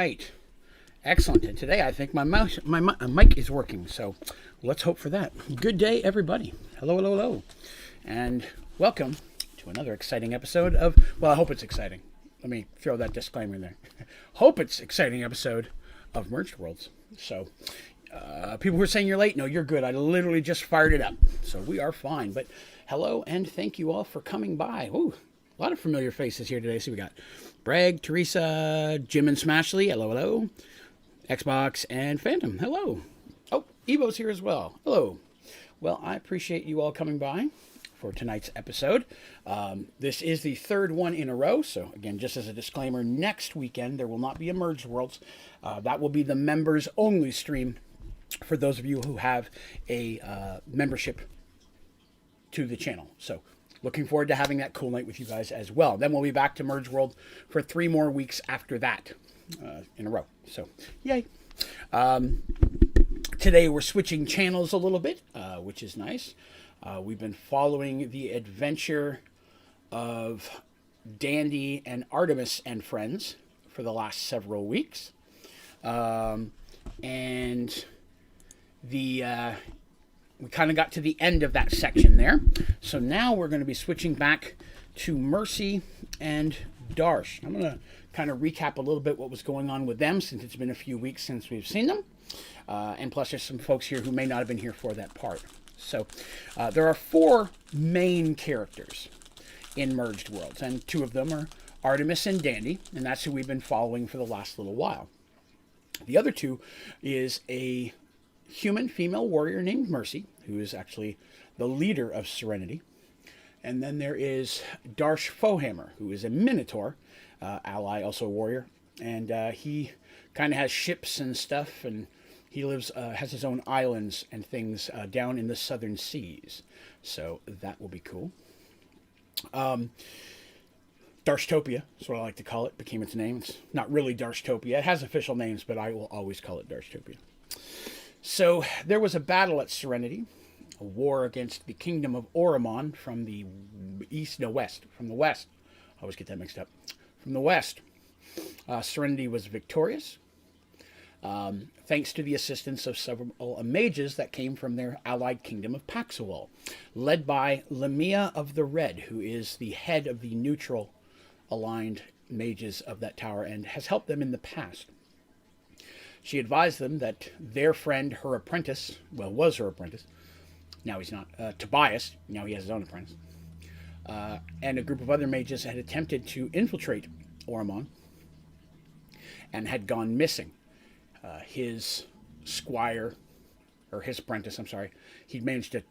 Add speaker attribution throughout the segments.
Speaker 1: right. Excellent. And today I think my mic is working, so let's hope for that. Good day, everybody. Hello, hello, hello. And welcome to another exciting episode of, well, I hope it's exciting. Let me throw that disclaimer in there. Hope it's exciting episode of Mergedworlds. So, people who are saying you're late, no, you're good. I literally just fired it up. So we are fine. But hello, and thank you all for coming by. Ooh, a lot of familiar faces here today. So we got Bragg, Teresa, Jim and Smashley. Hello, hello. Xbox and Phantom. Hello. Oh, Evo's here as well. Hello. Well, I appreciate you all coming by for tonight's episode. This is the third one in a row. So again, just as a disclaimer, next weekend there will not be a Mergeworlds. That will be the members only stream for those of you who have a membership to the channel. So looking forward to having that cool night with you guys as well. Then we'll be back to Mergeworld for 3 more weeks after that in a row. So yay. Today we're switching channels a little bit, which is nice. We've been following the adventure of Dandy and Artemis and friends for the last several weeks. And we kind of got to the end of that section there. So now we're going to be switching back to Mercy and Darsh. I'm going to kind of recap a little bit what was going on with them since it's been a few weeks since we've seen them. And plus there's some folks here who may not have been here for that part. So there are 4 main characters in Mergedworlds, and 2 of them are Artemis and Dandy, and that's who we've been following for the last little while. The other 2 is a human female warrior named Mercy, who is actually the leader of Serenity. And then there is Darsh Fohammer, who is a Minotaur, ally, also a warrior. And he kind of has ships and stuff, and he lives, has his own islands and things down in the southern seas. So that will be cool. Darshtopia is what I like to call it, became its name. It's not really Darshtopia. It has official names, but I will always call it Darshtopia. So there was a battle at Serenity, a war against the kingdom of Oromon from the west. I always get that mixed up. From the west, Serenity was victorious, thanks to the assistance of several mages that came from their allied kingdom of Paxual, led by Lamia of the Red, who is the head of the neutral aligned mages of that tower and has helped them in the past. She advised them that their friend, her apprentice, well, was her apprentice, now he's not, Tobias, now he has his own apprentice, and a group of other mages had attempted to infiltrate Oromon and had gone missing. His squire, or his apprentice, I'm sorry, he'd managed to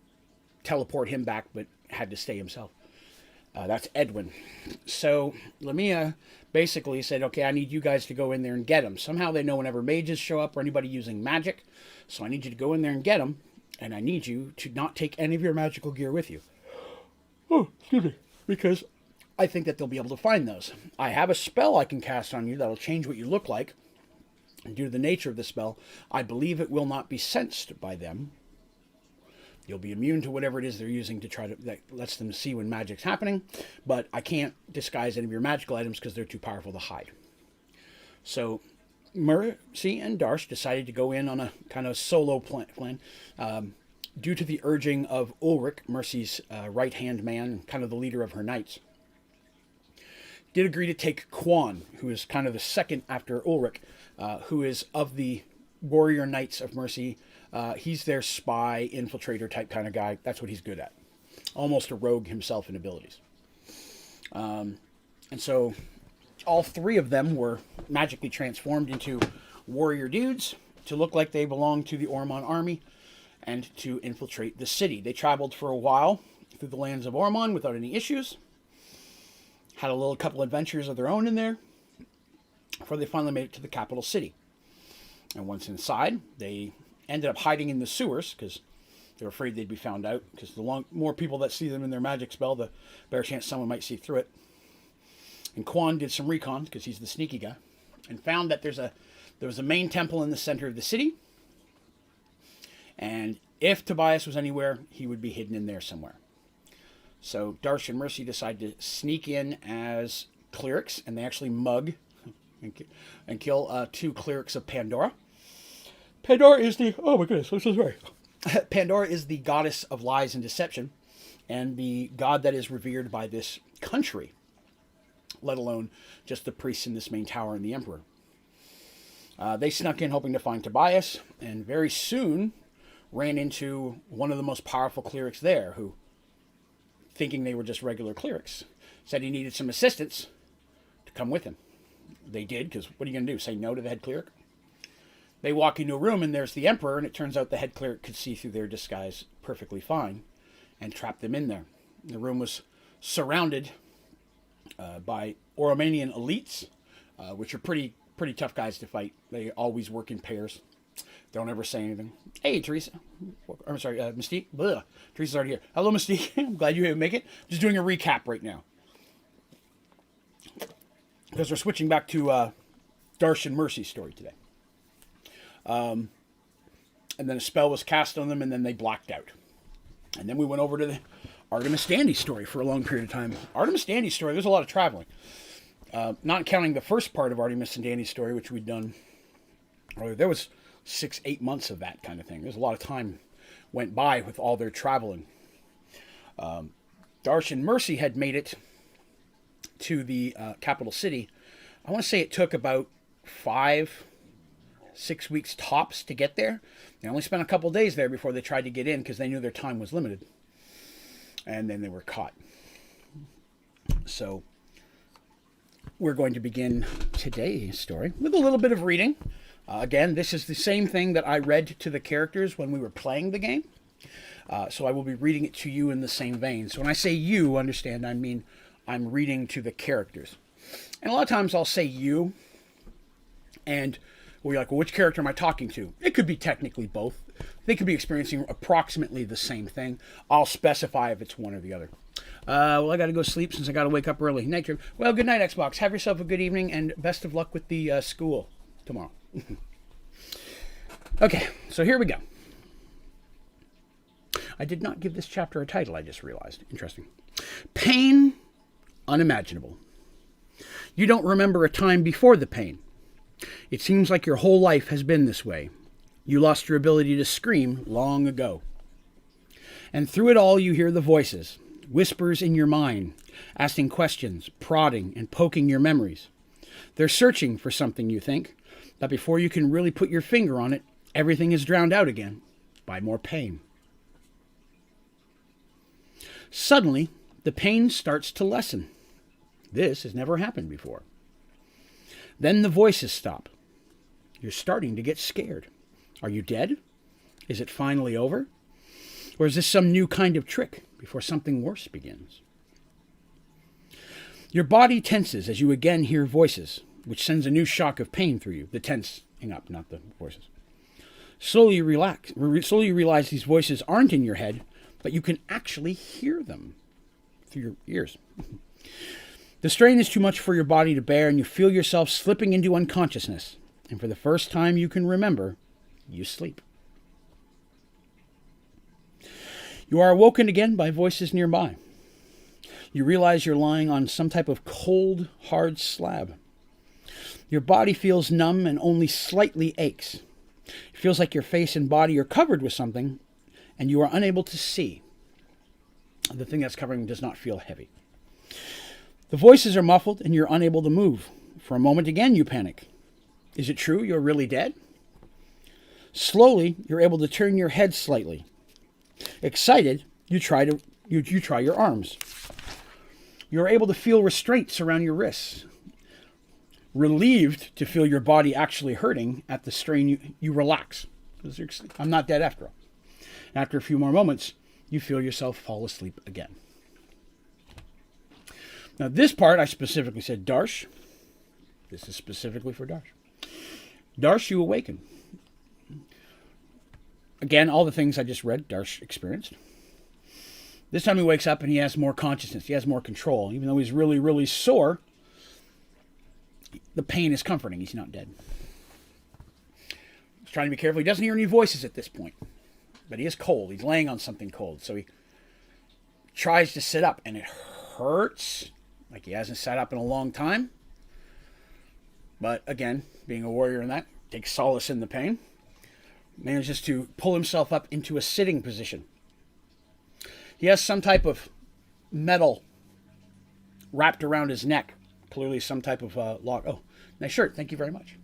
Speaker 1: teleport him back, but had to stay himself. That's Edwin. So Lamia basically said, okay, I need you guys to go in there and get him. Somehow they know whenever mages show up or anybody using magic. So I need you to go in there and get him. And I need you to not take any of your magical gear with you. Oh, excuse me. Because I think that they'll be able to find those. I have a spell I can cast on you that'll change what you look like. And due to the nature of the spell, I believe it will not be sensed by them. You'll be immune to whatever it is they're using to try to, that lets them see when magic's happening. But I can't disguise any of your magical items because they're too powerful to hide. So Mercy and Darsh decided to go in on a kind of solo plan. Due to the urging of Ulrich, Mercy's right-hand man, kind of the leader of her knights, did agree to take Quan, who is kind of the second after Ulrich, who is of the warrior knights of Mercy. He's their spy, infiltrator type kind of guy. That's what he's good at. Almost a rogue himself in abilities. And so all 3 of them were magically transformed into warrior dudes to look like they belonged to the Oromon army and to infiltrate the city. They traveled for a while through the lands of Oromon without any issues. Had a couple adventures of their own in there before they finally made it to the capital city. And once inside, they ended up hiding in the sewers because they were afraid they'd be found out. Because the more people that see them in their magic spell, the better chance someone might see through it. And Quan did some recon because he's the sneaky guy, and found that there was a main temple in the center of the city. And if Tobias was anywhere, he would be hidden in there somewhere. So Darsh and Mercy decide to sneak in as clerics, and they actually mug and kill 2 clerics of Pandora. Pandora is the... Oh my goodness, I'm so sorry. Pandora is the goddess of lies and deception, and the god that is revered by this country, let alone just the priests in this main tower and the emperor. They snuck in hoping to find Tobias, and very soon ran into one of the most powerful clerics there, who, thinking they were just regular clerics, said he needed some assistance to come with him. They did, because what are you going to do, say no to the head cleric? They walk into a room, and there's the emperor, and it turns out the head cleric could see through their disguise perfectly fine and trapped them in there. The room was surrounded by Oromanian elites, which are pretty tough guys to fight. They always work in pairs. Don't ever say anything. Hey, Teresa. I'm sorry, Mystique. Blah. Teresa's already here. Hello, Mystique. I'm glad you make it. Just doing a recap right now, because we're switching back to Darsh and Mercy's story today. And then a spell was cast on them, and then they blacked out. And then we went over to the Artemis Dandy story for a long period of time. Artemis Dandy story, there's a lot of traveling. Not counting the first part of Artemis and Dandy's story, which we'd done. There was 6-8 months of that kind of thing. There's a lot of time went by with all their traveling. Darsh and Mercy had made it to the capital city. I want to say it took about 5-6 weeks tops to get there. They only spent a couple days there before they tried to get in, because they knew their time was limited. And then they were caught. So we're going to begin today's story with a little bit of reading. Again, this is the same thing that I read to the characters when we were playing the game. So I will be reading it to you in the same vein. So when I say you, understand, I mean I'm reading to the characters. And a lot of times I'll say you, and we're like, well, which character am I talking to? It could be technically both. They could be experiencing approximately the same thing. I'll specify if it's one or the other. Well, I got to go sleep since I got to wake up early. Night trip. Well, good night, Xbox. Have yourself a good evening, and best of luck with the school tomorrow. Okay, so here we go. I did not give this chapter a title, I just realized. Interesting. Pain unimaginable. You don't remember a time before the pain. It seems like your whole life has been this way. You lost your ability to scream long ago. And through it all, you hear the voices, whispers in your mind, asking questions, prodding and poking your memories. They're searching for something, you think, but before you can really put your finger on it, everything is drowned out again by more pain. Suddenly, the pain starts to lessen. This has never happened before. Then the voices stop. You're starting to get scared. Are you dead? Is it finally over? Or is this some new kind of trick before something worse begins? Your body tenses as you again hear voices, which sends a new shock of pain through you. The tensing up, not the voices. Slowly you relax. Slowly you realize these voices aren't in your head, but you can actually hear them through your ears. The strain is too much for your body to bear, and you feel yourself slipping into unconsciousness. And for the first time you can remember, you sleep. You are awoken again by voices nearby. You realize you're lying on some type of cold, hard slab. Your body feels numb and only slightly aches. It feels like your face and body are covered with something, and you are unable to see. The thing that's covering does not feel heavy. The voices are muffled, and you're unable to move. For a moment again, you panic. Is it true you're really dead? Slowly, you're able to turn your head slightly. Excited, you try your arms. You're able to feel restraints around your wrists. Relieved to feel your body actually hurting at the strain, you relax. I'm not dead after all. After a few more moments, you feel yourself fall asleep again. Now this part, I specifically said Darsh. This is specifically for Darsh. Darsh, you awaken. Again, all the things I just read, Darsh experienced. This time he wakes up and he has more consciousness. He has more control. Even though he's really, really sore, the pain is comforting. He's not dead. He's trying to be careful. He doesn't hear any voices at this point. But he is cold. He's laying on something cold. So he tries to sit up, and it hurts. Like he hasn't sat up in a long time. But again, being a warrior in that, takes solace in the pain. Manages to pull himself up into a sitting position. He has some type of metal wrapped around his neck. Clearly some type of lock. Oh, nice shirt. Thank you very much.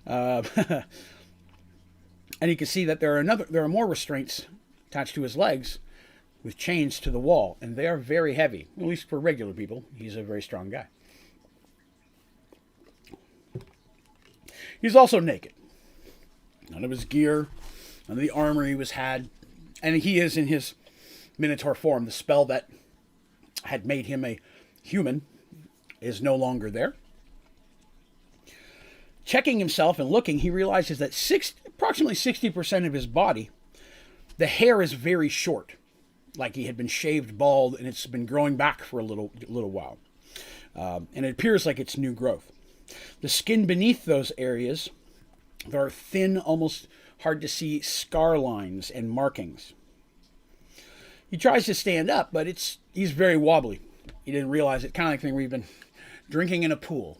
Speaker 1: And you can see that there are more restraints attached to his legs with chains to the wall, and they are very heavy, at least for regular people. He's a very strong guy. He's also naked. None of his gear, none of the armor he had, and he is in his Minotaur form. The spell that had made him a human is no longer there. Checking himself and looking, he realizes that approximately 60% of his body, the hair is very short, like he had been shaved bald, and it's been growing back for a little while. And it appears like it's new growth. The skin beneath those areas, there are thin, almost hard to see scar lines and markings. He tries to stand up, but he's very wobbly. He didn't realize it, kind of like the thing where you've been drinking in a pool.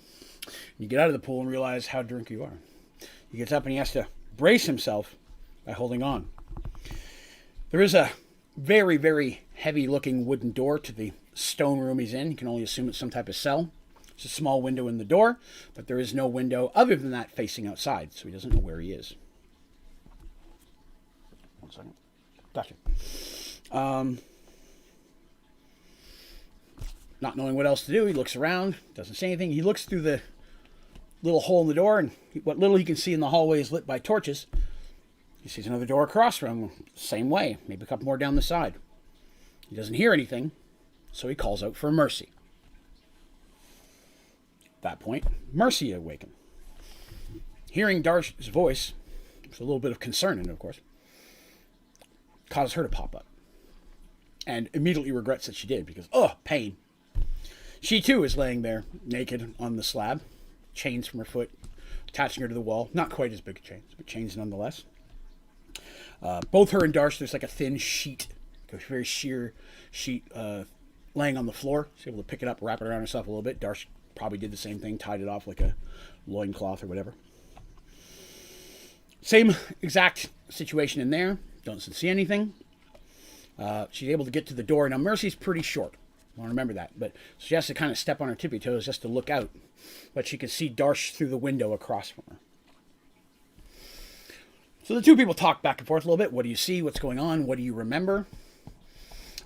Speaker 1: You get out of the pool and realize how drunk you are. He gets up and he has to brace himself by holding on. There is a very, very heavy-looking wooden door to the stone room he's in. You can only assume it's some type of cell. There's a small window in the door, but there is no window other than that facing outside, so he doesn't know where he is. 1 second. Gotcha. Not knowing what else to do, he looks around, doesn't say anything. He looks through the little hole in the door, and what little he can see in the hallway is lit by torches. He sees another door across from him, same way, maybe a couple more down the side. He doesn't hear anything, so he calls out for mercy. At that point, Mercy awakens. Hearing Darsh's voice, there's a little bit of concern in it, of course, caused her to pop up. And immediately regrets that she did, because, pain. She, too, is laying there, naked on the slab, chains from her foot, attaching her to the wall. Not quite as big chains, but chains nonetheless. Both her and Darsh, there's like a thin sheet, a very sheer sheet laying on the floor. She's able to pick it up, wrap it around herself a little bit. Darsh probably did the same thing, tied it off like a loincloth or whatever. Same exact situation in there. Don't see anything. She's able to get to the door. Now, Mercy's pretty short. I want to remember that. But she has to kind of step on her tippy toes just to look out. But she can see Darsh through the window across from her. So the two people talk back and forth a little bit. What do you see? What's going on? What do you remember?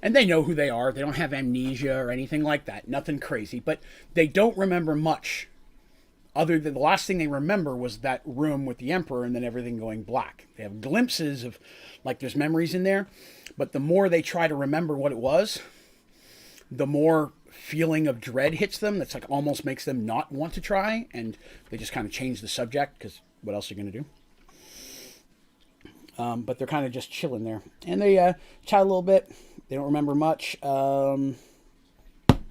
Speaker 1: And they know who they are. They don't have amnesia or anything like that. Nothing crazy. But they don't remember much. Other than the last thing they remember was that room with the Emperor and then everything going black. They have glimpses of, like, there's memories in there. But the more they try to remember what it was, the more feeling of dread hits them. That's like almost makes them not want to try. And they just kind of change the subject because what else are you going to do? But they're kind of just chilling there. And they chat a little bit. They don't remember much.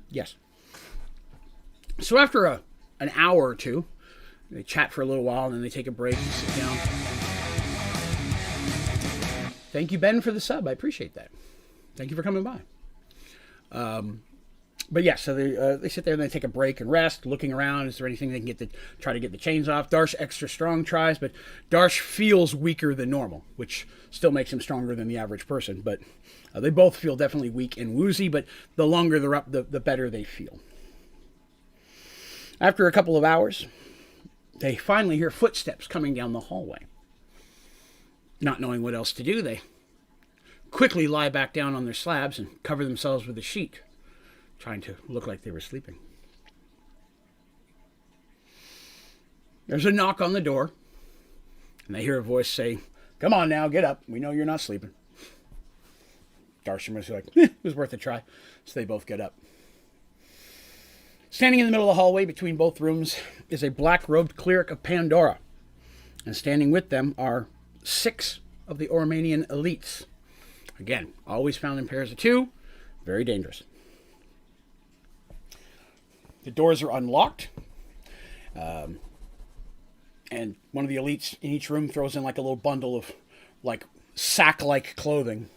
Speaker 1: Yes. So after an hour or two, they chat for a little while, and then they take a break and sit down. Thank you, Ben, for the sub. I appreciate that. Thank you for coming by. But yeah, so they sit there and they take a break and rest, looking around. Is there anything they can try to get the chains off? Darsh extra strong tries, but Darsh feels weaker than normal, which still makes him stronger than the average person. But they both feel definitely weak and woozy, but the longer they're up, the better they feel. After a couple of hours, they finally hear footsteps coming down the hallway. Not knowing what else to do, they quickly lie back down on their slabs and cover themselves with a sheet, trying to look like they were sleeping. There's a knock on the door, and they hear a voice say, "Come on now, get up. We know you're not sleeping." Darsh and Mercy are like, it was worth a try. So they both get up. Standing in the middle of the hallway between both rooms is a black-robed cleric of Pandora. And standing with them are 6 of the Oromanian elites. Again, always found in pairs of 2. Very dangerous. The doors are unlocked. And one of the elites in each room throws in like a little bundle of like sack-like clothing.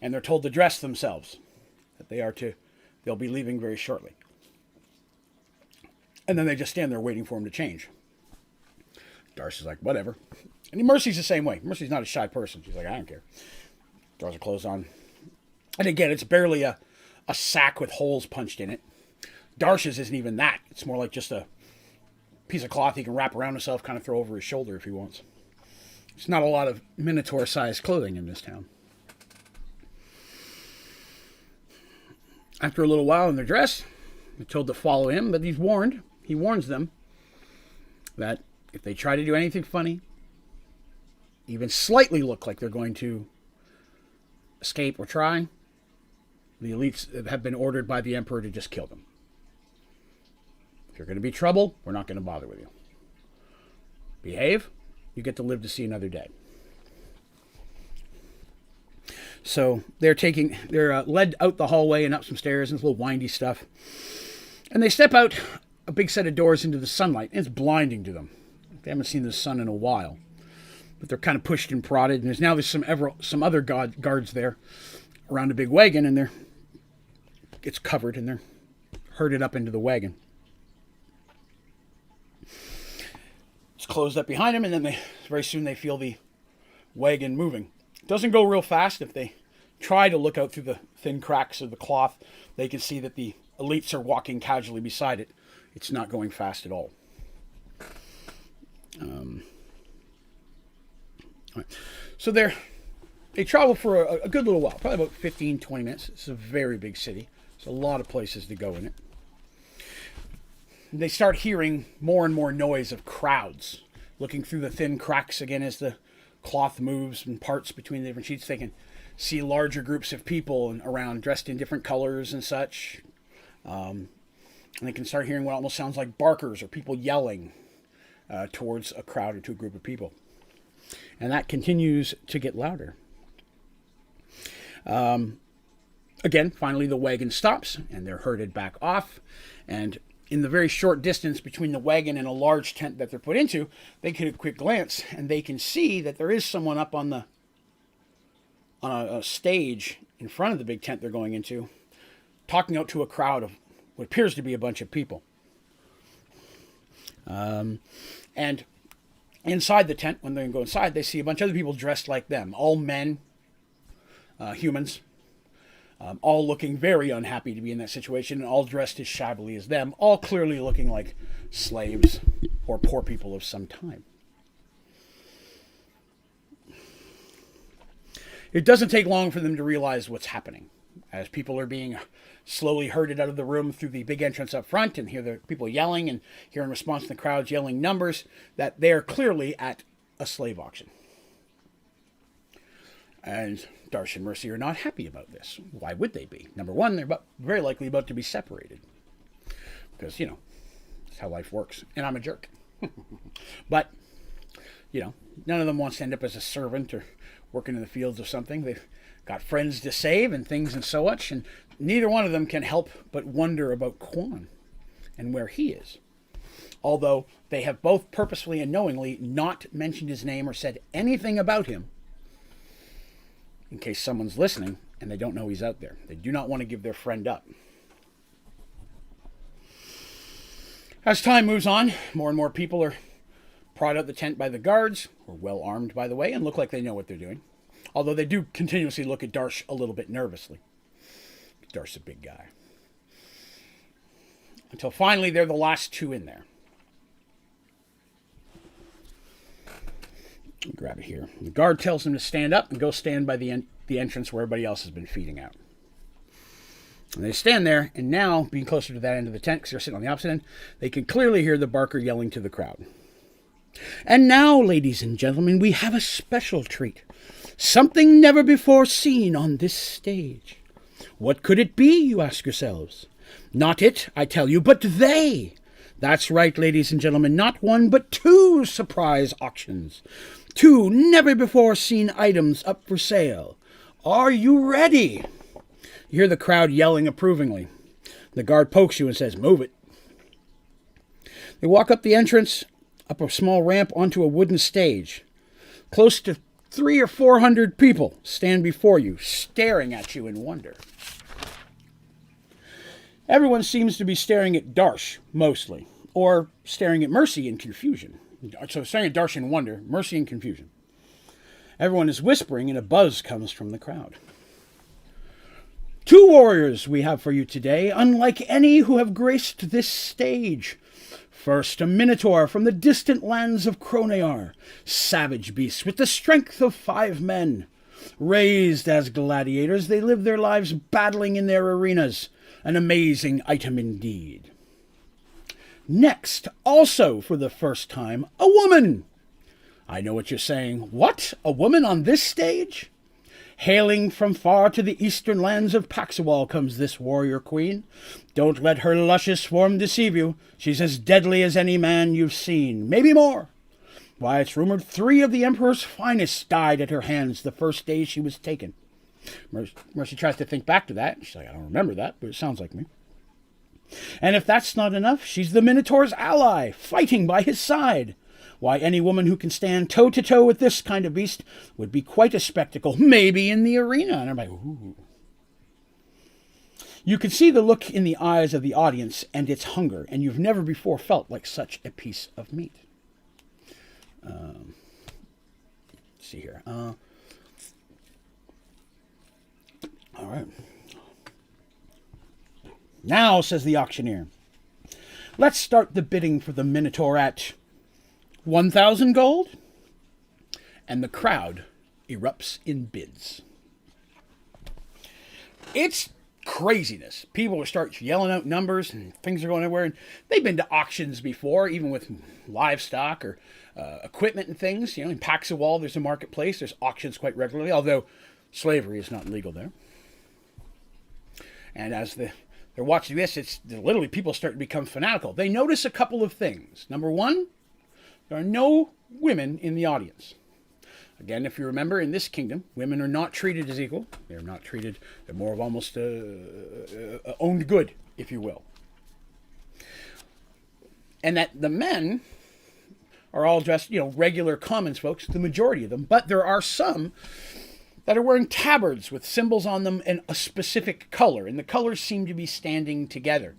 Speaker 1: And they're told to dress themselves. That they'll be leaving very shortly. And then they just stand there waiting for him to change. Darcy's like, whatever. And Mercy's the same way. Mercy's not a shy person. She's like, I don't care. Throws her clothes on. And again, it's barely a sack with holes punched in it. Darcy's isn't even that. It's more like just a piece of cloth he can wrap around himself, kind of throw over his shoulder if he wants. There's not a lot of Minotaur-sized clothing in this town. After a little while in their dress, they're told to follow him, but he's warned. He warns them that if they try to do anything funny, even slightly look like they're going to escape or try, the elites have been ordered by the Emperor to just kill them. If you're going to be trouble, we're not going to bother with you. Behave, you get to live to see another day. So they're led out the hallway and up some stairs, and it's a little windy stuff. And they step out a big set of doors into the sunlight, and it's blinding to them. They haven't seen the sun in a while. But they're kind of pushed and prodded, and there's some other guards there around a big wagon, and it's covered, and they're herded up into the wagon. It's closed up behind them, and then very soon they feel the wagon moving. It doesn't go real fast. If they try to look out through the thin cracks of the cloth, they can see that the elites are walking casually beside it. It's not going fast at all. So they travel for a good little while, probably about 15, 20 minutes. It's a very big city. There's a lot of places to go in it. They start hearing more and more noise of crowds. Looking through the thin cracks again as the cloth moves and parts between the different sheets, they can see larger groups of people around dressed in different colors and such. And they can start hearing what almost sounds like barkers or people yelling towards a crowd or to a group of people. And that continues to get louder. Again, finally the wagon stops and they're herded back off. And in the very short distance between the wagon and a large tent that they're put into, they get a quick glance and they can see that there is someone up on a stage in front of the big tent they're going into, talking out to a crowd of what appears to be a bunch of people. And inside the tent, when they go inside, they see a bunch of other people dressed like them. All men, humans, all looking very unhappy to be in that situation, and all dressed as shabbily as them, all clearly looking like slaves or poor people of some time. It doesn't take long for them to realize what's happening, as people are being slowly herded out of the room through the big entrance up front, and hear the people yelling, and hear in response to the crowd's yelling numbers that they're clearly at a slave auction. And Darcy and Mercy are not happy about this. Why would they be? Number one, they're very likely about to be separated. Because, that's how life works. And I'm a jerk. But, none of them wants to end up as a servant or working in the fields or something. They've got friends to save and things and so much, and neither one of them can help but wonder about Quan and where he is. Although they have both purposefully and knowingly not mentioned his name or said anything about him, in case someone's listening and they don't know he's out there. They do not want to give their friend up. As time moves on, more and more people are brought out the tent by the guards, who are well armed, by the way, and look like they know what they're doing. Although they do continuously look at Darsh a little bit nervously. Darsh's a big guy. Until finally they're the last two in there. Grab it here. The guard tells them to stand up and go stand by the entrance where everybody else has been feeding out. And they stand there, and now, being closer to that end of the tent, because they're sitting on the opposite end, they can clearly hear the barker yelling to the crowd. And now, ladies and gentlemen, we have a special treat. Something never before seen on this stage. What could it be, you ask yourselves? Not it, I tell you, but they. That's right, ladies and gentlemen, not one, but two surprise auctions. Two never-before-seen items up for sale. Are you ready? You hear the crowd yelling approvingly. The guard pokes you and says, move it. They walk up the entrance, up a small ramp onto a wooden stage. Close to 300 or 400 people stand before you, staring at you in wonder. Everyone seems to be staring at Darsh, mostly. or staring at Mercy in confusion. So staring at Darsh in wonder, Mercy in confusion. Everyone is whispering, and a buzz comes from the crowd. 2 warriors we have for you today, unlike any who have graced this stage. First, a minotaur from the distant lands of Cronear, savage beasts with the strength of 5 men. Raised as gladiators, they live their lives battling in their arenas, an amazing item indeed. Next, also for the first time, a woman. I know what you're saying. What? A woman on this stage? Hailing from far to the eastern lands of Paxawal comes this warrior queen. Don't let her luscious form deceive you. She's as deadly as any man you've seen, maybe more. Why, it's rumored 3 of the Emperor's finest died at her hands the first day she was taken. Mercy tries to think back to that. She's like, I don't remember that, but it sounds like me. And if that's not enough, she's the Minotaur's ally, fighting by his side. Why, any woman who can stand toe-to-toe with this kind of beast would be quite a spectacle, maybe in the arena. And I'm like, ooh. You can see the look in the eyes of the audience and its hunger, and you've never before felt like such a piece of meat. Let's see here. All right. Now, says the auctioneer, let's start the bidding for the Minotaur at 1,000 gold. And the crowd erupts in bids. It's craziness. People will start yelling out numbers and things are going everywhere. And they've been to auctions before, even with livestock or equipment and things. You know, in Paxawal, there's a marketplace. There's auctions quite regularly, although slavery is not legal there. And as they're watching this, it's literally people start to become fanatical. They notice a couple of things. Number one, there are no women in the audience. Again, if you remember, in this kingdom, women are not treated as equal. They're not treated, they're more of almost owned good, if you will. And that the men are all dressed, regular commons folks, the majority of them. But there are some that are wearing tabards with symbols on them in a specific color. And the colors seem to be standing together.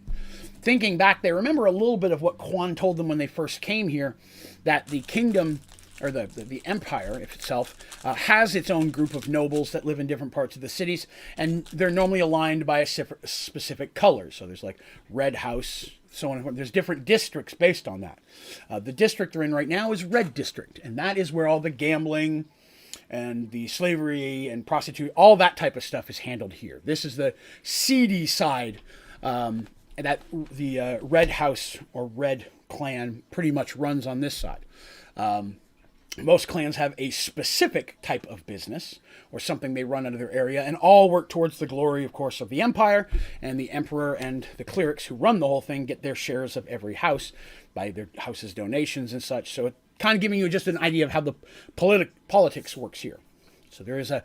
Speaker 1: Thinking back, they remember a little bit of what Quan told them when they first came here, that the kingdom, or the empire itself, has its own group of nobles that live in different parts of the cities, and they're normally aligned by a specific color. So there's like Red House, so on and so forth. There's different districts based on that. The district they're in right now is Red District, and that is where all the gambling and the slavery and prostitute, all that type of stuff is handled here. This is the seedy side, that the Red House or Red clan pretty much runs on this side. Most clans have a specific type of business or something they run out of their area, and all work towards the glory, of course, of the empire, and the emperor and the clerics who run the whole thing get their shares of every house by their house's donations and such. So it kind of giving you just an idea of how the politics works here. So there is a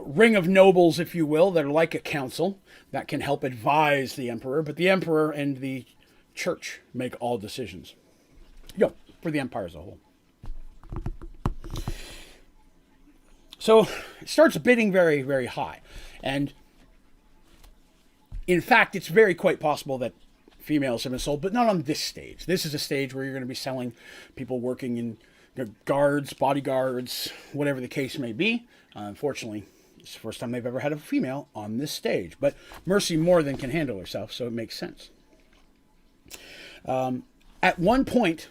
Speaker 1: ring of nobles, if you will, that are like a council that can help advise the emperor, but the emperor and the church make all decisions. For the empire as a whole. So it starts bidding very, very high. And in fact, it's very quite possible that females have been sold, but not on this stage. This is a stage where you're going to be selling people working in guards, bodyguards, whatever the case may be. Unfortunately, it's the first time they've ever had a female on this stage. But Mercy more than can handle herself, so it makes sense. At one point,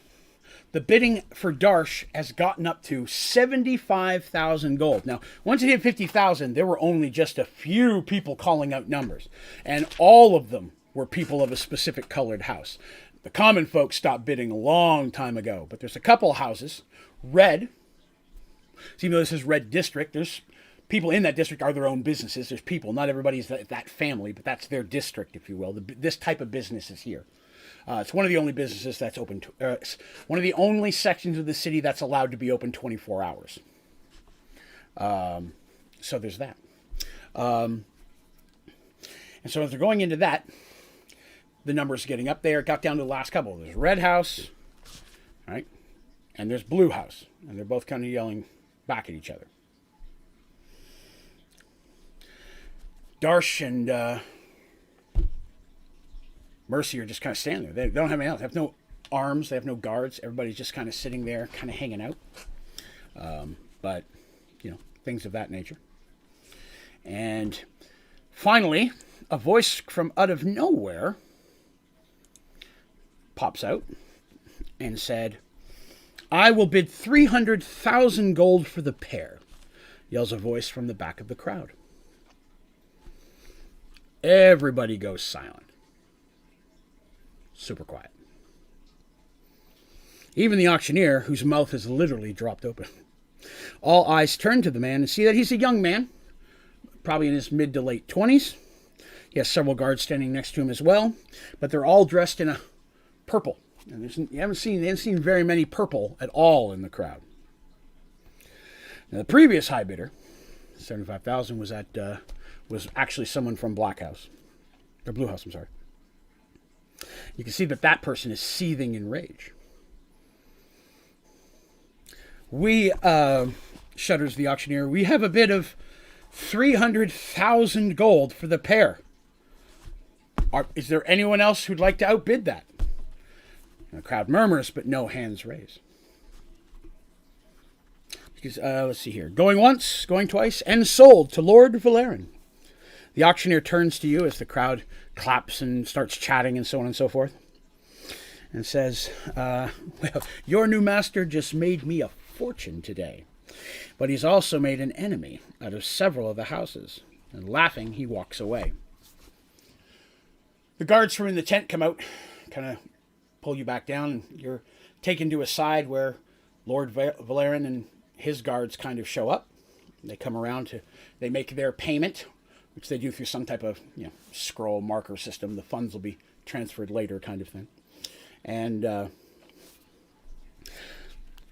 Speaker 1: the bidding for Darsh has gotten up to 75,000 gold. Now, once it hit 50,000, there were only just a few people calling out numbers. And all of them were people of a specific colored house. The common folks stopped bidding a long time ago. But there's a couple of houses. Red. So even though this is Red District, there's people in that district are their own businesses. There's people. Not everybody's that family, but that's their district, if you will. This type of business is here. It's one of the only businesses that's open to, it's one of the only sections of the city that's allowed to be open 24 hours. So there's that. And so as they're going into that, the numbers getting up there. It got down to the last couple. There's Red House, right? And there's Blue House. And they're both kind of yelling back at each other. Darsh and Mercy are just kind of standing there. They don't have anything else. They have no arms. They have no guards. Everybody's just kind of sitting there, kind of hanging out. But, things of that nature. And finally, a voice from out of nowhere pops out and said, "I will bid 300,000 gold for the pair," yells a voice from the back of the crowd. Everybody goes silent. Super quiet. Even the auctioneer, whose mouth has literally dropped open. All eyes turn to the man and see that he's a young man, probably in his mid to late 20s. He has several guards standing next to him as well, but they're all dressed in a purple. And they haven't seen very many purple at all in the crowd. Now, the previous high bidder, 75,000, was actually someone from Blue House. I'm sorry. You can see that person is seething in rage. We, shudders the auctioneer, we have a bid of 300,000 gold for the pair. Is there anyone else who'd like to outbid that? And the crowd murmurs, but no hands raised. Because, let's see here. Going once, going twice, and sold to Lord Valerian. The auctioneer turns to you as the crowd claps and starts chatting and so on and so forth. And says, well, your new master just made me a fortune today. But he's also made an enemy out of several of the houses. And laughing, he walks away. The guards from in the tent come out, kind of pull you back down, and you're taken to a side where Lord Valerian and his guards kind of show up. They come around they make their payment, which they do through some type of scroll marker system. The funds will be transferred later, kind of thing. And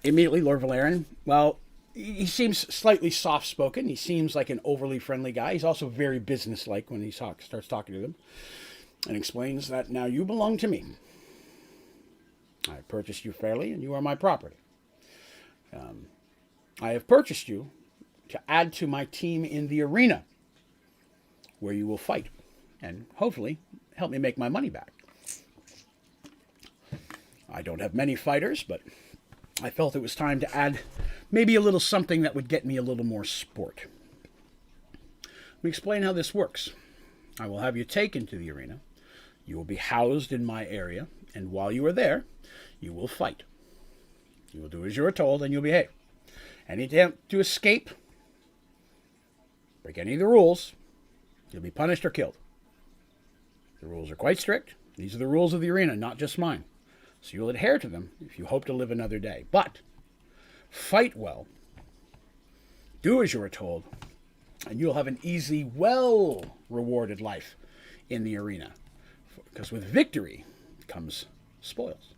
Speaker 1: immediately Lord Valerian, well, he seems slightly soft-spoken. He seems like an overly friendly guy. He's also very businesslike when he starts talking to them, and explains that now you belong to me. I purchased you fairly, and you are my property. I have purchased you to add to my team in the arena, where you will fight, and hopefully help me make my money back. I don't have many fighters, but I felt it was time to add maybe a little something that would get me a little more sport. Let me explain how this works. I will have you taken to the arena. You will be housed in my area, and while you are there, you will fight. You will do as you are told, and you'll behave. Any attempt to escape, break any of the rules, you'll be punished or killed. The rules are quite strict. These are the rules of the arena, not just mine. So you'll adhere to them if you hope to live another day. But fight well. Do as you are told, and you'll have an easy, well-rewarded life in the arena. Because with victory comes spoils.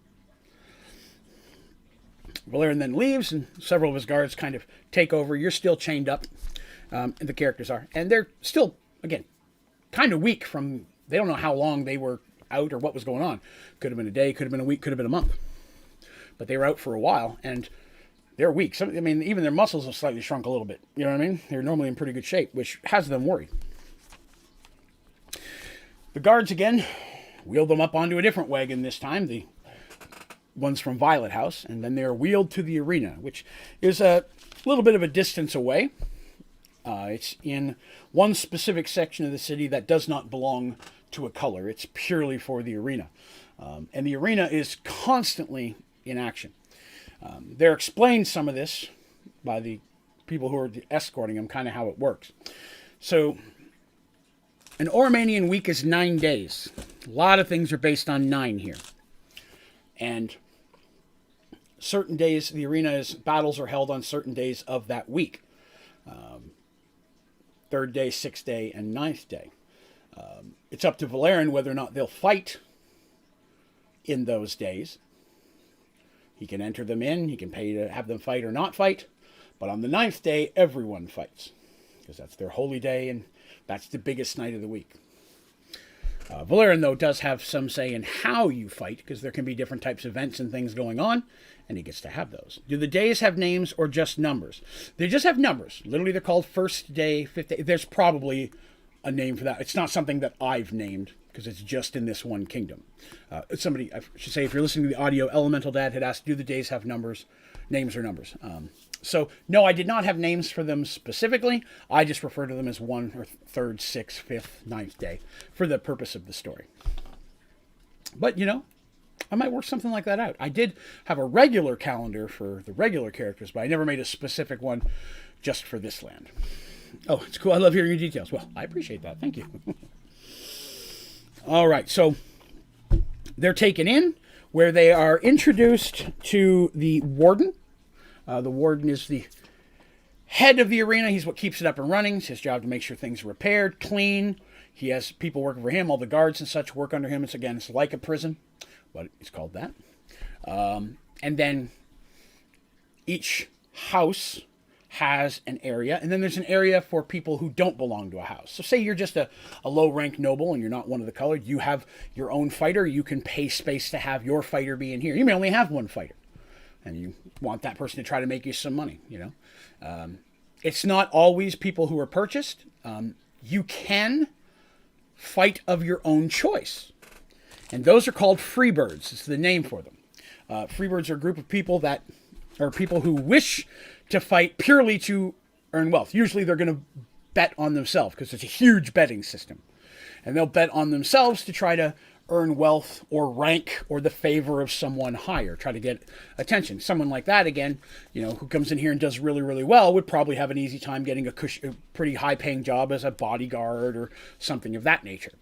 Speaker 1: Valerian then leaves, and several of his guards kind of take over. You're still chained up, and the characters are. And they're still, again, kind of weak from, they don't know how long they were out or what was going on. Could have been a day, could have been a week, could have been a month. But they were out for a while, and they're weak. Even their muscles have slightly shrunk a little bit. You know what I mean? They're normally in pretty good shape, which has them worried. The guards, again, wheel them up onto a different wagon this time. The ones from Violet House, and then they're wheeled to the arena, which is a little bit of a distance away. It's in one specific section of the city that does not belong to a color. It's purely for the arena. And the arena is constantly in action. They're explained some of this by the people who are escorting them, kind of how it works. So, an Oromanian week is 9 days. A lot of things are based on 9 here. And certain days, the battles are held on certain days of that week. 3rd day, 6th day, and 9th day. It's up to Valerian whether or not they'll fight in those days. He can enter them in. He can pay to have them fight or not fight. But on the 9th day, everyone fights. Because that's their holy day, and that's the biggest night of the week. Valerian, though, does have some say in how you fight, because there can be different types of events and things going on, and he gets to have those. Do the days have names or just numbers? They just have numbers. Literally, they're called 1st day, 5th day. There's probably a name for that. It's not something that I've named, because it's just in this one kingdom. Somebody, I should say, if you're listening to the audio, Elemental Dad had asked, do the days have numbers, names or numbers? So, no, I did not have names for them specifically. I just refer to them as 1 or 3rd, 6th, 5th, 9th day for the purpose of the story. But, you know, I might work something like that out. I did have a regular calendar for the regular characters, but I never made a specific one just for this land. Oh, it's cool. I love hearing your details. Well, I appreciate that. Thank you. All right, so they're taken in where they are introduced to the warden. The warden is the head of the arena. He's what keeps it up and running. It's his job to make sure things are repaired, clean. He has people working for him. All the guards and such work under him. It's like a prison, but it's called that. And then each house has an area, and then there's an area for people who don't belong to a house. So say you're just a low-ranked noble and you're not one of the colored. You have your own fighter. You can pay space to have your fighter be in here. You may only have one fighter, and you want that person to try to make you some money, you know. It's not always people who are purchased. You can fight of your own choice. And those are called freebirds. It's the name for them. Freebirds are a group of people that are people who wish to fight purely to earn wealth. Usually they're going to bet on themselves because it's a huge betting system. And they'll bet on themselves to try to earn wealth or rank or the favor of someone higher, try to get attention. Someone like that, again, you know, who comes in here and does really, really well would probably have an easy time getting a pretty high-paying job as a bodyguard or something of that nature.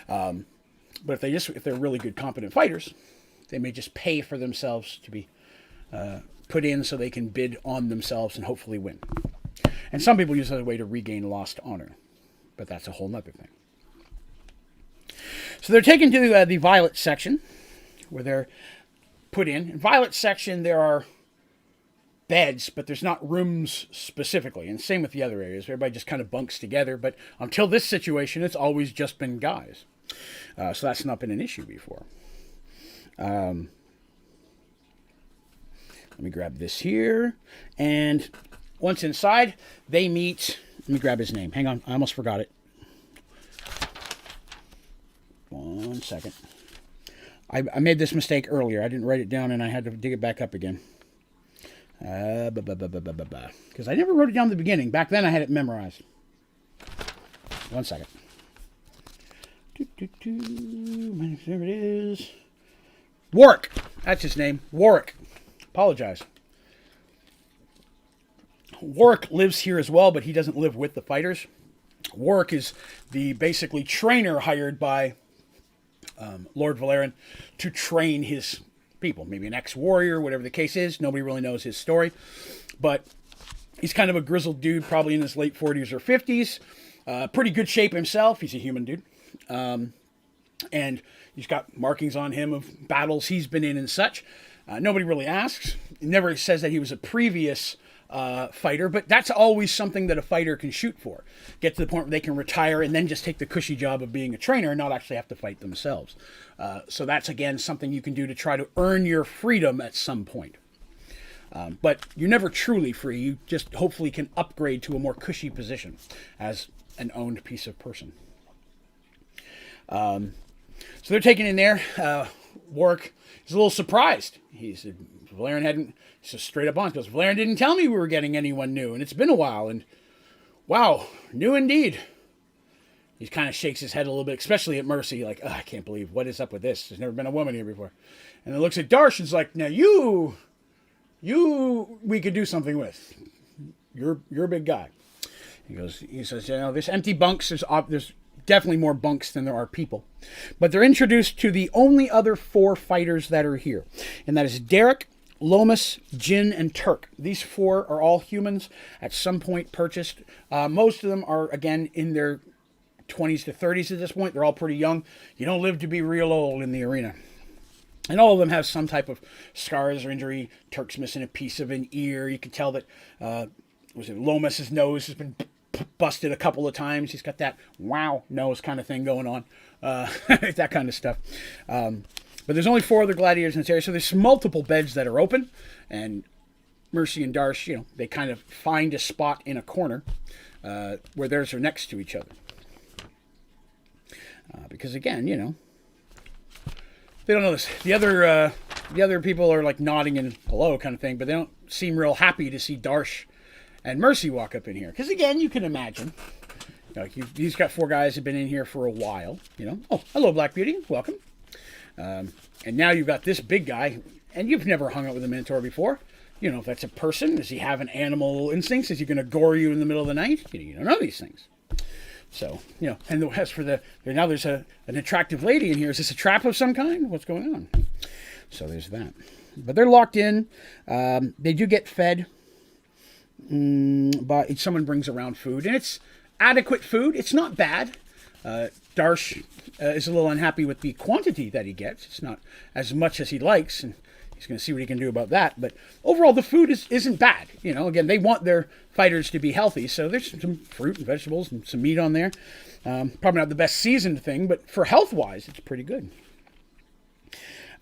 Speaker 1: But if they're really good, competent fighters, they may just pay for themselves to be put in so they can bid on themselves and hopefully win. And some people use it as a way to regain lost honor, but that's a whole nother thing. So they're taken to the violet section, where they're put in. In violet section, there are beds, but there's not rooms specifically. And same with the other areas. Everybody just kind of bunks together. But until this situation, it's always just been guys. So that's not been an issue before. Let me grab this here. And once inside, they meet... Let me grab his name. Hang on. I almost forgot it. 1 second. I made this mistake earlier. I didn't write it down, and I had to dig it back up again. Because I never wrote it down at the beginning. Back then, I had it memorized. 1 second. There it is. Warwick. That's his name. Warwick. Apologize. Warwick lives here as well, but he doesn't live with the fighters. Warwick is the basically trainer hired by Lord Valerian to train his people. Maybe an ex-warrior, whatever the case is. Nobody really knows his story. But he's kind of a grizzled dude, probably in his late 40s or 50s. Pretty good shape himself. He's a human dude. And he's got markings on him of battles he's been in and such. Nobody really asks. It never says that he was a previous fighter, but that's always something that a fighter can shoot for. Get to the point where they can retire and then just take the cushy job of being a trainer and not actually have to fight themselves. So that's, again, something you can do to try to earn your freedom at some point. But you're never truly free. You just hopefully can upgrade to a more cushy position as an owned piece of person. So they're taken in there. Warwick is a little surprised. He said, Valerian hadn't... He's just straight up honest. He goes, Valerian didn't tell me we were getting anyone new, and it's been a while, and wow, new indeed. He kind of shakes his head a little bit, especially at Mercy, like, I can't believe, what is up with this? There's never been a woman here before. And then looks at Darsh and's like, now you, we could do something with. You're a big guy. He says, you know, there's empty bunks, there's definitely more bunks than there are people. But they're introduced to the only other 4 fighters that are here, and that is Derek, Lomas, Jin, and Turk. These 4 are all humans at some point purchased. Most of them are, again, in their 20s to 30s at this point. They're all pretty young. You don't live to be real old in the arena. And all of them have some type of scars or injury. Turk's missing a piece of an ear. You can tell that Lomas's nose has been busted a couple of times. He's got that wow nose kind of thing going on. That kind of stuff. But there's only 4 other gladiators in this area, so there's multiple beds that are open, and Mercy and Darsh, you know, they kind of find a spot in a corner where theirs are next to each other. because again, you know, they don't know this. The other people are like nodding and hello kind of thing, but they don't seem real happy to see Darsh and Mercy walk up in here. Because again, you can imagine, you know, these got 4 guys have been in here for a while. You know, oh, hello, Black Beauty, welcome. And now you've got this big guy, and you've never hung out with a Minotaur before. You know if that's a person. Does he have an animal instincts? Is he going to gore you in the middle of the night? You don't know these things. So, you know, and as for now there's an attractive lady in here. Is this a trap of some kind? What's going on? So there's that. But they're locked in. They do get fed. But someone brings around food. And it's adequate food. It's not bad. Darsh is a little unhappy with the quantity that he gets. It's not as much as he likes. And he's going to see what he can do about that. But overall, the food isn't bad. You know, again, they want their fighters to be healthy. So there's some fruit and vegetables and some meat on there. Probably not the best seasoned thing, but for health-wise, it's pretty good.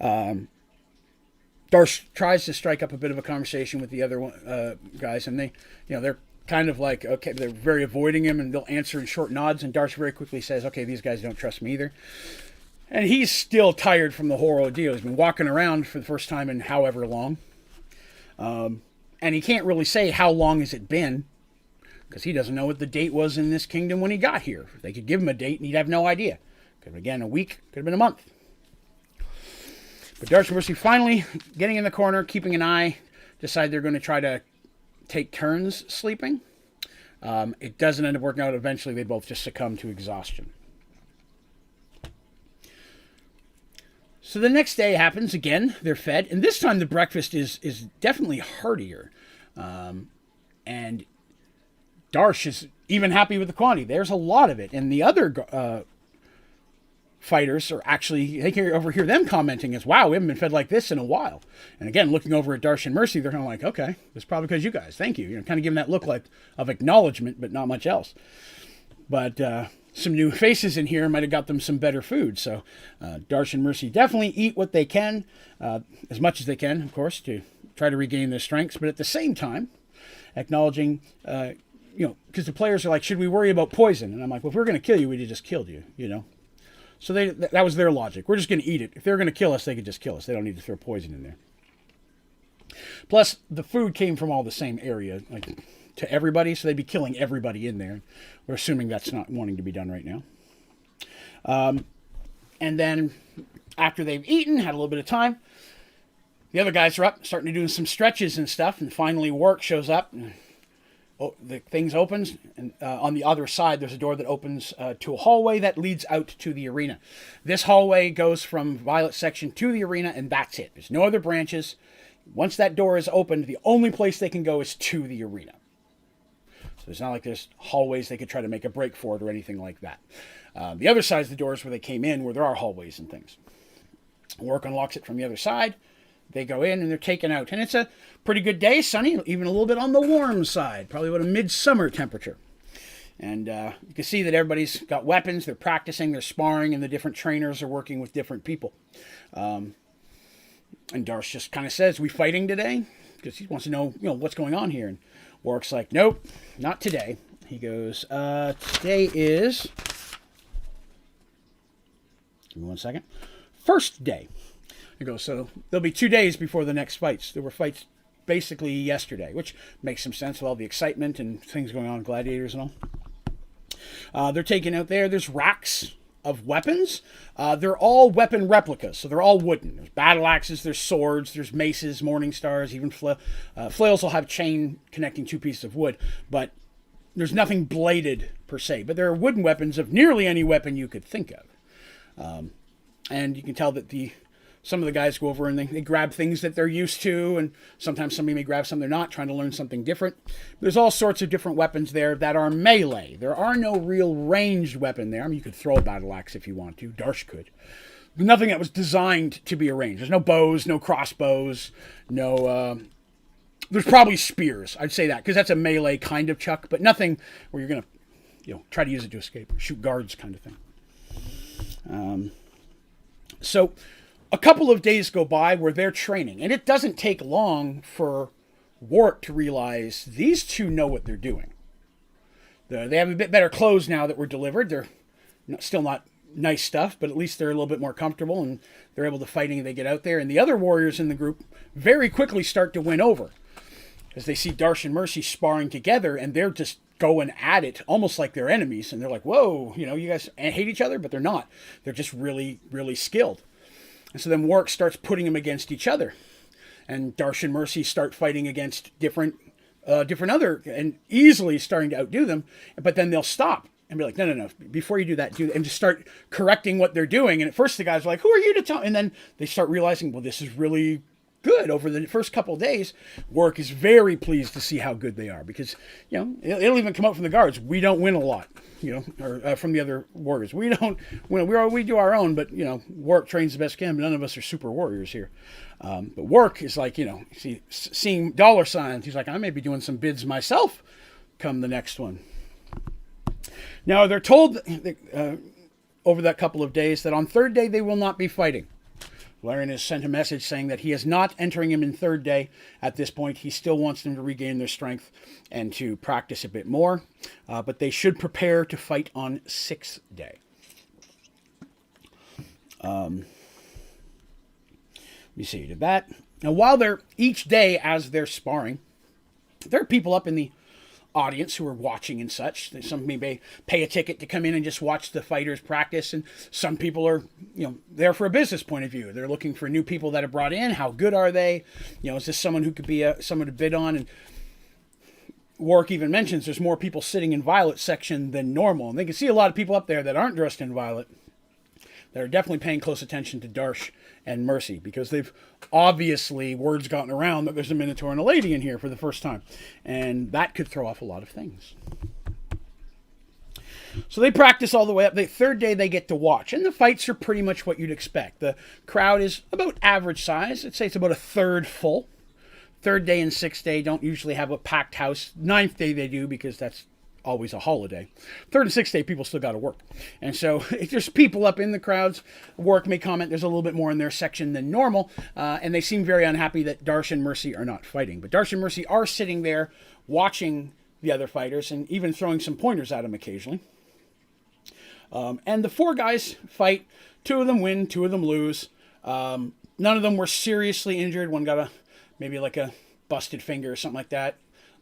Speaker 1: Darsh tries to strike up a bit of a conversation with the other guys, and they're kind of like, okay, they're very avoiding him, and they'll answer in short nods, and Darsh very quickly says, okay, these guys don't trust me either. And he's still tired from the whole ordeal. He's been walking around for the first time in however long. And he can't really say how long has it been, because he doesn't know what the date was in this kingdom when he got here. They could give him a date, and he'd have no idea. Could have been, again, a week, could have been a month. But Darsh and Mercy finally getting in the corner, keeping an eye, decide they're going to try to take turns sleeping. It doesn't end up working out. Eventually, they both just succumb to exhaustion. So the next day happens again. They're fed, and this time the breakfast is definitely heartier. And Darsh is even happy with the quantity. There's a lot of it, and the other fighters are actually, they can overhear them commenting as, wow, we haven't been fed like this in a while. And again, looking over at Darsh and Mercy, they're kind of like, okay, it's probably because you guys, thank you. You know, kind of giving that look like of acknowledgement, but not much else. But some new faces in here might have got them some better food. So Darsh and Mercy definitely eat what they can, as much as they can, of course, to try to regain their strengths. But at the same time, acknowledging, because the players are like, should we worry about poison? And I'm like, well, if we're going to kill you, we'd have just killed you, you know. So that was their logic. We're just going to eat it. If they're going to kill us, they could just kill us. They don't need to throw poison in there. Plus, the food came from all the same area, like to everybody, so they'd be killing everybody in there. We're assuming that's not wanting to be done right now. And then, after they've eaten, had a little bit of time, the other guys are up, starting to do some stretches and stuff, and finally Warwick shows up. The things opens, and on the other side, there's a door that opens to a hallway that leads out to the arena. This hallway goes from Violet's section to the arena, and that's it. There's no other branches. Once that door is opened, the only place they can go is to the arena. So it's not like there's hallways they could try to make a break for it or anything like that. The other side is the doors where they came in, where there are hallways and things. Warwick unlocks it from the other side. They go in and they're taken out. And it's a pretty good day, sunny, even a little bit on the warm side, probably about a midsummer temperature. And you can see that everybody's got weapons, they're practicing, they're sparring, and the different trainers are working with different people. And Darsh just kind of says, we fighting today? Because he wants to know, what's going on here. And Warwick's like, nope, not today. He goes, today is, give me 1 second, first day. He goes, so there'll be 2 days before the next fights. There were fights basically yesterday, which makes some sense with all the excitement and things going on, gladiators and all. They're taken out there. There's racks of weapons. They're all weapon replicas, so they're all wooden. There's battle axes, there's swords, there's maces, morning stars, even flails will have chain connecting 2 pieces of wood, but there's nothing bladed per se. But there are wooden weapons of nearly any weapon you could think of. And you can tell that some of the guys go over and they grab things that they're used to, and sometimes somebody may grab something they're not, trying to learn something different. There's all sorts of different weapons there that are melee. There are no real ranged weapon there. I mean, you could throw a battle axe if you want to. Darsh could. But nothing that was designed to be a range. There's no bows, no crossbows, no... there's probably spears. I'd say that, because that's a melee kind of chuck, but nothing where you're going to try to use it to escape. Shoot guards kind of thing. So... a couple of days go by where they're training, and it doesn't take long for Warwick to realize these two know what they're doing. They have a bit better clothes now that were delivered. They're still not nice stuff, but at least they're a little bit more comfortable and they're able to fight and they get out there. And the other warriors in the group very quickly start to win over as they see Darsh and Mercy sparring together, and they're just going at it almost like they're enemies. And they're like, whoa, you guys hate each other, but they're not. They're just really, really skilled. And so then Warwick starts putting them against each other. And Darsh and Mercy start fighting against different other, and easily starting to outdo them. But then they'll stop and be like, no. Before you do that, and just start correcting what they're doing. And at first the guys are like, who are you to tell? And then they start realizing, well, this is really good. Over the first couple of days, Warwick is very pleased to see how good they are, because it'll even come out from the guards. We don't win a lot, or from the other warriors. We don't win. We do our own, but Warwick trains the best can. But none of us are super warriors here. But Warwick is like, seeing dollar signs. He's like, I may be doing some bids myself come the next one. Now they're told over that couple of days that on third day they will not be fighting. Valerian has sent a message saying that he is not entering him in third day at this point. He still wants them to regain their strength and to practice a bit more. But they should prepare to fight on sixth day. Let me see, to that. Now, while they're each day as they're sparring, there are people up in the audience who are watching and such. Some may pay a ticket to come in and just watch the fighters practice, and some people are there for a business point of view. They're looking for new people that are brought in. How good are they? Is this someone who could be someone to bid on? And Warwick even mentions there's more people sitting in Violet section than normal, and they can see a lot of people up there that aren't dressed in Violet that are definitely paying close attention to Darsh and Mercy, because they've obviously, word's gotten around that there's a Minotaur and a lady in here for the first time, and that could throw off a lot of things. So they practice all the way up. The third day they get to watch, and the fights are pretty much what you'd expect. The crowd is about average size. I'd say it's about a third full. Third day and sixth day don't usually have a packed house. Ninth day they do, because that's always a holiday. Third and sixth day, people still got to work. And so if there's people up in the crowds, Warwick may comment there's a little bit more in their section than normal, and they seem very unhappy that Darsh and Mercy are not fighting. But Darsh and Mercy are sitting there watching the other fighters and even throwing some pointers at them occasionally. And the four guys fight. Two of them win, two of them lose. None of them were seriously injured. One got maybe like a busted finger or something like that.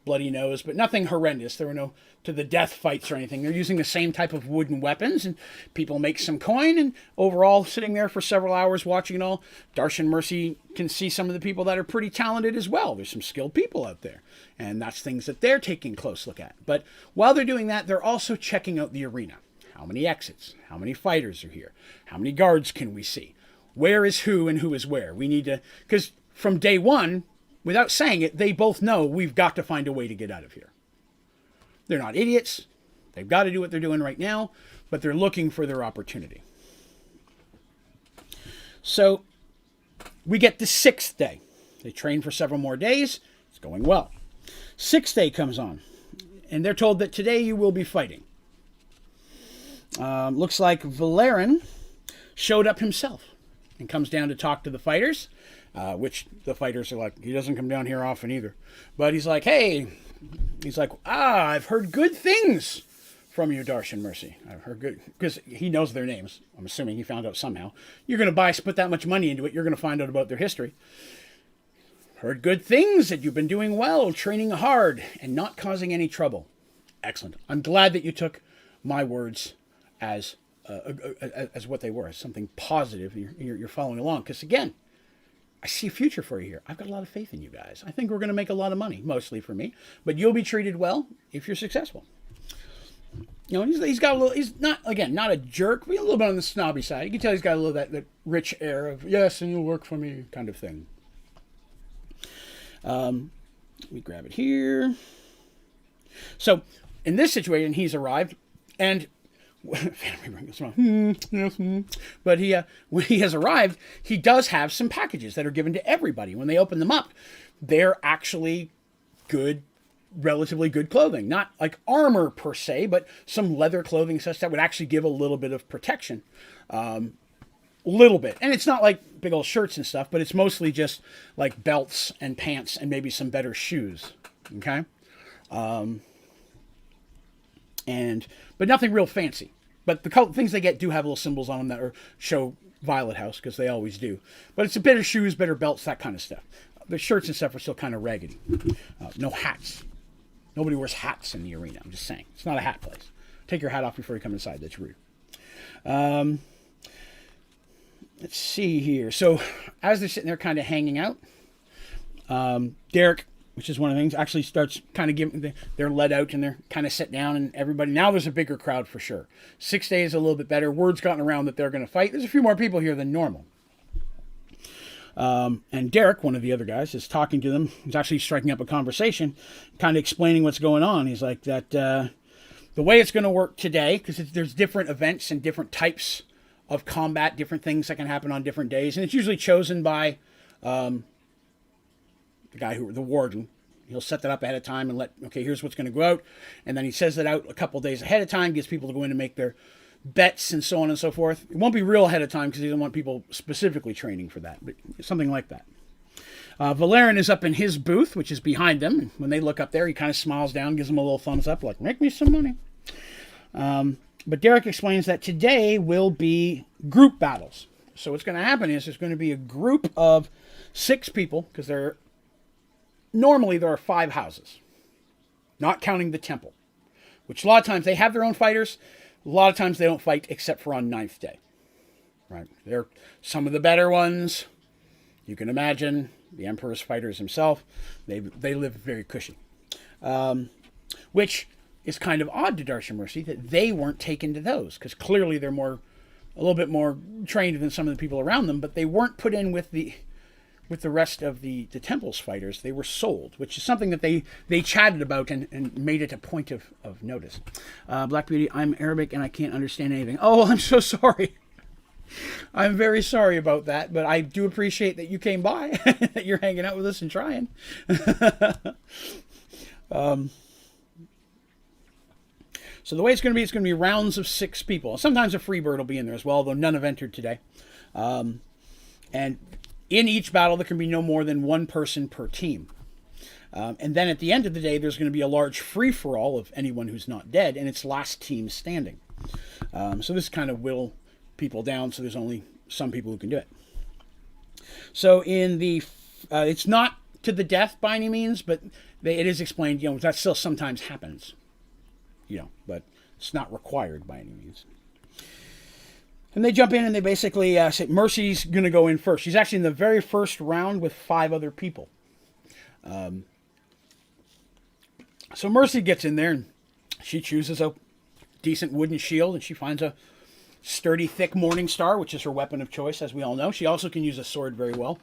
Speaker 1: Bloody nose, but nothing horrendous. There were no to the death fights or anything. They're using the same type of wooden weapons, and people make some coin, and overall sitting there for several hours watching it all. Darsh and Mercy can see some of the people that are pretty talented as well. There's some skilled people out there, and that's things that they're taking a close look at. But while they're doing that, they're also checking out the arena. How many exits? How many fighters are here? How many guards can we see? Where is who and who is where? We need to, because from day one, without saying it, they both know we've got to find a way to get out of here. They're not idiots. They've got to do what they're doing right now, but they're looking for their opportunity. So we get the sixth day. They train for several more days. It's going well. Sixth day comes on, and they're told that today you will be fighting. Looks like Valerian showed up himself and comes down to talk to the fighters. Which the fighters are like, he doesn't come down here often either. But he's like, hey, I've heard good things from you, Darsh and Mercy. I've heard good, because he knows their names. I'm assuming he found out somehow. You're going to put that much money into it. You're going to find out about their history. Heard good things, that you've been doing well, training hard, and not causing any trouble. Excellent. I'm glad that you took my words as what they were, as something positive. You're following along, because again, I see a future for you here. I've got a lot of faith in you guys. I think we're going to make a lot of money, mostly for me. But you'll be treated well if you're successful. He's got a little, he's not, again, not a jerk, but a little bit on the snobby side. You can tell he's got a little that rich air of, yes, and you'll work for me kind of thing. Let me grab it here. So, in this situation, he's arrived, and but when he has arrived, he does have some packages that are given to everybody. When they open them up, they're actually good, relatively good clothing. Not like armor per se, but some leather clothing such that would actually give a little bit of protection. Little bit. And it's not like big old shirts and stuff, but it's mostly just like belts and pants and maybe some better shoes. Okay? But nothing real fancy. But the things they get do have little symbols on them that show Violet House, because they always do. But it's a bit of shoes, better belts, that kind of stuff. The shirts and stuff are still kind of raggedy. No hats. Nobody wears hats in the arena. I'm just saying. It's not a hat place. Take your hat off before you come inside. That's rude. Let's see here. So as they're sitting there kind of hanging out, Derek, which is one of the things, actually starts kind of giving, they're led out and they're kind of sit down, and everybody, now there's a bigger crowd for sure. 6 days a little bit better. Word's gotten around that they're going to fight. There's a few more people here than normal. And Derek, one of the other guys, is talking to them. He's actually striking up a conversation, kind of explaining what's going on. He's like that the way it's going to work today, because there's different events and different types of combat, different things that can happen on different days, and it's usually chosen by the warden. He'll set that up ahead of time and okay, here's what's going to go out, and then he says that out a couple days ahead of time, gets people to go in and make their bets and so on and so forth. It won't be real ahead of time because he doesn't want people specifically training for that, but something like that. Valerian is up in his booth, which is behind them. And when they look up there, he kind of smiles down, gives them a little thumbs up, like, make me some money. But Derek explains that today will be group battles. So what's going to happen is there's going to be a group of 6 people, because normally there are 5 houses, not counting the temple, which a lot of times they have their own fighters. A lot of times they don't fight except for on 9th day. Right? They're some of the better ones. You can imagine the Emperor's fighters himself. They live very cushy. Which is kind of odd to Darsh and Mercy that they weren't taken to those, because clearly they're a little bit more trained than some of the people around them, but they weren't put in with the rest of the temple's fighters. They were sold, which is something that they chatted about and made it a point of notice. Black Beauty, I'm Arabic and I can't understand anything. Oh, I'm so sorry. I'm very sorry about that, but I do appreciate that you came by, that you're hanging out with us and trying. So the way it's going to be rounds of 6 people. Sometimes a free bird will be in there as well, though none have entered today. And in each battle, there can be no more than 1 person per team. And then at the end of the day, there's going to be a large free-for-all of anyone who's not dead, and it's last team standing. So this kind of will people down, so there's only some people who can do it. So in the, it's not to the death by any means, but it is explained, that still sometimes happens, but it's not required by any means. And they jump in and they basically say, Mercy's going to go in first. She's actually in the very first round with 5 other people. So Mercy gets in there and she chooses a decent wooden shield, and she finds a sturdy, thick Morning Star, which is her weapon of choice, as we all know. She also can use a sword very well,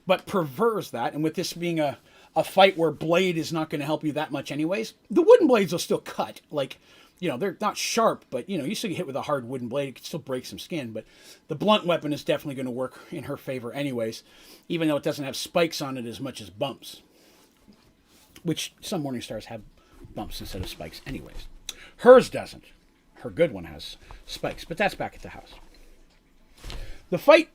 Speaker 1: but prefers that. And with this being a fight where blade is not going to help you that much anyways, the wooden blades will still cut. They're not sharp, but, you still get hit with a hard wooden blade. It can still break some skin, but the blunt weapon is definitely going to work in her favor anyways, even though it doesn't have spikes on it as much as bumps, which some Morning Stars have bumps instead of spikes anyways. Hers doesn't. Her good one has spikes, but that's back at the house. The fight,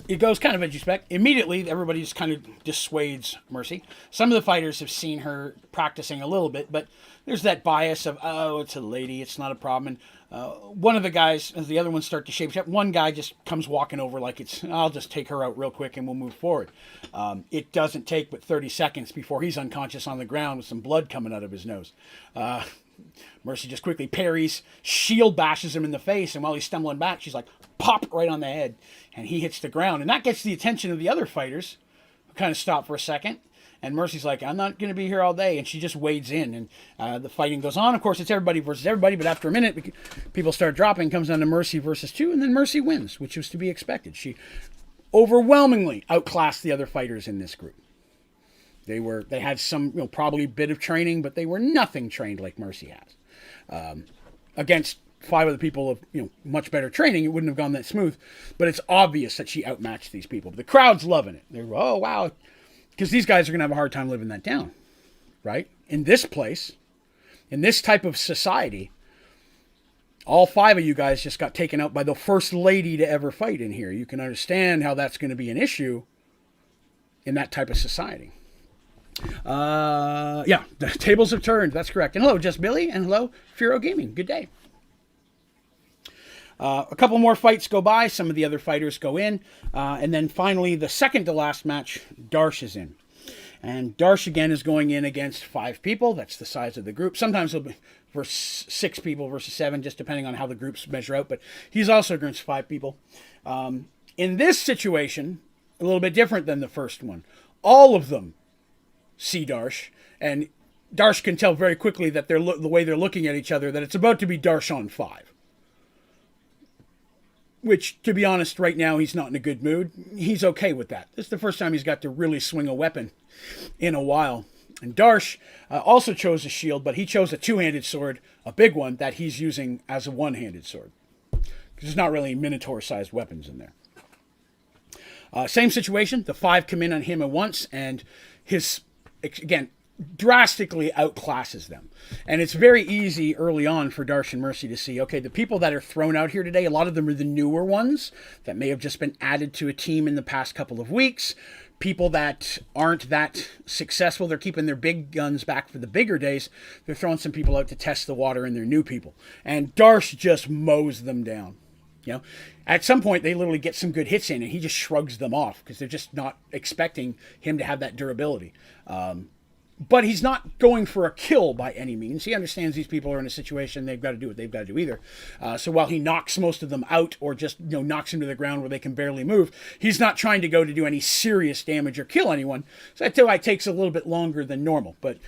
Speaker 1: it goes kind of as you expect. Immediately, everybody just kind of dissuades Mercy. Some of the fighters have seen her practicing a little bit, but there's that bias of, oh, it's a lady, it's not a problem. And one of the guys, as the other ones start to shape up, one guy just comes walking over like I'll just take her out real quick and we'll move forward. It doesn't take but 30 seconds before he's unconscious on the ground with some blood coming out of his nose. Mercy just quickly parries, shield bashes him in the face, and while he's stumbling back, she's like, pop, right on the head, and he hits the ground. And that gets the attention of the other fighters, who kind of stop for a second, and Mercy's like, I'm not going to be here all day, and she just wades in, and the fighting goes on. Of course, it's everybody versus everybody, but after a minute, people start dropping, comes down to Mercy versus 2, and then Mercy wins, which was to be expected. She overwhelmingly outclassed the other fighters in this group. They had some, probably a bit of training, but they were nothing trained like Mercy has. Against 5 other people of, much better training, it wouldn't have gone that smooth. But it's obvious that she outmatched these people. But the crowd's loving it. They're, oh, wow. Because these guys are going to have a hard time living that down, right? In this place, in this type of society, all 5 of you guys just got taken out by the first lady to ever fight in here. You can understand how that's going to be an issue in that type of society. The tables have turned. That's correct. And hello, Just Billy, and hello, Furo Gaming. Good day. A couple more fights go by. Some of the other fighters go in. And then finally, the second to last match, Darsh is in. And Darsh, again, is going in against 5 people. That's the size of the group. Sometimes it'll be versus 6 people versus 7, just depending on how the groups measure out. But he's also against 5 people. In this situation, a little bit different than the first one. All of them see Darsh, and Darsh can tell very quickly that the way they're looking at each other, that it's about to be Darsh on 5. Which, to be honest, right now he's not in a good mood. He's okay with that. This is the first time he's got to really swing a weapon in a while. And Darsh also chose a shield, but he chose a 2-handed sword, a big one, that he's using as a 1-handed sword. Because there's not really Minotaur-sized weapons in there. Same situation. The 5 come in on him at once, and his, again, drastically outclasses them. And it's very easy early on for Darsh and Mercy to see, okay, the people that are thrown out here today, a lot of them are the newer ones that may have just been added to a team in the past couple of weeks. People that aren't that successful, they're keeping their big guns back for the bigger days. They're throwing some people out to test the water, and they're new people. And Darsh just mows them down. You know, at some point they literally get some good hits in, and he just shrugs them off because they're just not expecting him to have that durability. But he's not going for a kill by any means. He understands these people are in a situation they've got to do what they've got to do either. So while he knocks most of them out, or just knocks them to the ground where they can barely move, he's not trying to go to do any serious damage or kill anyone. So that why it takes a little bit longer than normal. But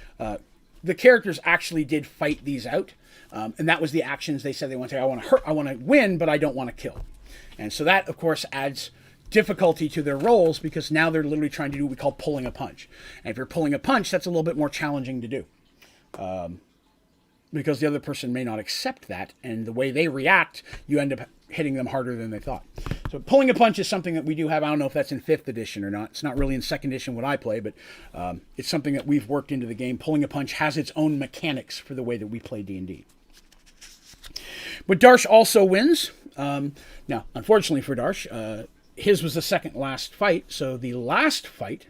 Speaker 1: the characters actually did fight these out. And that was the actions they said they wanted. I want to hurt, I want to win, but I don't want to kill. And so that, of course, adds difficulty to their roles, because now they're literally trying to do what we call pulling a punch. And if you're pulling a punch, that's a little bit more challenging to do. Because the other person may not accept that, and the way they react, you end up hitting them harder than they thought. So pulling a punch is something that we do have. I don't know if that's in 5th edition or not. It's not really in 2nd edition what I play, but it's something that we've worked into the game. Pulling a punch has its own mechanics for the way that we play D&D. But Darsh also wins. Now, unfortunately for Darsh, his was the second last fight. So the last fight,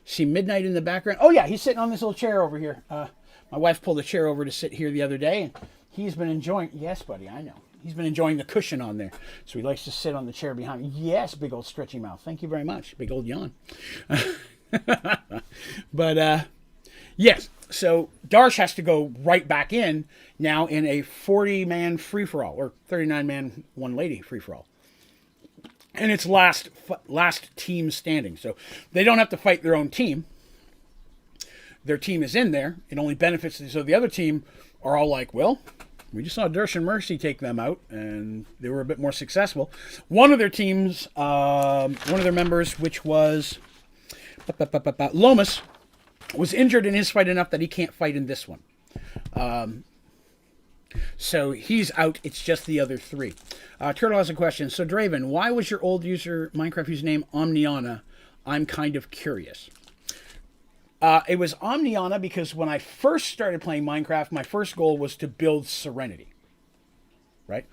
Speaker 1: see Midnight in the background. Oh yeah, he's sitting on this little chair over here. My wife pulled a chair over to sit here the other day, and he's been enjoying. Yes, buddy, I know. He's been enjoying the cushion on there. So he likes to sit on the chair behind me. Yes, big old stretchy mouth. Thank you very much. Big old yawn. But yes, so Darsh has to go right back in now in a 40-man free-for-all, or 39-man, one-lady free-for-all. And it's last team standing. So they don't have to fight their own team. Their team is in there. It only benefits. So the other team are all like, well, we just saw Darsh and Mercy take them out, and they were a bit more successful. One of their teams, one of their members, which was Lomas, was injured in his fight enough that he can't fight in this one. So he's out. It's just the other 3. Turtle has a question. So Draven, why was your old Minecraft username Omniana? I'm kind of curious. It was Omniana because when I first started playing Minecraft, my first goal was to build Serenity. Right?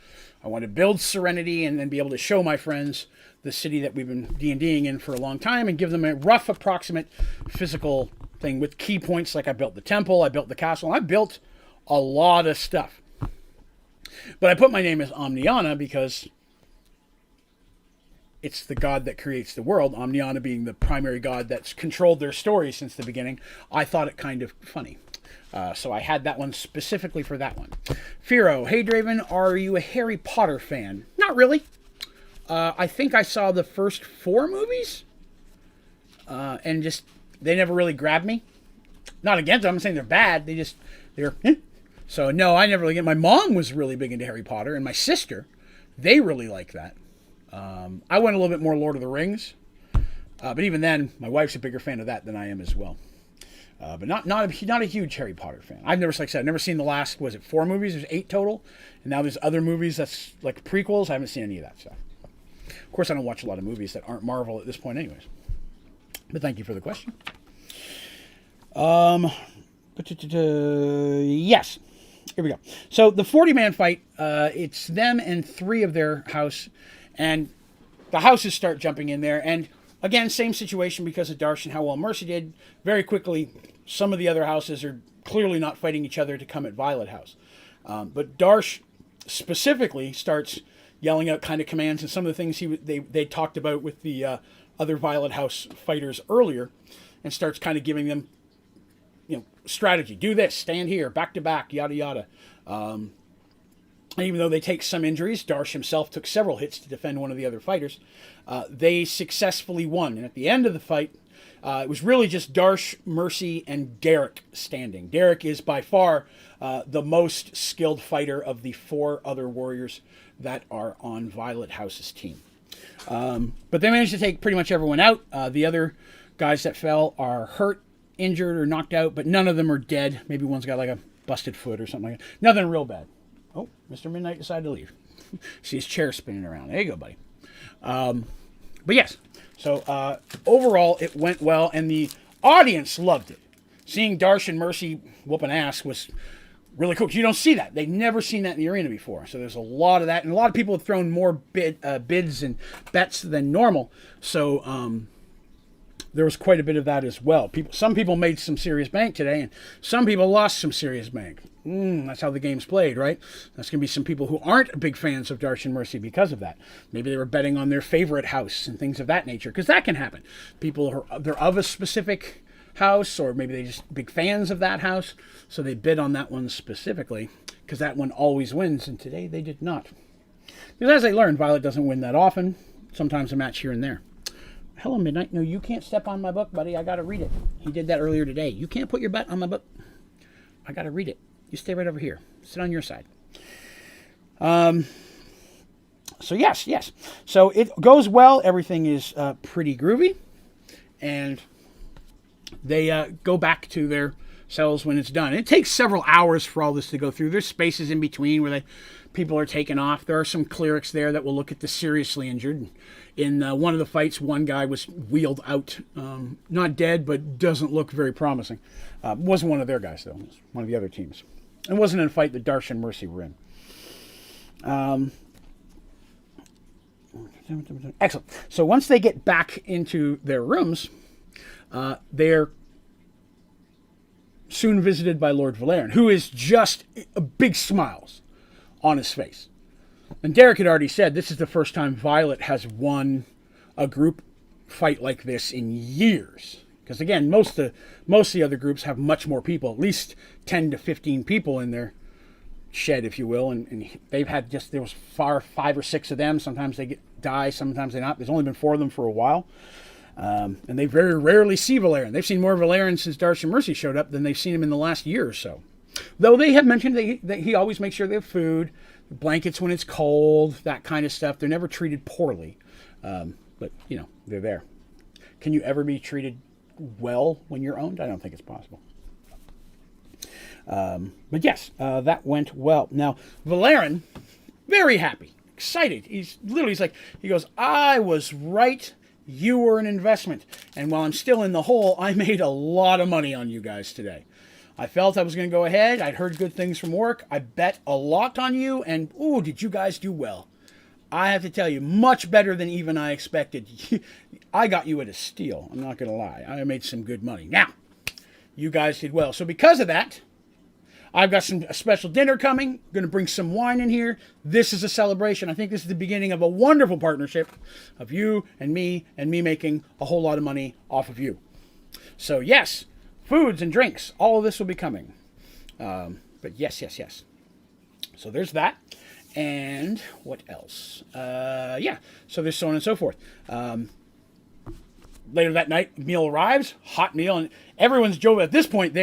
Speaker 1: I wanted to build Serenity and then be able to show my friends the city that we've been D&Ding in for a long time, and give them a rough, approximate physical thing with key points. Like I built the temple, I built the castle, and I built a lot of stuff. But I put my name as Omniana because it's the god that creates the world. Omniana being the primary god that's controlled their story since the beginning. I thought it kind of funny. So I had that one specifically for that one. Firo, hey Draven, are you a Harry Potter fan? Not really. I think I saw the first 4 movies. And just, they never really grabbed me. Not against them, I'm saying they're bad. They're So no, I never really get. My mom was really big into Harry Potter, and my sister, they really like that. I went a little bit more Lord of the Rings, but even then, my wife's a bigger fan of that than I am as well. But not a huge Harry Potter fan. I've never, like I said, I've never seen the last, was it 4 movies? There's 8 total, and now there's other movies that's like prequels. I haven't seen any of that stuff. Of course, I don't watch a lot of movies that aren't Marvel at this point, anyways. But thank you for the question. Yes. Here we go. So the 40-man fight, it's them and 3 of their house, and the houses start jumping in there. And again, same situation because of Darsh and how well Mercy did. Very quickly, some of the other houses are clearly not fighting each other to come at Violet House. But Darsh specifically starts yelling out kind of commands and some of the things they talked about with the other Violet House fighters earlier, and starts kind of giving them, strategy. Do this, stand here, back to back, yada yada. And even though they take some injuries, Darsh himself took several hits to defend one of the other fighters. They successfully won, and at the end of the fight, it was really just Darsh, Mercy, and Derek standing. Derek is by far the most skilled fighter of the 4 other warriors that are on Violet House's team. But they managed to take pretty much everyone out. The other guys that fell are hurt, injured, or knocked out, but none of them are dead. Maybe one's got like a busted foot or something like that. Nothing real bad. Oh, Mr. Midnight decided to leave. See his chair spinning around. There you go, buddy. But yes, so overall it went well, and the audience loved it. Seeing Darsh and Mercy whooping ass was really cool. You don't see that. They've never seen that in the arena before. So there's a lot of that, and a lot of people have thrown more bids and bets than normal. So there was quite a bit of that as well. Some people made some serious bank today, and some people lost some serious bank. That's how the game's played, right? That's going to be some people who aren't big fans of Darsh and Mercy because of that. Maybe they were betting on their favorite house and things of that nature, because that can happen. People they're of a specific house, or maybe they're just big fans of that house, so they bid on that one specifically, because that one always wins, and today they did not. Because as I learned, Violet doesn't win that often. Sometimes a match here and there. Hello, Midnight. No, you can't step on my book, buddy. I got to read it. He did that earlier today. You can't put your bet on my book. I got to read it. You stay right over here. Sit on your side. So yes. So it goes well. Everything is pretty groovy. And they go back to their cells when it's done. It takes several hours for all this to go through. There's spaces in between where people are taken off. There are some clerics there that will look at the seriously injured. In one of the fights, one guy was wheeled out. Not dead, but doesn't look very promising. Wasn't one of their guys, though. It was one of the other teams. It wasn't in a fight that Darsh and Mercy were in. Excellent. So once they get back into their rooms, they're soon visited by Lord Valerian, who is just big smiles on his face. And Derek had already said this is the first time Violet has won a group fight like this in years. Because again, most of the other groups have much more people, at least 10 to 15 people in their shed, if you will. And they've had there was 5 or 6 of them. Sometimes they die, sometimes they not. There's only been 4 of them for a while. And they very rarely see Valerian. They've seen more Valerian since Darsh and Mercy showed up than they've seen him in the last year or so. Though they have mentioned that he always makes sure they have food, blankets when it's cold, that kind of stuff. They're never treated poorly. But, they're there. Can you ever be treated well when you're owned? I don't think it's possible. But yes, that went well. Now, Valerian, very happy, excited. He goes, I was right. You were an investment. And while I'm still in the hole, I made a lot of money on you guys today. I felt I was going to go ahead. I'd heard good things from work. I bet a lot on you. And, ooh, did you guys do well? I have to tell you, much better than even I expected. I got you at a steal. I'm not going to lie. I made some good money. Now, you guys did well. So because of that, I've got a special dinner coming. I'm going to bring some wine in here. This is a celebration. I think this is the beginning of a wonderful partnership of you and me making a whole lot of money off of you. So yes, foods and drinks, all of this will be coming. But yes. So there's that. And what else? So there's so on and so forth. Later that night, meal arrives, hot meal, and everyone's jovial. At this point,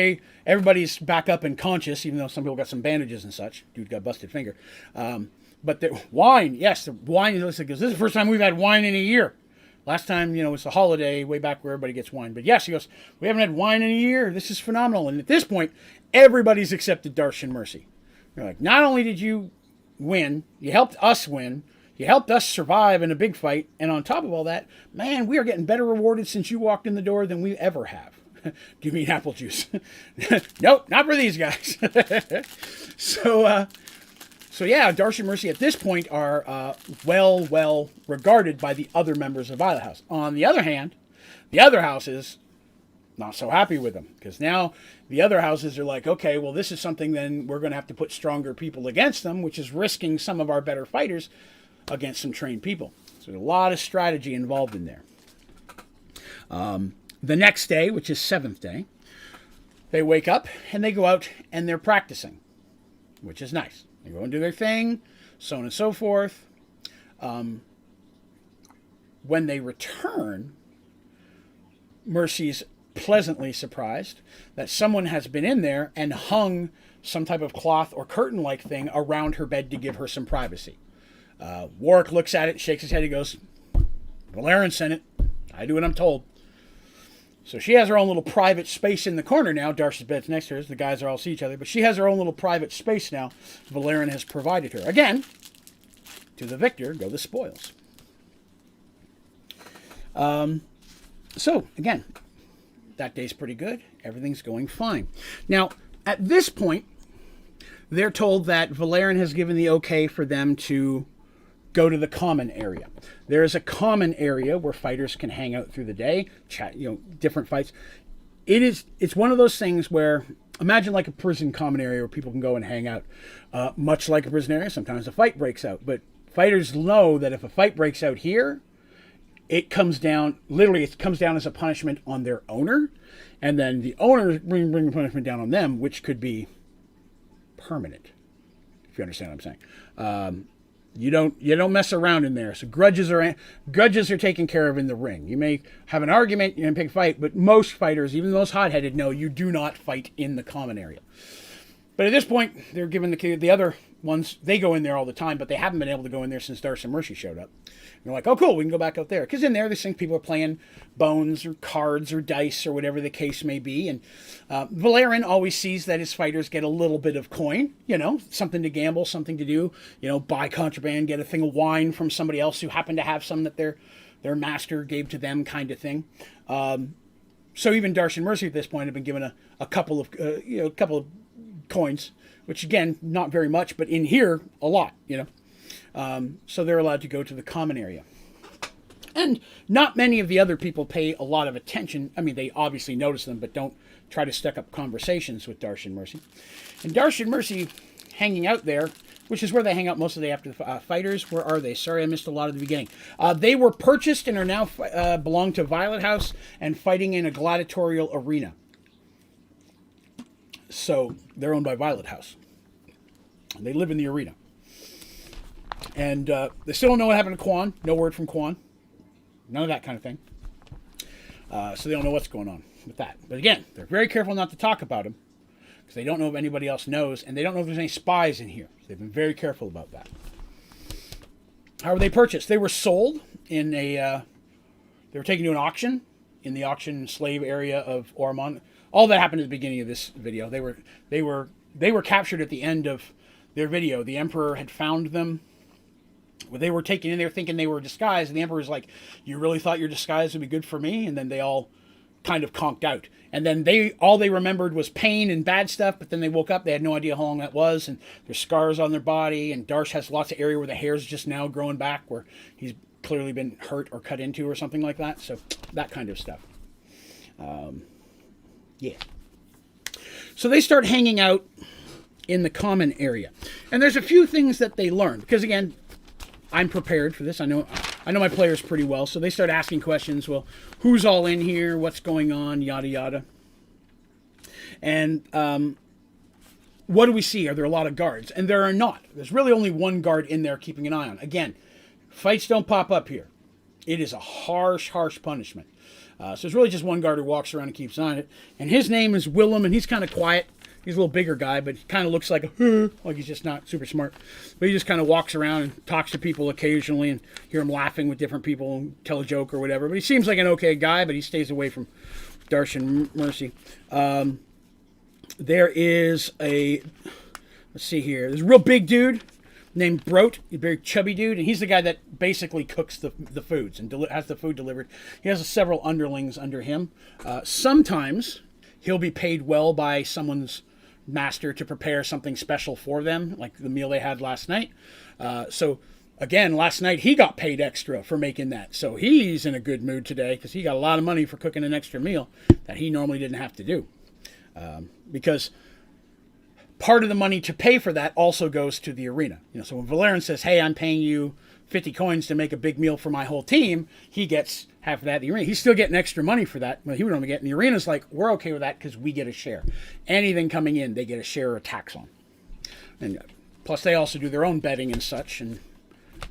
Speaker 1: everybody's back up and conscious, even though some people got some bandages and such. Dude got a busted finger. But the wine, the wine, this is the first time we've had wine in a year. Last time, it's a holiday way back where everybody gets wine. But yes, he goes, we haven't had wine in a year. This is phenomenal. And at this point, everybody's accepted Darsh and Mercy. They're like, not only did you win, you helped us win, you helped us survive in a big fight, and on top of all that, man, we are getting better rewarded since you walked in the door than we ever have. Do you mean apple juice? Nope, not for these guys. So yeah, Darsh and Mercy at this point are well regarded by the other members of Violet House. On the other hand, the other houses not so happy with them, because now the other houses are like, okay, well, this is something then we're going to have to put stronger people against them, which is risking some of our better fighters against some trained people. So there's a lot of strategy involved in there. The next day, which is 7th day, they wake up and they go out and they're practicing, which is nice. They go and do their thing, so on and so forth. When they return, Mercy's pleasantly surprised that someone has been in there and hung some type of cloth or curtain-like thing around her bed to give her some privacy. Warwick looks at it, shakes his head, he goes, Valerian sent it. I do what I'm told. So she has her own little private space in the corner now. Darcy's bed's next to hers. The guys all see each other. But she has her own little private space now. Valerian has provided her. Again, to the victor go the spoils. So, again, that day's pretty good. Everything's going fine. Now, at this point, they're told that Valerian has given the okay for them to go to the common area. There is a common area where fighters can hang out through the day, chat, different fights. It's one of those things where, imagine like a prison common area where people can go and hang out. Much like a prison area, sometimes a fight breaks out. But fighters know that if a fight breaks out here, it comes down as a punishment on their owner. And then the owner bring the punishment down on them, which could be permanent, if you understand what I'm saying. You don't mess around in there. So grudges are taken care of in the ring. You may have an argument, you can pick a fight, but most fighters, even the most hot-headed, know you do not fight in the common area. But at this point, they're given the other ones, they go in there all the time, but they haven't been able to go in there since Darcy and Mercy showed up. And they're like, oh, cool, we can go back out there. Because in there, they think people are playing bones or cards or dice or whatever the case may be. And Valerian always sees that his fighters get a little bit of coin, something to gamble, something to do, buy contraband, get a thing of wine from somebody else who happened to have some that their master gave to them, kind of thing. So even Darcy and Mercy at this point have been given a couple of coins, which again, not very much, but in here, a lot, So they're allowed to go to the common area. And not many of the other people pay a lot of attention. I mean, they obviously notice them, but don't try to stuck up conversations with Darcy and Mercy. And Darcy and Mercy hanging out there, which is where they hang out most of the day after the fighters. Where are they? Sorry, I missed a lot of the beginning. They were purchased and are now belong to Violet House and fighting in a gladiatorial arena. So they're owned by Violet House. They live in the arena. And they still don't know what happened to Quan. No word from Quan. None of that kind of thing. So they don't know what's going on with that. But again, they're very careful not to talk about him because they don't know if anybody else knows, and they don't know if there's any spies in here. So they've been very careful about that. How were they purchased? They were sold in they were taken to an auction in the auction slave area of Ormond. All that happened at the beginning of this video. They were captured at the end of their video. The Emperor had found them. Well, they were taken in there thinking they were disguised, and the Emperor's like, you really thought your disguise would be good for me? And then they all kind of conked out. And then all they remembered was pain and bad stuff, but then they woke up, they had no idea how long that was, and there's scars on their body, and Darsh has lots of area where the hair's just now growing back, where he's clearly been hurt or cut into or something like that. So that kind of stuff. Yeah. So they start hanging out in the common area. And there's a few things that they learn. Because again, I'm prepared for this. I know my players pretty well. So they start asking questions. Well, who's all in here? What's going on? Yada, yada. And what do we see? Are there a lot of guards? And there are not. There's really only one guard in there keeping an eye on. Again, fights don't pop up here. It is a harsh, harsh punishment. So there's really just one guard who walks around and keeps an eye on it. And his name is Willem, and he's kind of quiet. He's a little bigger guy, but he kind of looks like like he's just not super smart. But he just kind of walks around and talks to people occasionally and hear him laughing with different people and tell a joke or whatever. But he seems like an okay guy, but he stays away from Darcy and Mercy. There is let's see here. There's a real big dude named Brote, a very chubby dude, and he's the guy that basically cooks the foods and has the food delivered. He has several underlings under him. Sometimes he'll be paid well by someone's master to prepare something special for them, like the meal they had last night. So again, last night he got paid extra for making that. So he's in a good mood today because he got a lot of money for cooking an extra meal that he normally didn't have to do. Because part of the money to pay for that also goes to the arena. So when Valerian says, hey, I'm paying you 50 coins to make a big meal for my whole team, he gets half of that in the arena. He's still getting extra money for that. Well, he would only get in the arena's like, we're okay with that because we get a share. Anything coming in, they get a share or a tax on. And plus, they also do their own betting and such and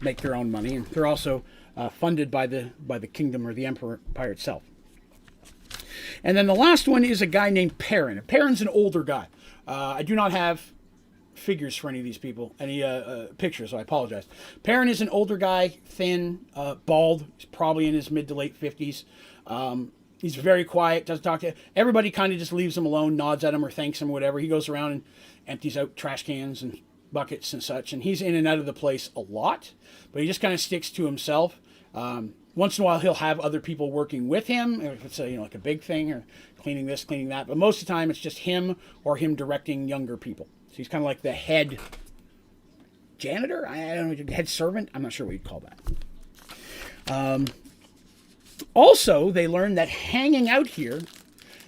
Speaker 1: make their own money. And they're also funded by the kingdom or the empire itself. And then the last one is a guy named Perrin. Perrin's an older guy. I do not have figures for any of these people, any pictures, so I apologize. Perrin is an older guy, thin, bald. He's probably in his mid to late 50s. He's very quiet, doesn't talk to everybody, kind of just leaves him alone, nods at him or thanks him or whatever. He goes around and empties out trash cans and buckets and such, and he's in and out of the place a lot, but he just kind of sticks to himself. Once in a while, he'll have other people working with him, if it's like a big thing or cleaning this, cleaning that. But most of the time, it's just him or him directing younger people. So he's kind of like the head janitor. I don't know, head servant. I'm not sure what you'd call that. Also, they learned that hanging out here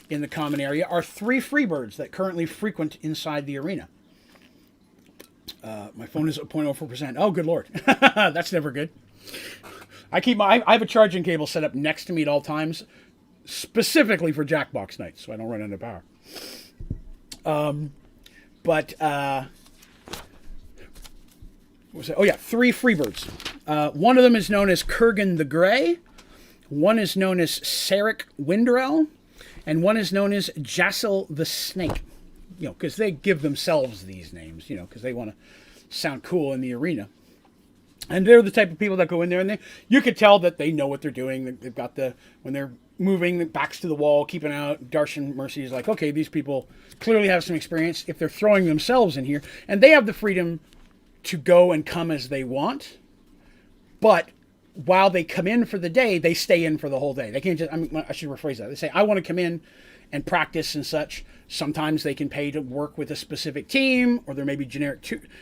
Speaker 1: in the common area are 3 freebirds that currently frequent inside the arena. My phone is at 0.04%. Oh, good Lord. That's never good. I have a charging cable set up next to me at all times, specifically for Jackbox nights, so I don't run out of power. What was it? Oh yeah, 3 freebirds. One of them is known as Kurgan the Grey, one is known as Sarek Windrell, and one is known as Jassel the Snake. Because they give themselves these names, because they want to sound cool in the arena. And they're the type of people that go in there and you could tell that they know what they're doing. They've got when they're moving, the backs to the wall, keeping out. Darshan Mercy is like, okay, these people clearly have some experience if they're throwing themselves in here. And they have the freedom to go and come as they want. But while they come in for the day, they stay in for the whole day. They can't just, I should rephrase that. They say, I want to come in and practice and such. Sometimes they can pay to work with a specific team, or there may be generic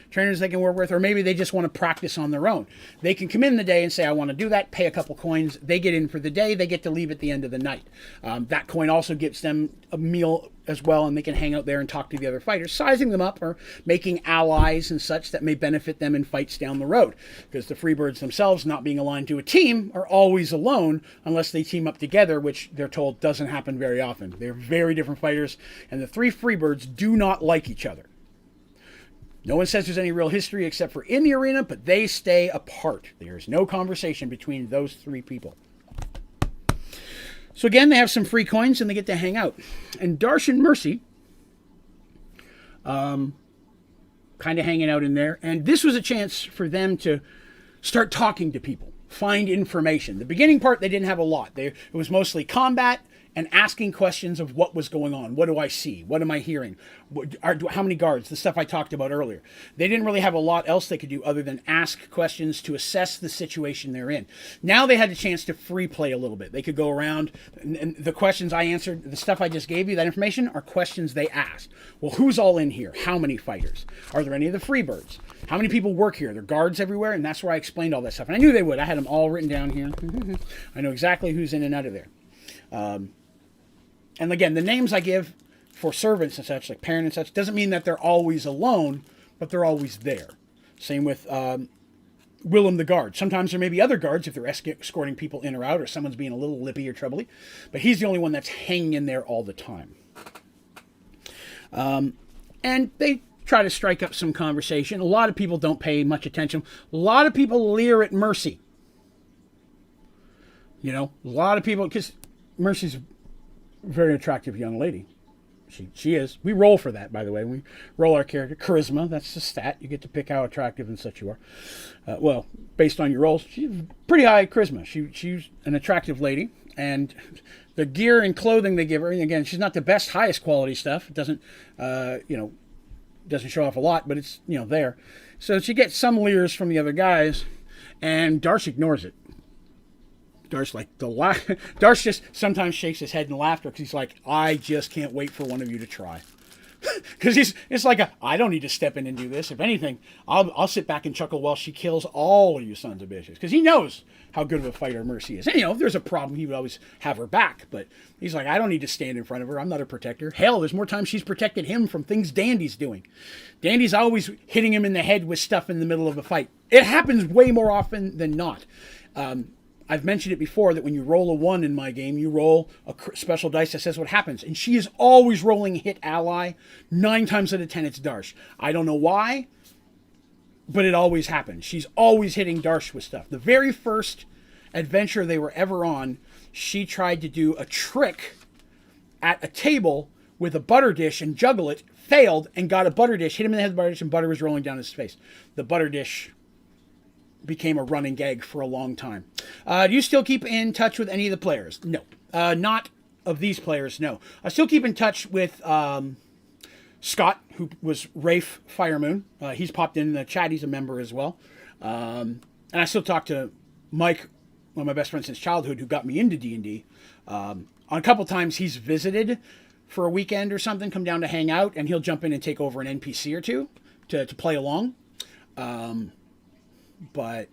Speaker 1: trainers they can work with, or maybe they just want to practice on their own. They can come in the day and say, I want to do that, pay a couple coins. They get in for the day. They get to leave at the end of the night. That coin also gives them a meal as well, and they can hang out there and talk to the other fighters, sizing them up or making allies and such that may benefit them in fights down the road. Because the Freebirds themselves, not being aligned to a team, are always alone unless they team up together, which they're told doesn't happen very often. They're very different fighters, and the 3 Freebirds do not like each other. No one says there's any real history except for in the arena, but they stay apart. There's no conversation between those 3 people. So again, they have some free coins and they get to hang out. And Darshan Mercy, kind of hanging out in there. And this was a chance for them to start talking to people, find information. The beginning part, they didn't have a lot. It was mostly combat and asking questions of what was going on. What do I see? What am I hearing? How many guards? The stuff I talked about earlier. They didn't really have a lot else they could do other than ask questions to assess the situation they're in. Now they had a chance to free play a little bit. They could go around, and the questions I answered, the stuff I just gave you, that information, are questions they asked. Well, who's all in here? How many fighters? Are there any of the Freebirds? How many people work here? There are guards everywhere, and that's where I explained all that stuff. And I knew they would. I had them all written down here. I know exactly who's in and out of there. And again, the names I give for servants and such, like Perrin and such, doesn't mean that they're always alone, but they're always there. Same with Willem the guard. Sometimes there may be other guards if they're escorting people in or out, or someone's being a little lippy or troubly, but he's the only one that's hanging in there all the time. And they try to strike up some conversation. A lot of people don't pay much attention. A lot of people leer at Mercy. A lot of people, because Mercy's very attractive young lady. She is. We roll for that, by the way. We roll our character. Charisma, that's the stat. You get to pick how attractive and such you are. Well, based on your rolls, she's pretty high charisma. She's an attractive lady. And the gear and clothing they give her, and again, she's not the best, highest quality stuff. It doesn't, doesn't show off a lot, but it's, there. So she gets some leers from the other guys, and Darsh ignores it. Darsh just sometimes shakes his head in laughter because he's like, I just can't wait for one of you to try. Because it's like I don't need to step in and do this. If anything, I'll sit back and chuckle while she kills all of you sons of bitches. Because he knows how good of a fighter Mercy is. And, if there's a problem, he would always have her back. But he's like, I don't need to stand in front of her. I'm not a protector. Hell, there's more times she's protected him from things Dandy's doing. Dandy's always hitting him in the head with stuff in the middle of a fight. It happens way more often than not. I've mentioned it before that when you roll a 1 in my game, you roll a special dice that says what happens. And she is always rolling hit ally. 9 times out of 10, it's Darsh. I don't know why, but it always happens. She's always hitting Darsh with stuff. The very first adventure they were ever on, she tried to do a trick at a table with a butter dish and juggle it, failed, and got a butter dish, hit him in the head with the butter dish, and butter was rolling down his face. The butter dish became a running gag for a long time. Do you still keep in touch with any of the players? No. Not of these players, no. I still keep in touch with Scott, who was Rafe Firemoon. He's popped in the chat. He's a member as well. And I still talk to Mike, one of my best friends since childhood, who got me into D&D. On a couple times he's visited for a weekend or something, come down to hang out, and he'll jump in and take over an NPC or two to play along. But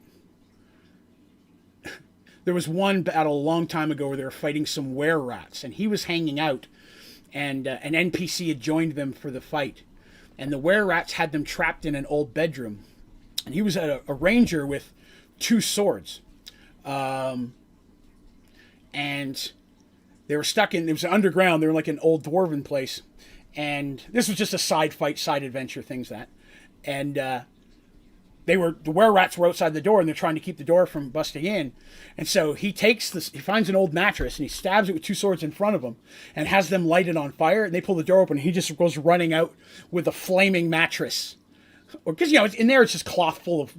Speaker 1: there was one battle a long time ago where they were fighting some were-rats, and he was hanging out, and an NPC had joined them for the fight. And the were-rats had them trapped in an old bedroom. And he was a ranger with 2 swords. And they were stuck in, it was underground, they were like an old dwarven place. And this was just a side fight, side adventure, things that. And the were-rats were outside the door, and they're trying to keep the door from busting in. And so he finds an old mattress, and he stabs it with 2 swords in front of him, and has them light it on fire, and they pull the door open, and he just goes running out with a flaming mattress. Because, in there it's just cloth full of,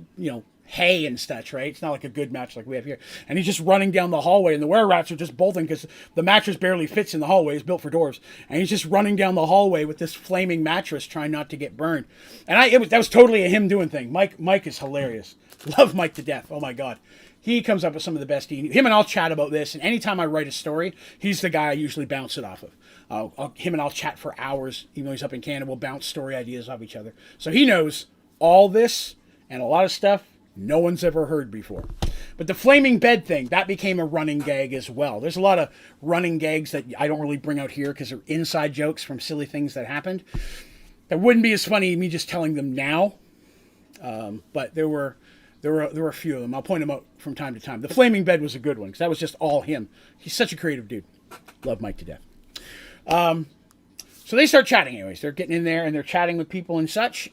Speaker 1: hay and such, right? It's not like a good match like we have here. And he's just running down the hallway, and the were-rats are just bolting because the mattress barely fits in the hallway. It's built for dwarves. And he's just running down the hallway with this flaming mattress, trying not to get burned. And that was totally a him doing thing. Mike is hilarious. Love Mike to death. Oh my God. He comes up with some of the best. Him and I'll chat about this. And anytime I write a story, he's the guy I usually bounce it off of. Him and I'll chat for hours. Even though he's up in Canada, we'll bounce story ideas off each other. So he knows all this and a lot of stuff no one's ever heard before. But the flaming bed thing, that became a running gag as well. There's a lot of running gags that I don't really bring out here because they're inside jokes from silly things that happened. That wouldn't be as funny me just telling them now. But there were a few of them. I'll point them out from time to time. The flaming bed was a good one because that was just all him. He's such a creative dude. Love Mike to death. So they start chatting anyways. They're getting in there and they're chatting with people and such.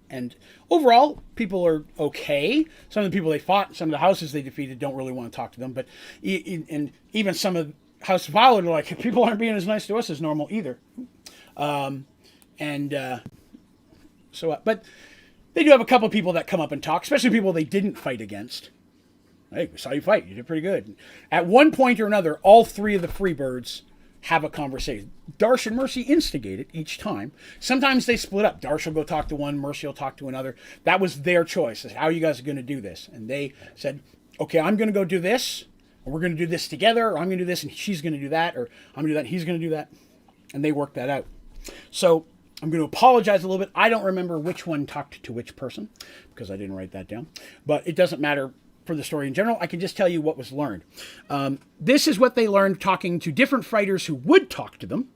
Speaker 1: And overall, people are okay. Some of the people they fought, some of the houses they defeated don't really want to talk to them. But and even some of House Violet are like, people aren't being as nice to us as normal either. But they do have a couple of people that come up and talk, especially people they didn't fight against. Hey, we saw you fight. You did pretty good. At one point or another, all 3 of the Freebirds have a conversation. Darsh and Mercy instigate it each time. Sometimes they split up. Darsh will go talk to one, Mercy will talk to another. That was their choice. Is how you guys are going to do this. And they said, okay, I'm going to go do this, and we're going to do this together, or I'm going to do this, and she's going to do that, or I'm going to do that, and he's going to do that. And they worked that out. So I'm going to apologize a little bit. I don't remember which one talked to which person, because I didn't write that down. But it doesn't matter for the story in general. I can just tell you what was learned. This is what they learned talking to different fighters who would talk to them.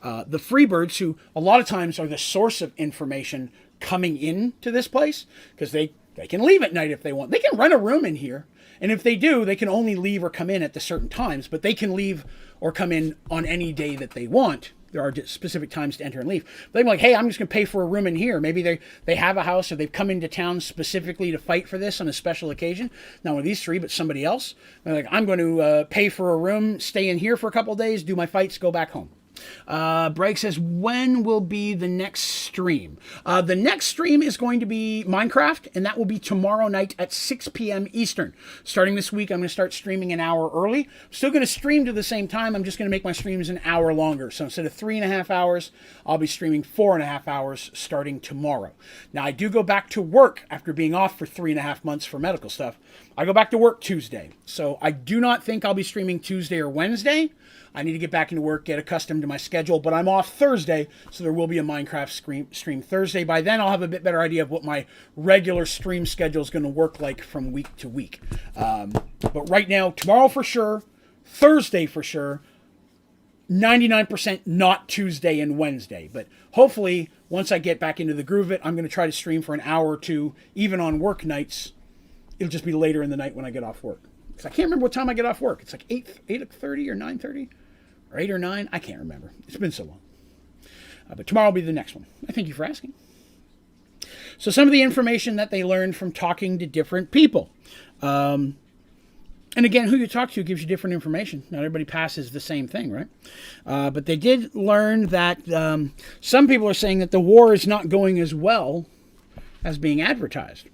Speaker 1: The Freebirds, who a lot of times are the source of information coming into this place, because they can leave at night if they want. They can rent a room in here, and if they do, they can only leave or come in at the certain times, but they can leave or come in on any day that they want. There are specific times to enter and leave. But they're like, hey, I'm just going to pay for a room in here. Maybe they have a house, or they've come into town specifically to fight for this on a special occasion. Not one of these 3, but somebody else. They're like, I'm going to pay for a room, stay in here for a couple of days, do my fights, go back home. Bragg says, when will be the next stream? The next stream is going to be Minecraft, and that will be tomorrow night at 6 p.m. Eastern. Starting this week, I'm going to start streaming an hour early. I'm still going to stream to the same time. I'm just going to make my streams an hour longer. So instead of 3.5 hours, I'll be streaming 4.5 hours starting tomorrow. Now, I do go back to work after being off for 3.5 months for medical stuff. I go back to work Tuesday. So I do not think I'll be streaming Tuesday or Wednesday. I need to get back into work, get accustomed to my schedule, but I'm off Thursday, so there will be a Minecraft stream Thursday. By then, I'll have a bit better idea of what my regular stream schedule is going to work like from week to week. But right now, tomorrow for sure, Thursday for sure, 99% not Tuesday and Wednesday. But hopefully, once I get back into the groove of it, I'm going to try to stream for an hour or two, even on work nights. It'll just be later in the night when I get off work. Because I can't remember what time I get off work. It's like 8:30 or 9:30 or 8 or 9. I can't remember. It's been so long. But tomorrow will be the next one. I thank you for asking. So some of the information that they learned from talking to different people. And again, who you talk to gives you different information. Not everybody passes the same thing, right? But they did learn that some people are saying that the war is not going as well as being advertised.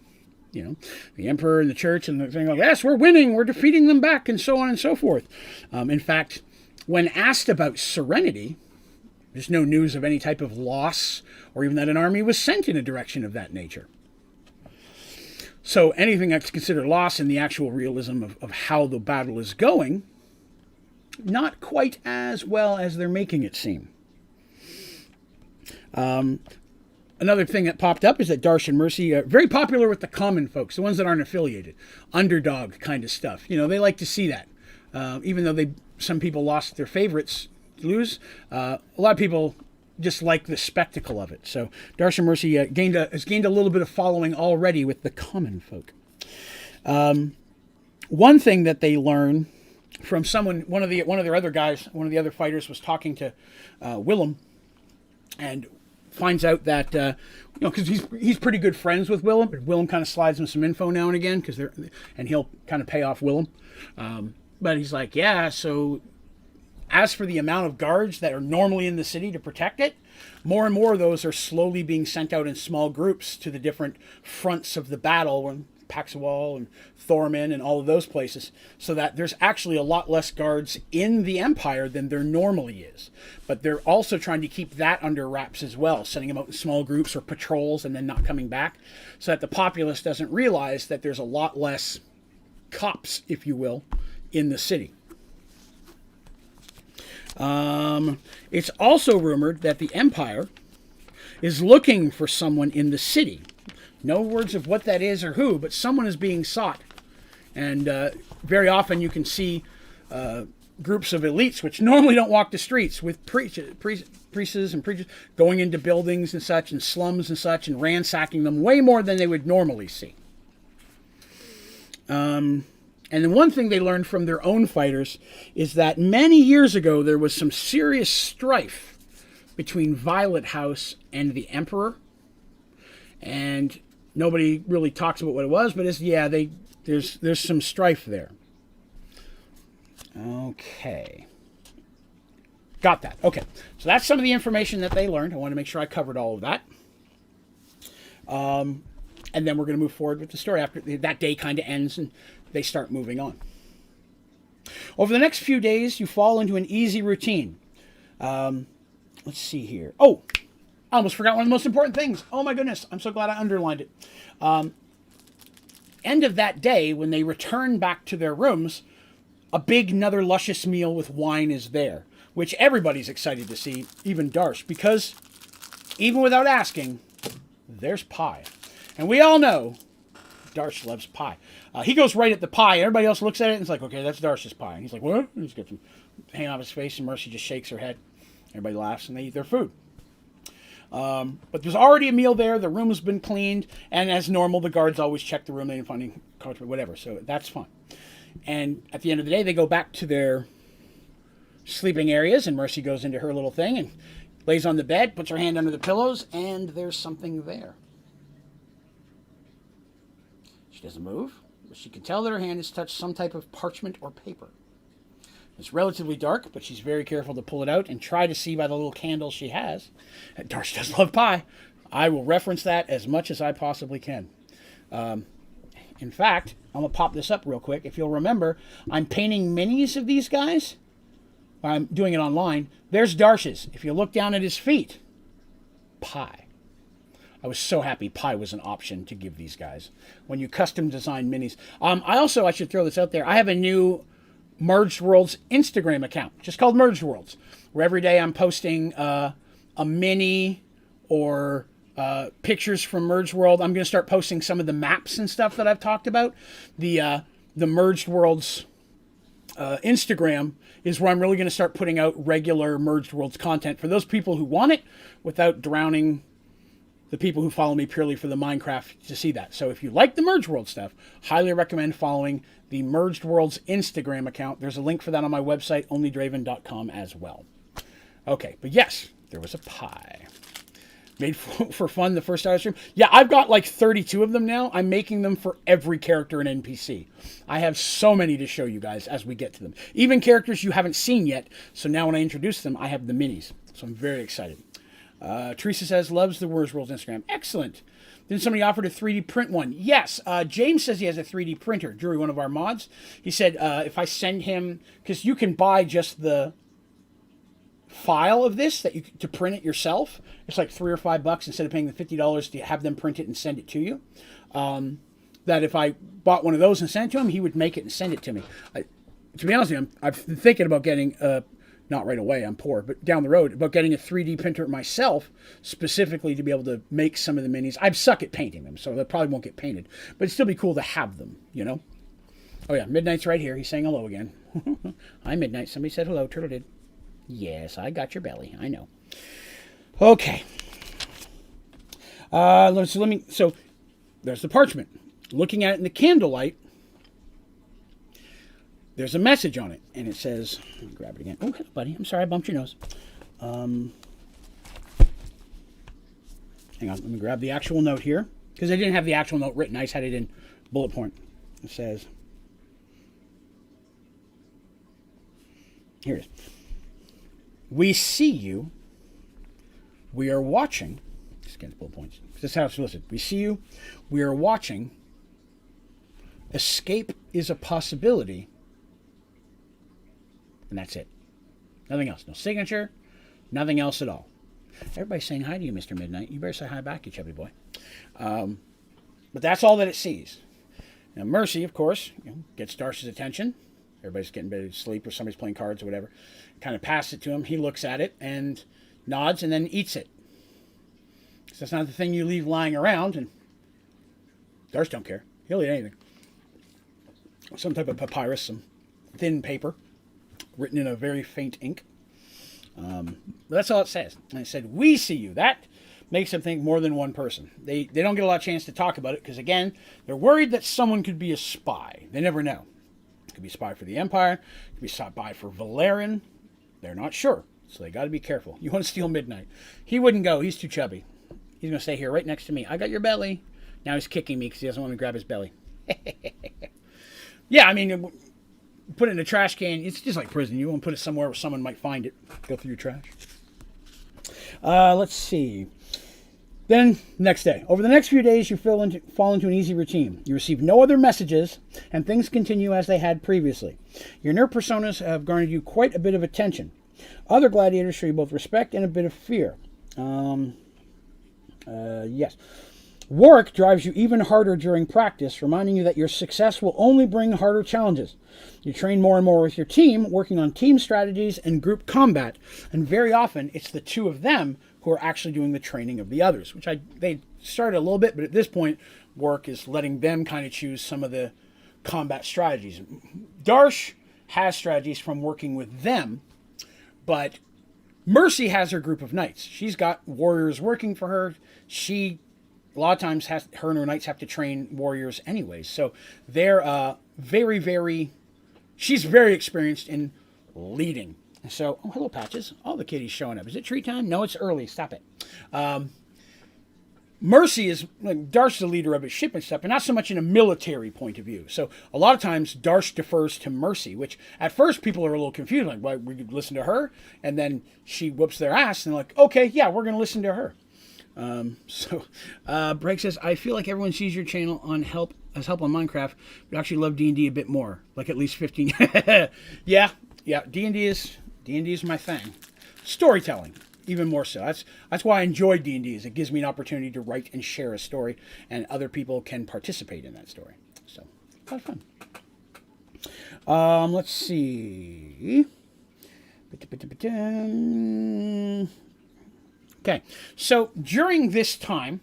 Speaker 1: You know, the emperor and the church and the thing like, yes, we're winning, we're defeating them back, and so on and so forth. In fact, when asked about Serenity, there's no news of any type of loss or even that an army was sent in a direction of that nature. So anything that's considered loss in the actual realism of how the battle is going, not quite as well as they're making it seem. Another thing that popped up is that Darsh and Mercy are very popular with the common folks, the ones that aren't affiliated. Underdog kind of stuff. You know, they like to see that. Even though some people lost their favorites lose, a lot of people just like the spectacle of it. So Darsh and Mercy has gained a little bit of following already with the common folk. One thing that they learn from one of their other guys, one of the other fighters was talking to Willem, and finds out that because he's pretty good friends with Willem, but Willem kind of slides him some info now and again and he'll kind of pay off Willem. But he's like, yeah, so as for the amount of guards that are normally in the city to protect it, more and more of those are slowly being sent out in small groups to the different fronts of the battle, Paxawal and Thorman and all of those places, so that there's actually a lot less guards in the Empire than there normally is. But they're also trying to keep that under wraps as well, sending them out in small groups or patrols and then not coming back, so that the populace doesn't realize that there's a lot less cops, if you will, in the city. It's also rumored that the Empire is looking for someone in the city. No words of what that is or who, but someone is being sought. And very often you can see groups of elites, which normally don't walk the streets, with priests and preachers going into buildings and such, and slums and such, and ransacking them way more than they would normally see. And the one thing they learned from their own fighters is that many years ago there was some serious strife between Violet House and the Emperor. And nobody really talks about what it was, but there's some strife there. Okay. Got that. Okay. So that's some of the information that they learned. I want to make sure I covered all of that. And then we're going to move forward with the story after that day kind of ends and they start moving on. Over the next few days, you fall into an easy routine. Let's see here. Oh, I almost forgot one of the most important things. Oh my goodness, I'm so glad I underlined it. End of that day, when they return back to their rooms, another luscious meal with wine is there, which everybody's excited to see, even Darsh, because even without asking, there's pie. And we all know Darsh loves pie. He goes right at the pie. Everybody else looks at it and it's like, okay, that's Darsh's pie. And he's like, what? And he's got some hanging off his face, and Mercy just shakes her head. Everybody laughs and they eat their food. But there's already a meal there. The room's been cleaned. And as normal, the guards always check the room. They didn't find any cards, whatever. So that's fine. And at the end of the day, they go back to their sleeping areas, and Mercy goes into her little thing and lays on the bed, puts her hand under the pillows, and there's something there. She doesn't move, but she can tell that her hand has touched some type of parchment or paper. It's relatively dark, but she's very careful to pull it out and try to see by the little candle she has. Darsh does love pie. I will reference that as much as I possibly can. In fact, I'm going to pop this up real quick. If you'll remember, I'm painting minis of these guys. I'm doing it online. There's Darsh's. If you look down at his feet, pie. I was so happy pie was an option to give these guys when you custom design minis. I should throw this out there. I have a new Mergedworlds Instagram account, just called Mergedworlds, where every day I'm posting a mini or pictures from Mergeworld. I'm going to start posting some of the maps and stuff that I've talked about. The Mergedworlds Instagram is where I'm really going to start putting out regular Mergedworlds content for those people who want it without drowning the people who follow me purely for the Minecraft to see that. So if you like the Mergeworld stuff, highly recommend following the Mergedworlds Instagram account. There's a link for that on my website, onlydraven.com as well. Okay, but yes, there was a pie. Made for fun the first hour stream. Yeah, I've got like 32 of them now. I'm making them for every character in NPC. I have so many to show you guys as we get to them. Even characters you haven't seen yet. So now when I introduce them, I have the minis. So I'm very excited. Teresa says, loves the Mergeworlds Instagram. Excellent. Then somebody offered a 3D print one. Yes, James says he has a 3D printer. Drury, one of our mods. He said if I send him, because you can buy just the file of this to print it yourself. It's like $3 or $5 instead of paying the $50 to have them print it and send it to you. That if I bought one of those and sent it to him, he would make it and send it to me. To be honest with you, I've been thinking about getting not right away, I'm poor, but down the road, about getting a 3D printer myself, specifically to be able to make some of the minis. I suck at painting them, so they probably won't get painted. But it'd still be cool to have them, you know? Oh yeah, Midnight's right here. He's saying hello again. Hi, Midnight. Somebody said hello. Turtle did. Yes, I got your belly. I know. Okay. So there's the parchment. Looking at it in the candlelight, there's a message on it, and it says, let me grab it again. Oh, hello, buddy. I'm sorry, I bumped your nose. Hang on, let me grab the actual note here, because I didn't have the actual note written. I just had it in bullet point. It says, here it is. We see you. We are watching. Just get the bullet points. This is how it's listed. We see you. We are watching. Escape is a possibility. And that's it. Nothing else. No signature. Nothing else at all. Everybody's saying hi to you, Mr. Midnight. You better say hi back, you chubby boy. But that's all that it sees. Now, Mercy, of course, gets Darcy's attention. Everybody's getting ready to sleep or somebody's playing cards or whatever. Kind of passes it to him. He looks at it and nods and then eats it. So that's not the thing you leave lying around. And Darcy don't care. He'll eat anything. Some type of papyrus, some thin paper, written in a very faint ink. But that's all it says. And it said, we see you. That makes them think more than one person. They don't get a lot of chance to talk about it because, again, they're worried that someone could be a spy. They never know. It could be a spy for the Empire. It could be a spy for Valerian. They're not sure. So they got to be careful. You want to steal Midnight. He wouldn't go. He's too chubby. He's going to stay here right next to me. I got your belly. Now he's kicking me because he doesn't want me to grab his belly. Yeah, I mean, put it in a trash can. It's just like prison. You won't put it somewhere where someone might find it. Go through your trash. Let's see. Then, next day. Over the next few days, you fall into an easy routine. You receive no other messages, and things continue as they had previously. Your nerd personas have garnered you quite a bit of attention. Other gladiators show you both respect and a bit of fear. Yes. Warwick drives you even harder during practice, reminding you that your success will only bring harder challenges. You train more and more with your team, working on team strategies and group combat, and very often it's the two of them who are actually doing the training of the others, which they started a little bit, but at this point, Warwick is letting them kind of choose some of the combat strategies. Darsh has strategies from working with them, but Mercy has her group of knights. She's got warriors working for her. A lot of times, her and her knights have to train warriors anyways. So they're she's very experienced in leading. So, oh, hello, Patches. All the kitties showing up. Is it treat time? No, it's early. Stop it. Mercy is, like, Darsh's the leader of his ship and stuff, but not so much in a military point of view. So a lot of times, Darsh defers to Mercy, which at first people are a little confused. Like, why we listen to her? And then she whoops their ass and like, okay, yeah, we're going to listen to her. Break says, I feel like everyone sees your channel on help on Minecraft, but actually love D&D a bit more, like at least 15. yeah, D&D is my thing. Storytelling, even more so. That's why I enjoy D&D, is it gives me an opportunity to write and share a story, and other people can participate in that story. So, a lot of fun. Let's see. Okay, so during this time,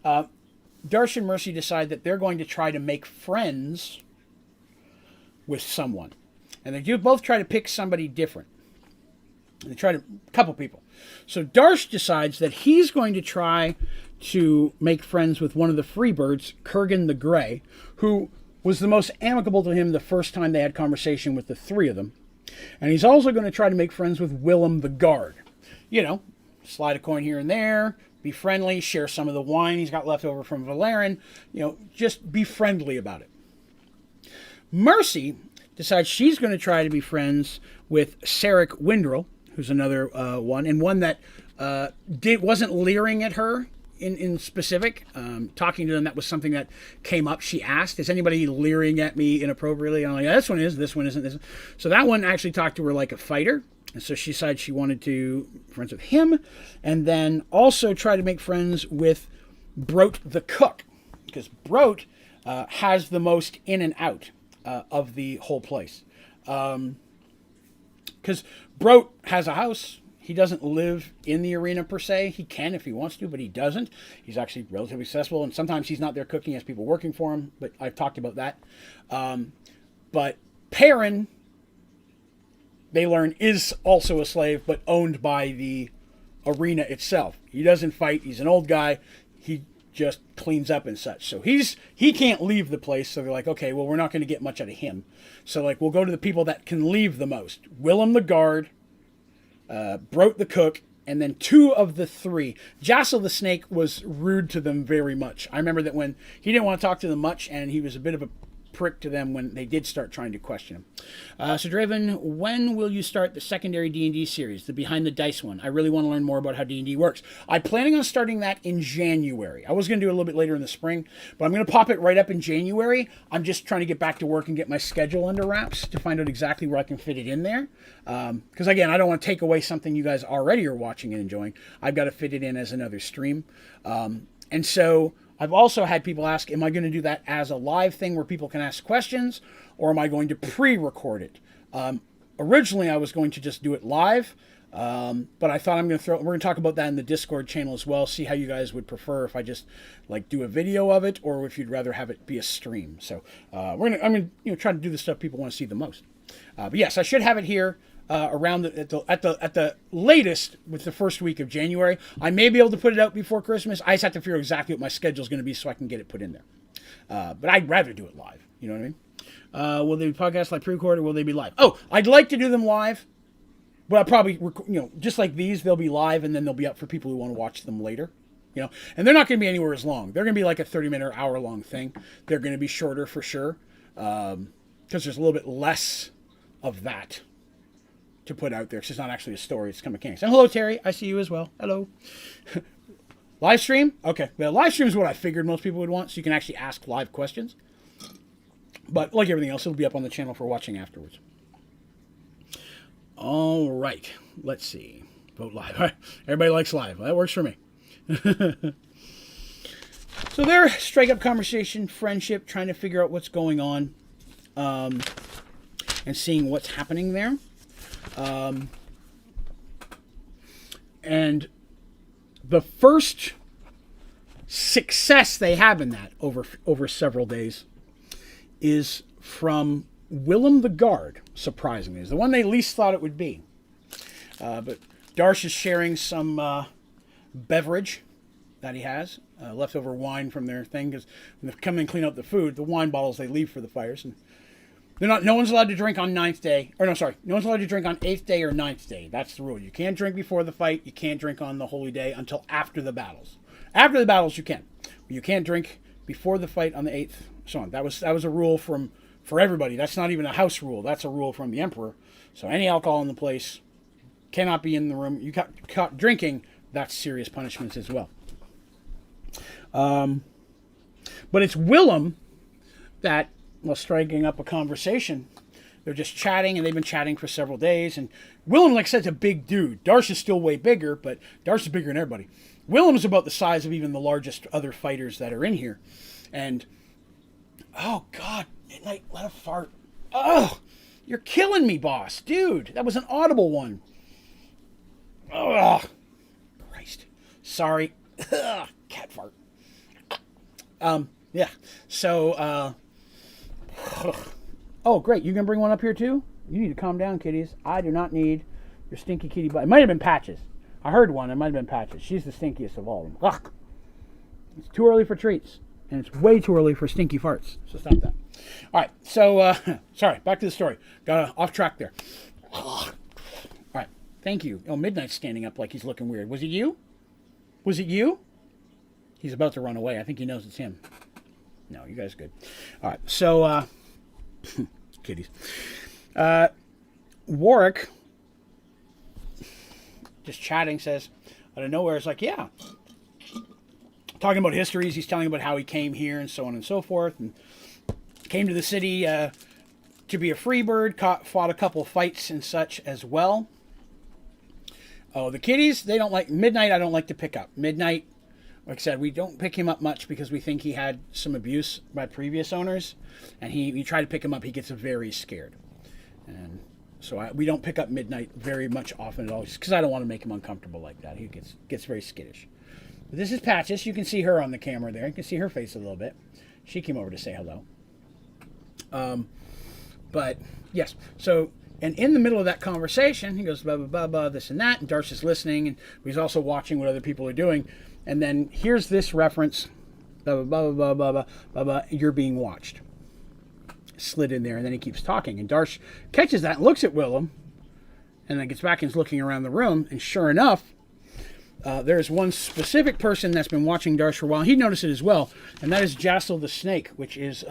Speaker 1: Darsh and Mercy decide that they're going to try to make friends with someone. And they do both try to pick somebody different. They try to, a couple people. So Darsh decides that he's going to try to make friends with one of the Freebirds, Kurgan the Grey, who was the most amicable to him the first time they had conversation with the three of them. And he's also going to try to make friends with Willem the Guard. You know, slide a coin here and there, be friendly, share some of the wine he's got left over from Valerian. You know, just be friendly about it. Mercy decides she's going to try to be friends with Sarek Windrel, who's another one, and one that wasn't leering at her in specific. Talking to them, that was something that came up. She asked, is anybody leering at me inappropriately? I'm like, yeah, this one is, this one isn't. This. So that one actually talked to her like a fighter. And so she decided she wanted to be friends with him, and then also try to make friends with Broat the Cook, because Broat has the most in and out of the whole place. Because Broat has a house. He doesn't live in the arena per se. He can if he wants to, but he doesn't. He's actually relatively successful, and sometimes he's not there cooking, he has people working for him, but I've talked about that. But Perrin, they learn, is also a slave, but owned by the arena itself. He doesn't fight. He's an old guy. He just cleans up and such. So he can't leave the place. So they're like, okay, well, we're not going to get much out of him. So like, we'll go to the people that can leave the most. Willem the Guard, Broat the Cook, and then two of the three. Jassel the Snake was rude to them very much. I remember that when he didn't want to talk to them much, and he was a bit of a prick to them when they did start trying to question him. So Draven, when will you start the secondary D&D series, the Behind the Dice one? I really want to learn more about how D&D works. I'm planning on starting that in January. I was going to do it a little bit later in the spring, but I'm going to pop it right up in January. I'm just trying to get back to work and get my schedule under wraps to find out exactly where I can fit it in there. Because again, I don't want to take away something you guys already are watching and enjoying. I've got to fit it in as another stream. And so I've also had people ask, am I going to do that as a live thing where people can ask questions, or am I going to pre-record it? Originally, I was going to just do it live, but I thought we're going to talk about that in the Discord channel as well, see how you guys would prefer if I just like do a video of it, or if you'd rather have it be a stream. So I'm going to try to do the stuff people want to see the most. But yes, I should have it here around at the latest with the first week of January. I may be able to put it out before Christmas. I just have to figure out exactly what my schedule is going to be so I can get it put in there. But I'd rather do it live. You know what I mean? Will they be podcasts like pre-recorded, or will they be live? Oh, I'd like to do them live, but I'll probably, just like these, they'll be live and then they'll be up for people who want to watch them later. And they're not going to be anywhere as long. They're going to be like a 30-minute or hour-long thing. They're going to be shorter for sure, because there's a little bit less of that to put out there. It's just not actually a story. It's kind of mechanics. And hello, Terry. I see you as well. Hello. Live stream? Okay. Well, live stream is what I figured most people would want, so you can actually ask live questions. But like everything else, it'll be up on the channel for watching afterwards. All right. Let's see. Vote live. All right. Everybody likes live. That works for me. So they're strike up conversation, friendship, trying to figure out what's going on, and seeing what's happening there. And the first success they have in that over several days is from Willem the Guard, surprisingly. Is the one they least thought it would be. But Darsh is sharing some beverage that he has, leftover wine from their thing, because when they come and clean up the food, the wine bottles they leave for the fires, and no one's allowed to drink on no one's allowed to drink on 8th day or 9th day. That's the rule. You can't drink before the fight. You can't drink on the holy day until after the battles. After the battles, you can. But you can't drink before the fight on the 8th, so on. That was a rule for everybody. That's not even a house rule. That's a rule from the Emperor. So any alcohol in the place cannot be in the room. You got caught drinking, that's serious punishments as well. But it's Willem that, while striking up a conversation, they're just chatting, and they've been chatting for several days. And Willem, like I said, is a big dude. Darsh is still way bigger, but Darsh is bigger than everybody. Willem is about the size of even the largest other fighters that are in here. And, oh God, Midnight, let a fart. Oh, you're killing me, boss. Dude, that was an audible one. Oh, Christ. Sorry. Cat fart. Yeah. So, oh, great. You can bring one up here, too? You need to calm down, kitties. I do not need your stinky kitty butt. It might have been Patches. I heard one. It might have been Patches. She's the stinkiest of all of them. Ugh. It's too early for treats. And it's way too early for stinky farts. So stop that. All right. So, sorry. Back to the story. Got off track there. All right. Thank you. Oh, Midnight's standing up like he's looking weird. Was it you? Was it you? He's about to run away. I think he knows it's him. No, you guys are good. All right. So, kitties. Warwick, just chatting, says, out of nowhere, it's like, yeah. Talking about histories, he's telling about how he came here and so on and so forth, and came to the city to be a free bird, fought a couple fights and such as well. Oh, the kitties, they don't like Midnight. I don't like to pick up. Midnight, like I said, we don't pick him up much because we think he had some abuse by previous owners, and we try to pick him up, he gets very scared. And so we don't pick up Midnight very much often at all, just because I don't want to make him uncomfortable like that. He gets very skittish. But this is Patches. You can see her on the camera there. You can see her face a little bit. She came over to say hello. But yes, so, and in the middle of that conversation, he goes, blah, blah, blah, blah, this and that, and Darsh is listening, and he's also watching what other people are doing. And then here's this reference, blah, blah, blah, blah, blah, blah, blah, blah, you're being watched. Slid in there, and then he keeps talking, and Darsh catches that and looks at Willem, and then gets back and is looking around the room, and sure enough, there's one specific person that's been watching Darsh for a while. He noticed it as well, and that is Jassel the Snake, which is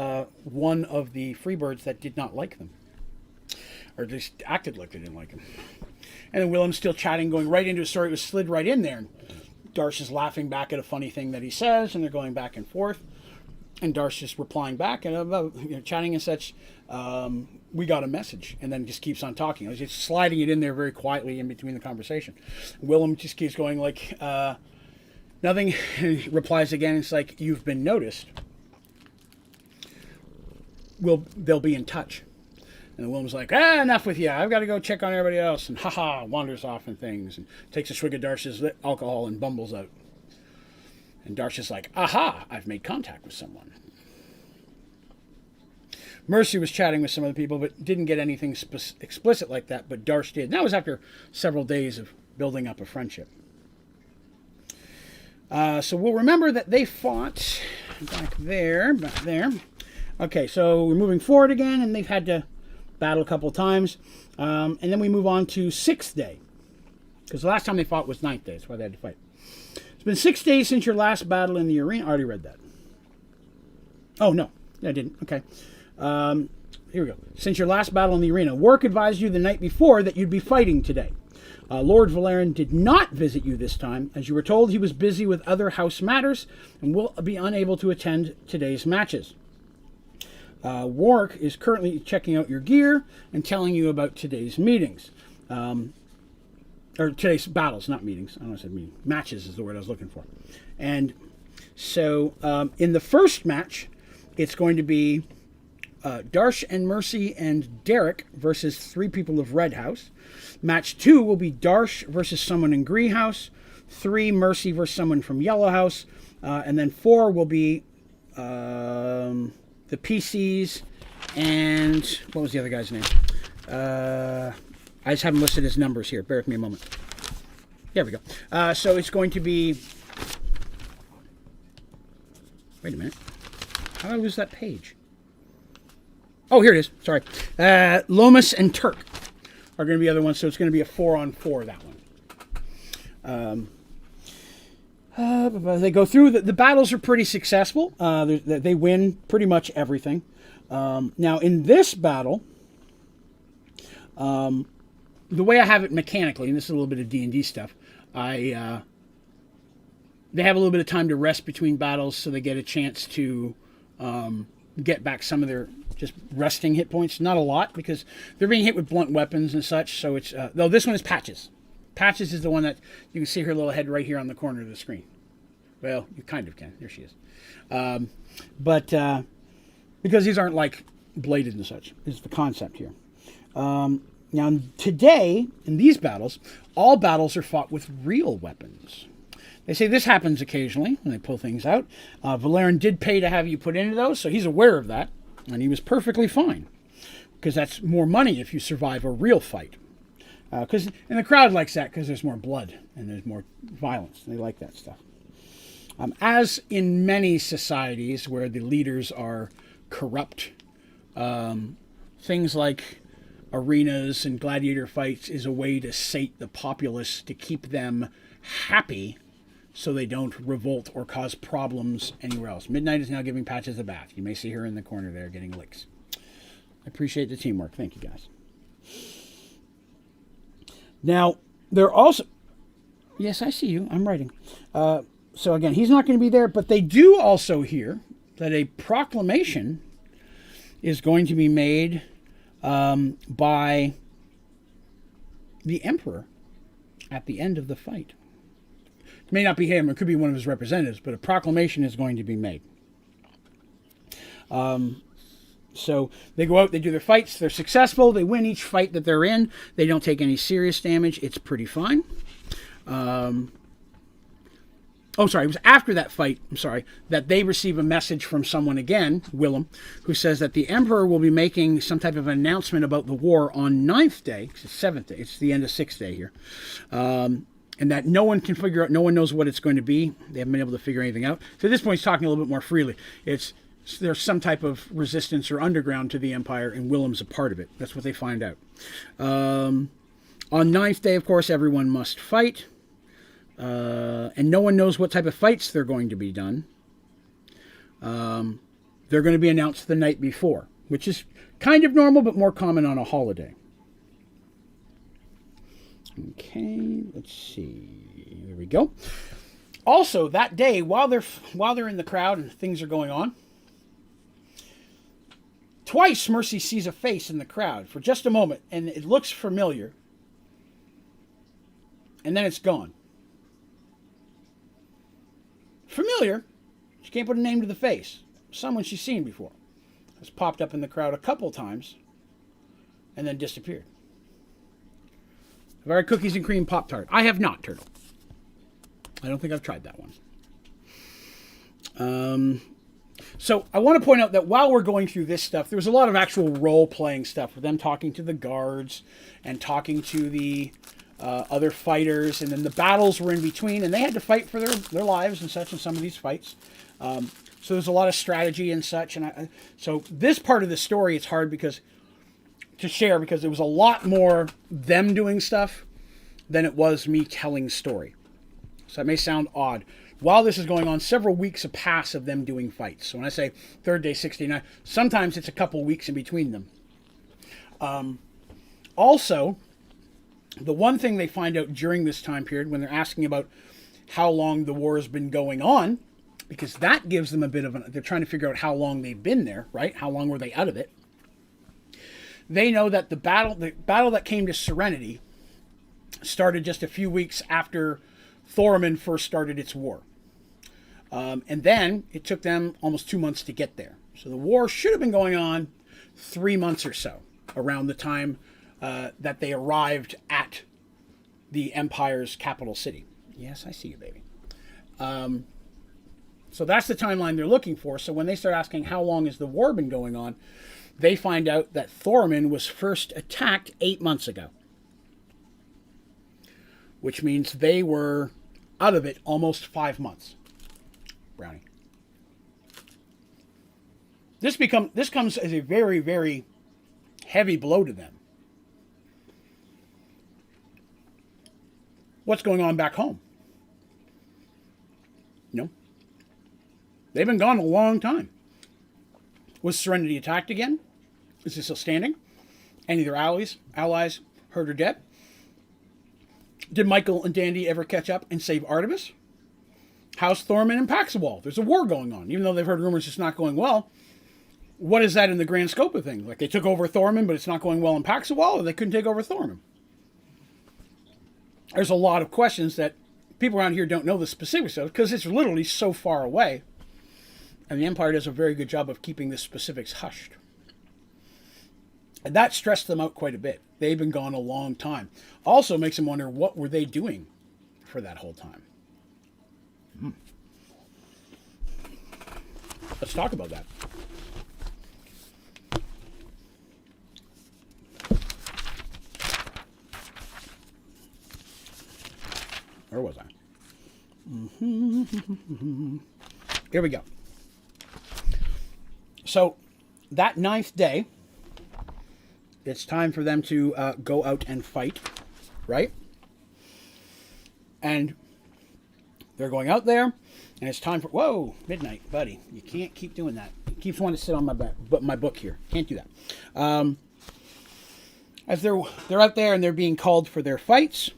Speaker 1: one of the Freebirds that did not like them, or at least acted like they didn't like him. And then Willem's still chatting, going right into a story. It was slid right in there, and Darsh is laughing back at a funny thing that he says, and they're going back and forth. And Darsh just replying back and chatting and such. We got a message, and then just keeps on talking. I was just sliding it in there very quietly in between the conversation. Willem just keeps going like nothing. He replies again. It's like, you've been noticed. They'll be in touch. And Willem's like, enough with you. I've got to go check on everybody else. And wanders off and things, and takes a swig of Darsh's alcohol and bumbles out. And Darsh is like, aha, I've made contact with someone. Mercy was chatting with some other people, but didn't get anything explicit like that, but Darsh did. And that was after several days of building up a friendship. So we'll remember that they fought back there. Okay, so we're moving forward again, and they've had to battle a couple of times. And then we move on to 6th day, because the last time they fought was 9th day. That's why they had to fight. It's been 6 days since your last battle in the arena. I already read that. Oh, no. I didn't. Okay. Here we go. Since your last battle in the arena, Warwick advised you the night before that you'd be fighting today. Lord Valerian did not visit you this time, as you were told he was busy with other house matters and will be unable to attend today's matches. Warwick is currently checking out your gear and telling you about today's meetings. Or today's battles, not meetings. I don't know if I said meeting. Matches is the word I was looking for. And so in the first match, it's going to be Darsh and Mercy and Derek versus 3 people of Red House. Match 2 will be Darsh versus someone in Green House. 3, Mercy versus someone from Yellow House. And then 4 will be the PCs and... what was the other guy's name? I just haven't listed his numbers here. Bear with me a moment. There we go. So it's going to be... Wait a minute. How did I lose that page? Oh, here it is. Sorry. Lomas and Turk are going to be the other ones, so it's going to be a 4-on-4, that one. They go through. The battles are pretty successful. They win pretty much everything. Now, in this battle... the way I have it mechanically, and this is a little bit of D&D stuff, they have a little bit of time to rest between battles, so they get a chance to get back some of their just resting hit points. Not a lot, because they're being hit with blunt weapons and such, so it's... though this one is Patches. Patches is the one that... you can see her little head right here on the corner of the screen. Well, you kind of can. There she is. But because these aren't like bladed and such, is the concept here. Now, today, in these battles, all battles are fought with real weapons. They say this happens occasionally when they pull things out. Valerian did pay to have you put into those, so he's aware of that, and he was perfectly fine, because that's more money if you survive a real fight. And the crowd likes that because there's more blood and there's more violence. They like that stuff. As in many societies where the leaders are corrupt, things like arenas and gladiator fights is a way to sate the populace, to keep them happy so they don't revolt or cause problems anywhere else. Midnight is now giving Patches a bath. You may see her in the corner there getting licks. I appreciate the teamwork. Thank you, guys. Now, they're also... Yes, I see you. I'm writing. So again, he's not going to be there, but they do also hear that a proclamation is going to be made by the emperor at the end of the fight. It may not be him, it could be one of his representatives, but a proclamation is going to be made. So they go out, they do their fights, they're successful, they win each fight that they're in, they don't take any serious damage, it's pretty fine. It was after that fight, that they receive a message from someone again, Willem, who says that the Emperor will be making some type of announcement about the war on 9th day, it's 7th day, it's the end of 6th day here, and that no one can figure out, no one knows what it's going to be. They haven't been able to figure anything out. So at this point, he's talking a little bit more freely. There's some type of resistance or underground to the Empire, and Willem's a part of it. That's what they find out. On 9th day, of course, everyone must fight. And no one knows what type of fights they're going to be done. They're going to be announced the night before, which is kind of normal, but more common on a holiday. Okay, let's see. There we go. Also, that day, while they're in the crowd and things are going on, twice Mercy sees a face in the crowd for just a moment, and it looks familiar, and then it's gone. Familiar. She can't put a name to the face. Someone she's seen before. Has popped up in the crowd a couple times and then disappeared. Have I had cookies and cream Pop-Tart? I have not, Turtle. I don't think I've tried that one. So I want to point out that while we're going through this stuff, there was a lot of actual role-playing stuff with them talking to the guards and talking to the other fighters, and then the battles were in between, and they had to fight for their lives and such in some of these fights. So there's a lot of strategy and such, and so this part of the story, it's hard to share because it was a lot more them doing stuff than it was me telling story. So that may sound odd. While this is going on, several weeks have passed of them doing fights. So when I say 3rd day, 69, sometimes it's a couple weeks in between them. Also, the one thing they find out during this time period when they're asking about how long the war has been going on, because that gives them a bit of they're trying to figure out how long they've been there, right? How long were they out of it? They know that the battle that came to Serenity started just a few weeks after Thorman first started its war. And then it took them almost 2 months to get there. So the war should have been going on 3 months or so, around the time that they arrived at the Empire's capital city. Yes, I see you, baby. So that's the timeline they're looking for. So when they start asking how long has the war been going on, they find out that Thorman was first attacked 8 months ago. Which means they were out of it almost 5 months. Brownie. This comes as a very, very heavy blow to them. What's going on back home? They've been gone a long time. Was Serenity attacked again? Is it still standing? Any of their allies hurt or dead? Did Michael and Dandy ever catch up and save Artemis? How's Thorman and Paxawal? There's a war going on. Even though they've heard rumors it's not going well, what is that in the grand scope of things? Like they took over Thorman, but it's not going well in Paxawal, or they couldn't take over Thorman? There's a lot of questions that people around here don't know the specifics of because it's literally so far away. And the Empire does a very good job of keeping the specifics hushed. And that stressed them out quite a bit. They've been gone a long time. Also makes them wonder, what were they doing for that whole time? Let's talk about that. Where was I? Here we go. So that 9th day, it's time for them to go out and fight, right? And they're going out there, and it's time for... Whoa, midnight, buddy. You can't keep doing that. It keeps wanting to sit on my book here. Can't do that. As they're out there and they're being called for their fights.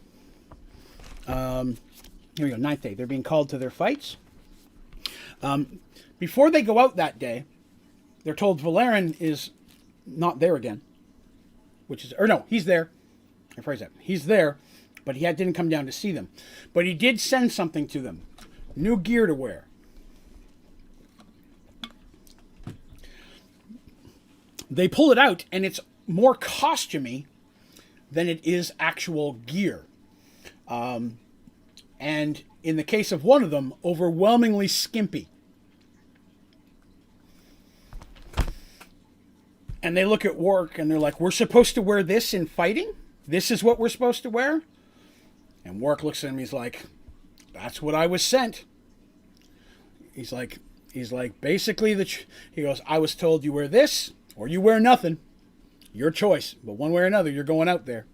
Speaker 1: Here we go, 9th day. They're being called to their fights. Before they go out that day, they're told Valerian is not there again. He's there. I phrase that. He's there, but he didn't come down to see them. But he did send something to them. New gear to wear. They pull it out, and it's more costumey than it is actual gear. And in the case of one of them, overwhelmingly skimpy. And they look at Warwick and they're like, we're supposed to wear this in fighting? This is what we're supposed to wear? And Warwick looks at him, he's like, that's what I was sent. He's like, basically, he goes, I was told you wear this or you wear nothing. Your choice. But one way or another, you're going out there.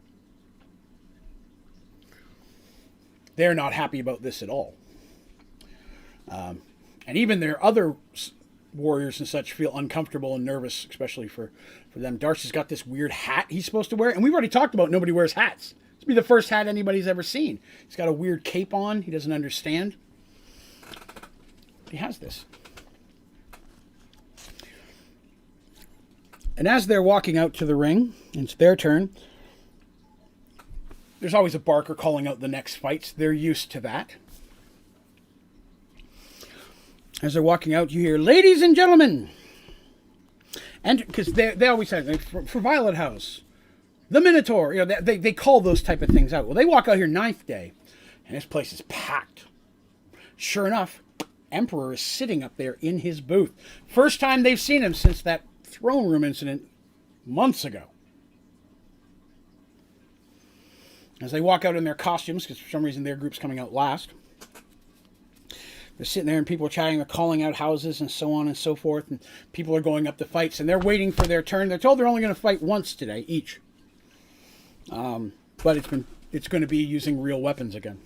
Speaker 1: They're not happy about this at all. And even their other warriors and such feel uncomfortable and nervous, especially for them. Darcy's got this weird hat he's supposed to wear. And we've already talked about nobody wears hats. This will be the first hat anybody's ever seen. He's got a weird cape on. He doesn't understand. He has this. And as they're walking out to the ring, and it's their turn, there's always a barker calling out the next fights. They're used to that. As they're walking out, you hear, ladies and gentlemen. And because they always say, for Violet House, the Minotaur, they call those type of things out. Well, they walk out here 9th day, and this place is packed. Sure enough, Emperor is sitting up there in his booth. First time they've seen him since that throne room incident months ago. As they walk out in their costumes, because for some reason their group's coming out last. They're sitting there and people are chatting, they're calling out houses and so on and so forth, and people are going up to fights, and they're waiting for their turn. They're told they're only going to fight once today, each. But it's going to be using real weapons again.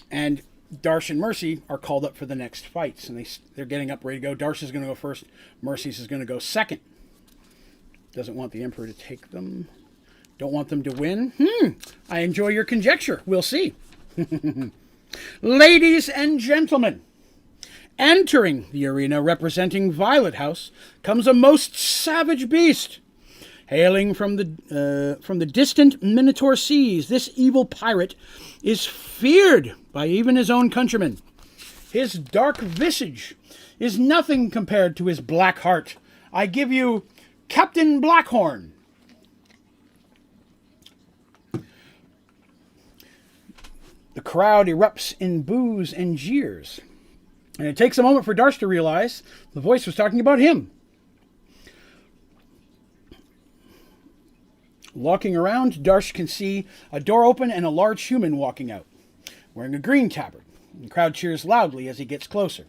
Speaker 1: And Darsh and Mercy are called up for the next fights, and they're getting up ready to go. Darsh is going to go first. Mercy's is going to go second. Doesn't want the Emperor to take them. Don't want them to win. I enjoy your conjecture. We'll see. Ladies and gentlemen, entering the arena representing Violet House comes a most savage beast. Hailing from the distant Minotaur seas, this evil pirate is feared by even his own countrymen. His dark visage is nothing compared to his black heart. I give you Captain Blackhorn. The crowd erupts in boos and jeers. And it takes a moment for Darsh to realize the voice was talking about him. Walking around, Darsh can see a door open and a large human walking out, wearing a green tabard. The crowd cheers loudly as he gets closer.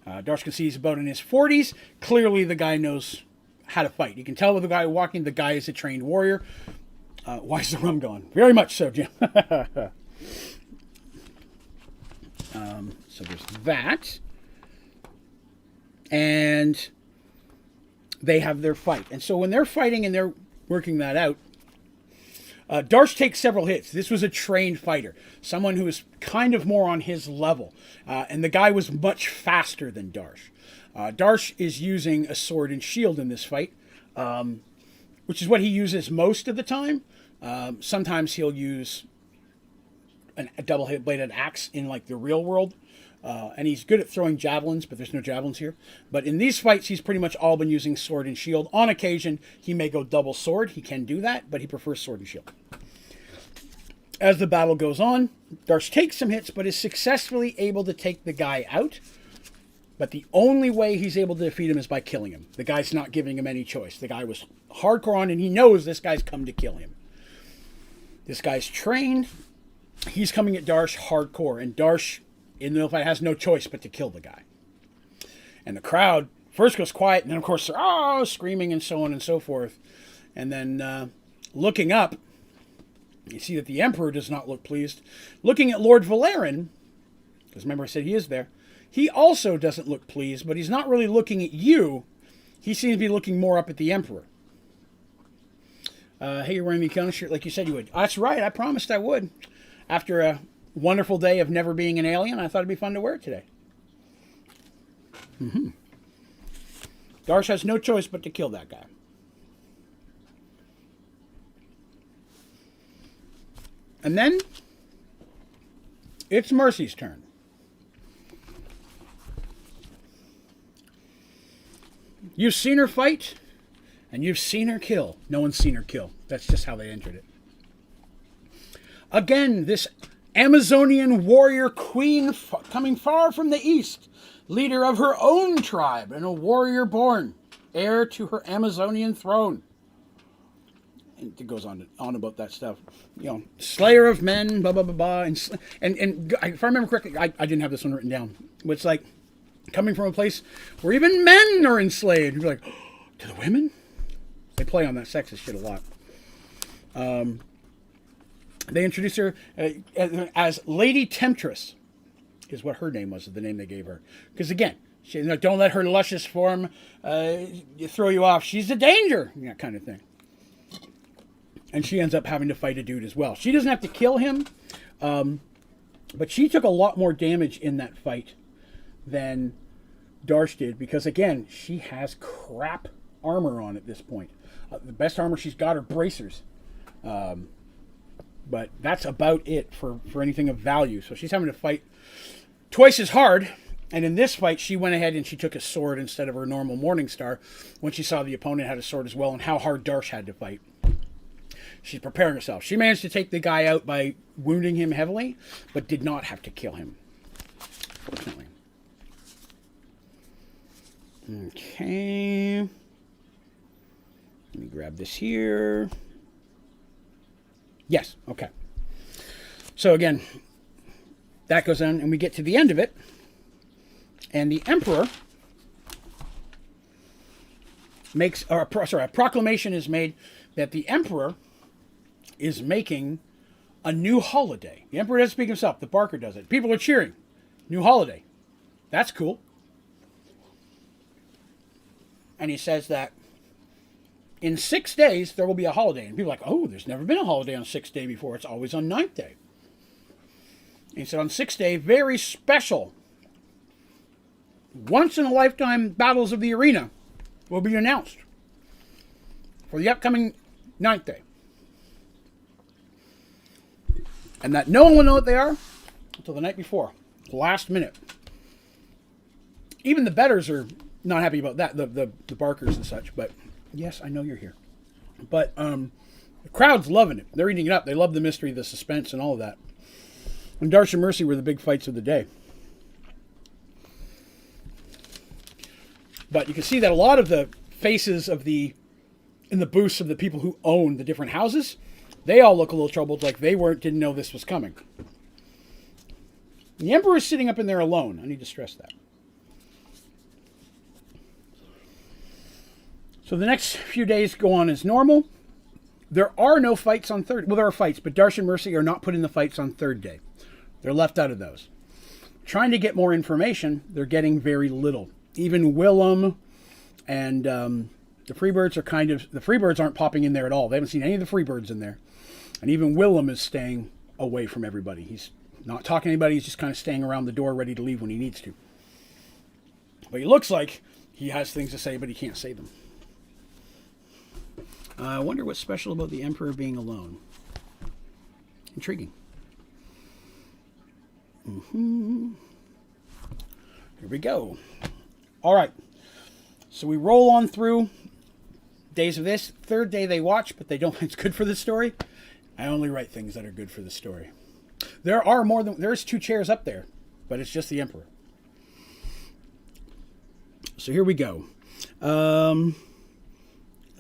Speaker 1: Darsh can see he's about in his 40s. Clearly the guy knows how to fight. You can tell with the guy walking, the guy is a trained warrior. Why is the rum gone? Very much so, Jim. So there's that. And they have their fight. And so when they're fighting and they're working that out, Darsh takes several hits. This was a trained fighter, someone who was kind of more on his level. And the guy was much faster than Darsh. Darsh is using a sword and shield in this fight, which is what he uses most of the time. Sometimes he'll use a double-bladed axe in like the real world And he's good at throwing javelins, but there's no javelins here. But in these fights, he's pretty much all been using sword and shield. On occasion, he may go double sword. He can do that, but he prefers sword and shield. As the battle goes on, Darsh takes some hits, but is successfully able to take the guy out. But the only way he's able to defeat him is by killing him. The guy's not giving him any choice. The guy was hardcore on, and he knows this guy's come to kill him. This guy's trained. He's coming at Darsh hardcore, and Darsh, in the fight, has no choice but to kill the guy. And the crowd first goes quiet, and then, of course, they're screaming and so on and so forth. And then looking up, you see that the Emperor does not look pleased. Looking at Lord Valerian, because remember I said he is there, he also doesn't look pleased, but he's not really looking at you. He seems to be looking more up at the Emperor. Hey, you're wearing the Ikona shirt like you said you would. That's right, I promised I would. After a wonderful day of never being an alien, I thought it'd be fun to wear it today. Darsh has no choice but to kill that guy. And then, it's Mercy's turn. You've seen her fight, and you've seen her kill. No one's seen her kill. That's just how they entered it. Again, this Amazonian warrior queen coming far from the east, leader of her own tribe and a warrior born, heir to her Amazonian throne. And it goes on about that stuff. You know, slayer of men, blah, blah, blah, blah. And if I remember correctly, I didn't have this one written down. But it's like coming from a place where even men are enslaved. You're like, oh, to the women? They play on that sexist shit a lot. They introduce her as Lady Temptress, is what her name was, the name they gave her. Because again, don't let her luscious form throw you off. She's a danger, that kind of thing. And she ends up having to fight a dude as well. She doesn't have to kill him, but she took a lot more damage in that fight than Darsh did. Because again, she has crap armor on at this point. The best armor she's got are bracers. But that's about it for anything of value. So she's having to fight twice as hard. And in this fight, she went ahead and she took a sword instead of her normal Morning Star when she saw the opponent had a sword as well and how hard Darsh had to fight. She's preparing herself. She managed to take the guy out by wounding him heavily, but did not have to kill him, fortunately. Okay. Let me grab this here. Yes, okay. So again, that goes on, and we get to the end of it, and the Emperor makes, a proclamation is made that the Emperor is making a new holiday. The Emperor doesn't speak himself. The Barker does it. People are cheering. New holiday. That's cool. And he says that in 6 days, there will be a holiday. And people are like, oh, there's never been a holiday on 6th day before. It's always on 9th day. And he said on 6th day, very special, once-in-a-lifetime battles of the arena will be announced for the upcoming 9th day. And that no one will know what they are until the night before, last minute. Even the bettors are not happy about that, the Barkers and such. But yes, I know you're here. But the crowd's loving it. They're eating it up. They love the mystery, the suspense, and all of that. And Darsh and Mercy were the big fights of the day. But you can see that a lot of the faces of in the booths of the people who own the different houses, they all look a little troubled, like they didn't know this was coming. The Emperor is sitting up in there alone. I need to stress that. So the next few days go on as normal. There are no fights on third. Well, there are fights, but Darsh and Mercy are not put in the fights on 3rd day. They're left out of those. Trying to get more information, they're getting very little. Even Willem and the Freebirds are the Freebirds aren't popping in there at all. They haven't seen any of the Freebirds in there. And even Willem is staying away from everybody. He's not talking to anybody. He's just kind of staying around the door ready to leave when he needs to. But he looks like he has things to say, but he can't say them. I wonder what's special about the Emperor being alone. Intriguing. Here we go. All right. So we roll on through days of this. Third day they watch, but they don't. It's good for the story. I only write things that are good for the story. There's 2 chairs up there, but it's just the Emperor. So here we go. Let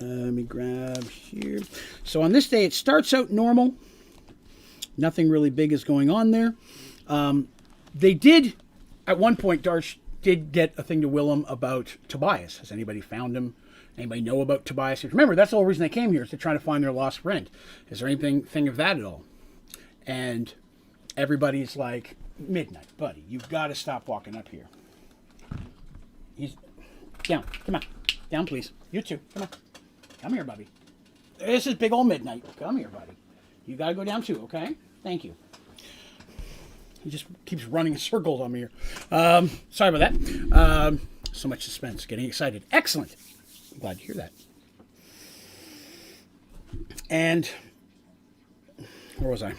Speaker 1: me grab here. So on this day, it starts out normal. Nothing really big is going on there. They did, at one point, Darsh did get a thing to Willem about Tobias. Has anybody found him? Anybody know about Tobias? Remember, that's the whole reason they came here, is to try to find their lost friend. Is there anything of that at all? And everybody's like, midnight, buddy, you've got to stop walking up here. He's down. Come on. Down, please. You too. Come on. Come here, buddy. This is big old midnight. Come here, buddy. You got to go down too, okay? Thank you. He just keeps running in circles on me here. Sorry about that. So much suspense. Getting excited. Excellent. I'm glad to hear that. And where was I?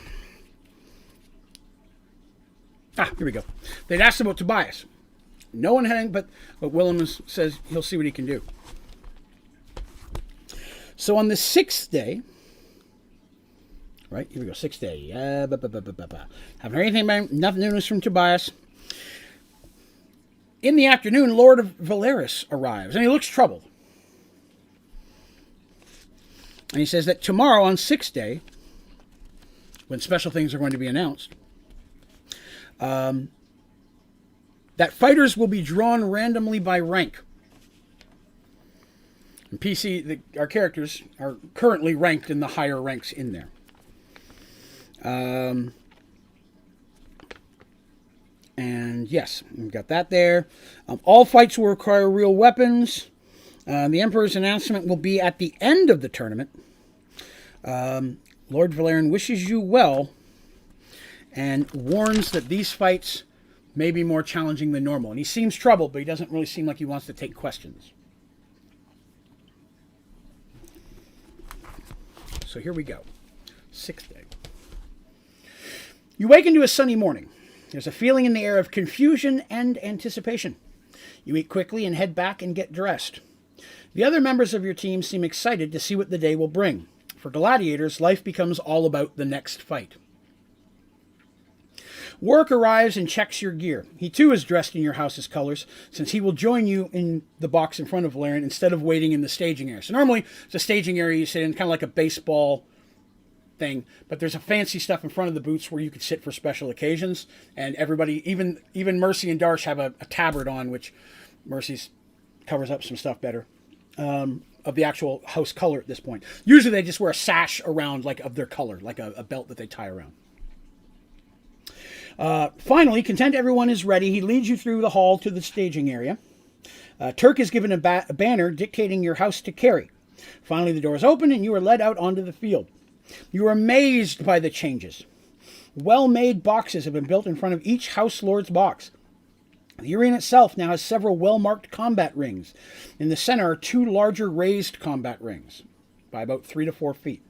Speaker 1: Here we go. They'd asked about Tobias. No one had, but Willem says he'll see what he can do. So on the 6th day, right, here we go, 6th day. Haven't heard anything about him, nothing news from Tobias. In the afternoon, Lord of Valeris arrives, and he looks troubled. And he says that tomorrow on 6th day, when special things are going to be announced, that fighters will be drawn randomly by rank. And our characters are currently ranked in the higher ranks in there. And yes, we've got that there. All fights will require real weapons. The Emperor's announcement will be at the end of the tournament. Lord Valerian wishes you well and warns that these fights may be more challenging than normal. And he seems troubled, but he doesn't really seem like he wants to take questions. So here we go. 6th day. You wake into a sunny morning. There's a feeling in the air of confusion and anticipation. You eat quickly and head back and get dressed. The other members of your team seem excited to see what the day will bring. For gladiators, life becomes all about the next fight. Warwick arrives and checks your gear. He too is dressed in your house's colors, since he will join you in the box in front of Valerian instead of waiting in the staging area. So normally, the staging area you sit in, kind of like a baseball thing, but there's a fancy stuff in front of the booths where you could sit for special occasions, and everybody, even Mercy and Darsh have a tabard on, which Mercy's covers up some stuff better, of the actual house color at this point. Usually they just wear a sash around, like, of their color, like a belt that they tie around. Finally, content everyone is ready, he leads you through the hall to the staging area. Turk is given a banner dictating your house to carry. Finally, the doors open and you are led out onto the field. You are amazed by the changes. Well-made boxes have been built in front of each house lord's box. The arena itself now has several well-marked combat rings. In the center are 2 larger raised combat rings by about 3 to 4 feet.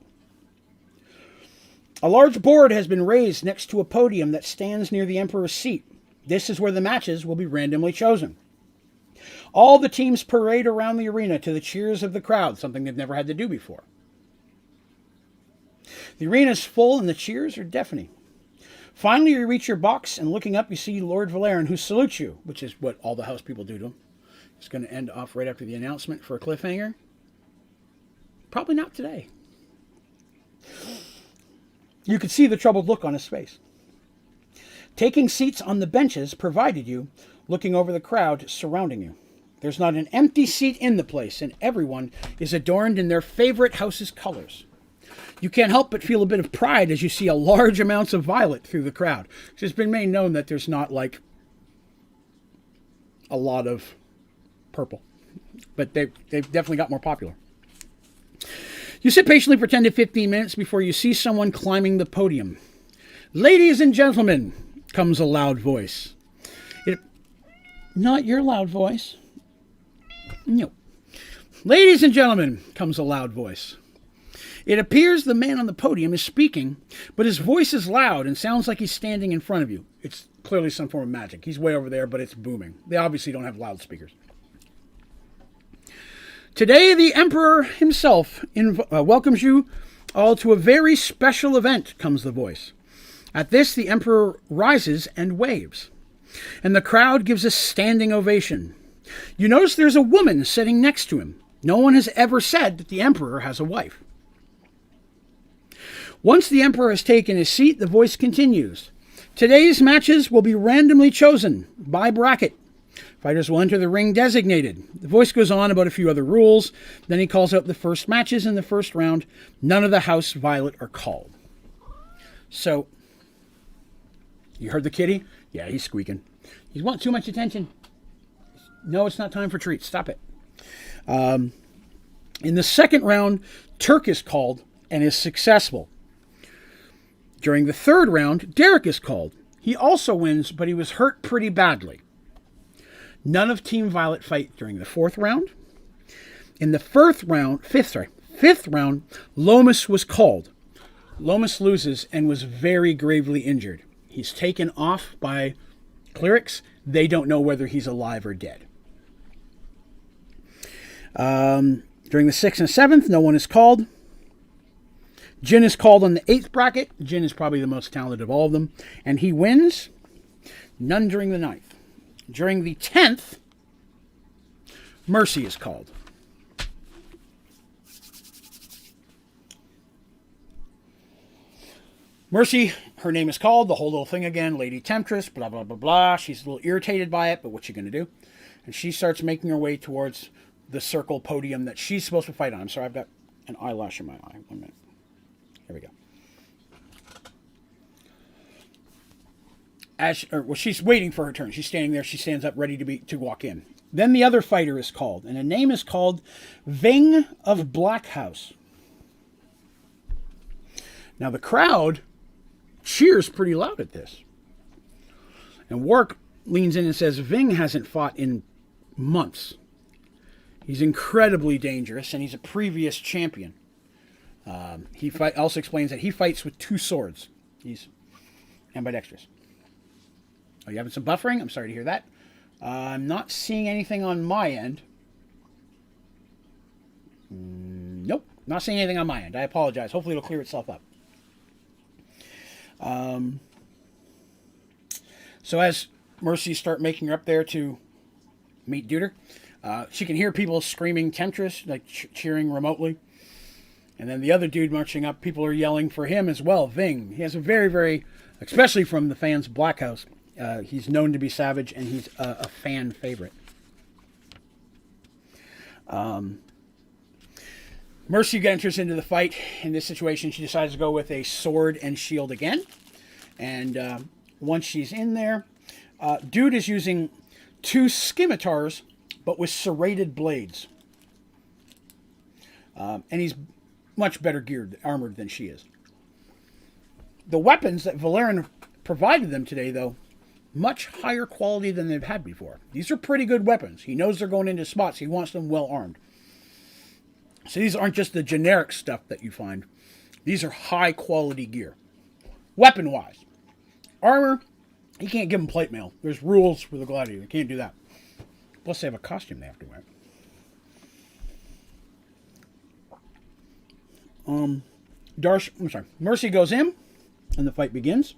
Speaker 1: A large board has been raised next to a podium that stands near the Emperor's seat. This is where the matches will be randomly chosen. All the teams parade around the arena to the cheers of the crowd, something they've never had to do before. The arena is full and the cheers are deafening. Finally, you reach your box, and looking up, you see Lord Valerian, who salutes you, which is what all the house people do to him. It's going to end off right after the announcement for a cliffhanger. Probably not today. You could see the troubled look on his face. Taking seats on the benches provided you, looking over the crowd surrounding you. There's not an empty seat in the place, and everyone is adorned in their favorite house's colors. You can't help but feel a bit of pride as you see a large amounts of violet through the crowd. It's been made known that there's not, like, a lot of purple. But they've definitely got more popular. You sit patiently for 10 to 15 minutes before you see someone climbing the podium. Ladies and gentlemen, comes a loud voice. Not your loud voice. No. Ladies and gentlemen, comes a loud voice. It appears the man on the podium is speaking, but his voice is loud and sounds like he's standing in front of you. It's clearly some form of magic. He's way over there, but it's booming. They obviously don't have loudspeakers. Today, the Emperor himself welcomes you all to a very special event, comes the voice. At this, the Emperor rises and waves, and the crowd gives a standing ovation. You notice there's a woman sitting next to him. No one has ever said that the Emperor has a wife. Once the Emperor has taken his seat, the voice continues. Today's matches will be randomly chosen by bracket. Fighters will enter the ring designated. The voice goes on about a few other rules. Then he calls out the first matches in the first round. None of the House Violet are called. So, you heard the kitty? Yeah, he's squeaking. He's wanting too much attention. No, it's not time for treats. Stop it. In the second round, Turk is called and is successful. During the third round, Derek is called. He also wins, but he was hurt pretty badly. None of Team Violet fight during the fourth round. In the fifth round, Lomas was called. Lomas loses and was very gravely injured. He's taken off by clerics. They don't know whether he's alive or dead. During the 6th and 7th, no one is called. Jin is called on the 8th bracket. Jin is probably the most talented of all of them. And he wins. None during the 9th. During the 10th, Mercy is called. Mercy, her name is called, the whole little thing again, Lady Temptress, blah, blah, blah, blah. She's a little irritated by it, but what's she going to do? And she starts making her way towards the circle podium that she's supposed to fight on. I'm sorry, I've got an eyelash in my eye. 1 minute. Here we go. She's waiting for her turn. She's standing there. She stands up ready to walk in. Then the other fighter is called, and a name is called Ving of Black House. Now the crowd cheers pretty loud at this. And Warwick leans in and says, Ving hasn't fought in months. He's incredibly dangerous, and he's a previous champion. He also explains that he fights with 2 swords. He's ambidextrous. Oh, you having some buffering? I'm sorry to hear that. I'm not seeing anything on my end. Nope, not seeing anything on my end. I apologize. Hopefully it'll clear itself up. So as Mercy start making her up there to meet Deuter, she can hear people screaming Temptress, like cheering remotely. And then the other dude marching up, people are yelling for him as well, Ving. He has a very, very, especially from the fans of Black House, he's known to be savage, and he's a fan favorite. Mercy enters into the fight. In this situation, she decides to go with a sword and shield again. And once she's in there, dude is using 2 scimitars, but with serrated blades. And he's much better armored than she is. The weapons that Valerian provided them today, though, much higher quality than they've had before. These are pretty good weapons. He knows they're going into spots. He wants them well armed. So these aren't just the generic stuff that you find. These are high quality gear. Weapon-wise. Armor, you can't give them plate mail. There's rules for the gladiator. You can't do that. Plus they have a costume they have to wear. Mercy goes in, and the fight begins.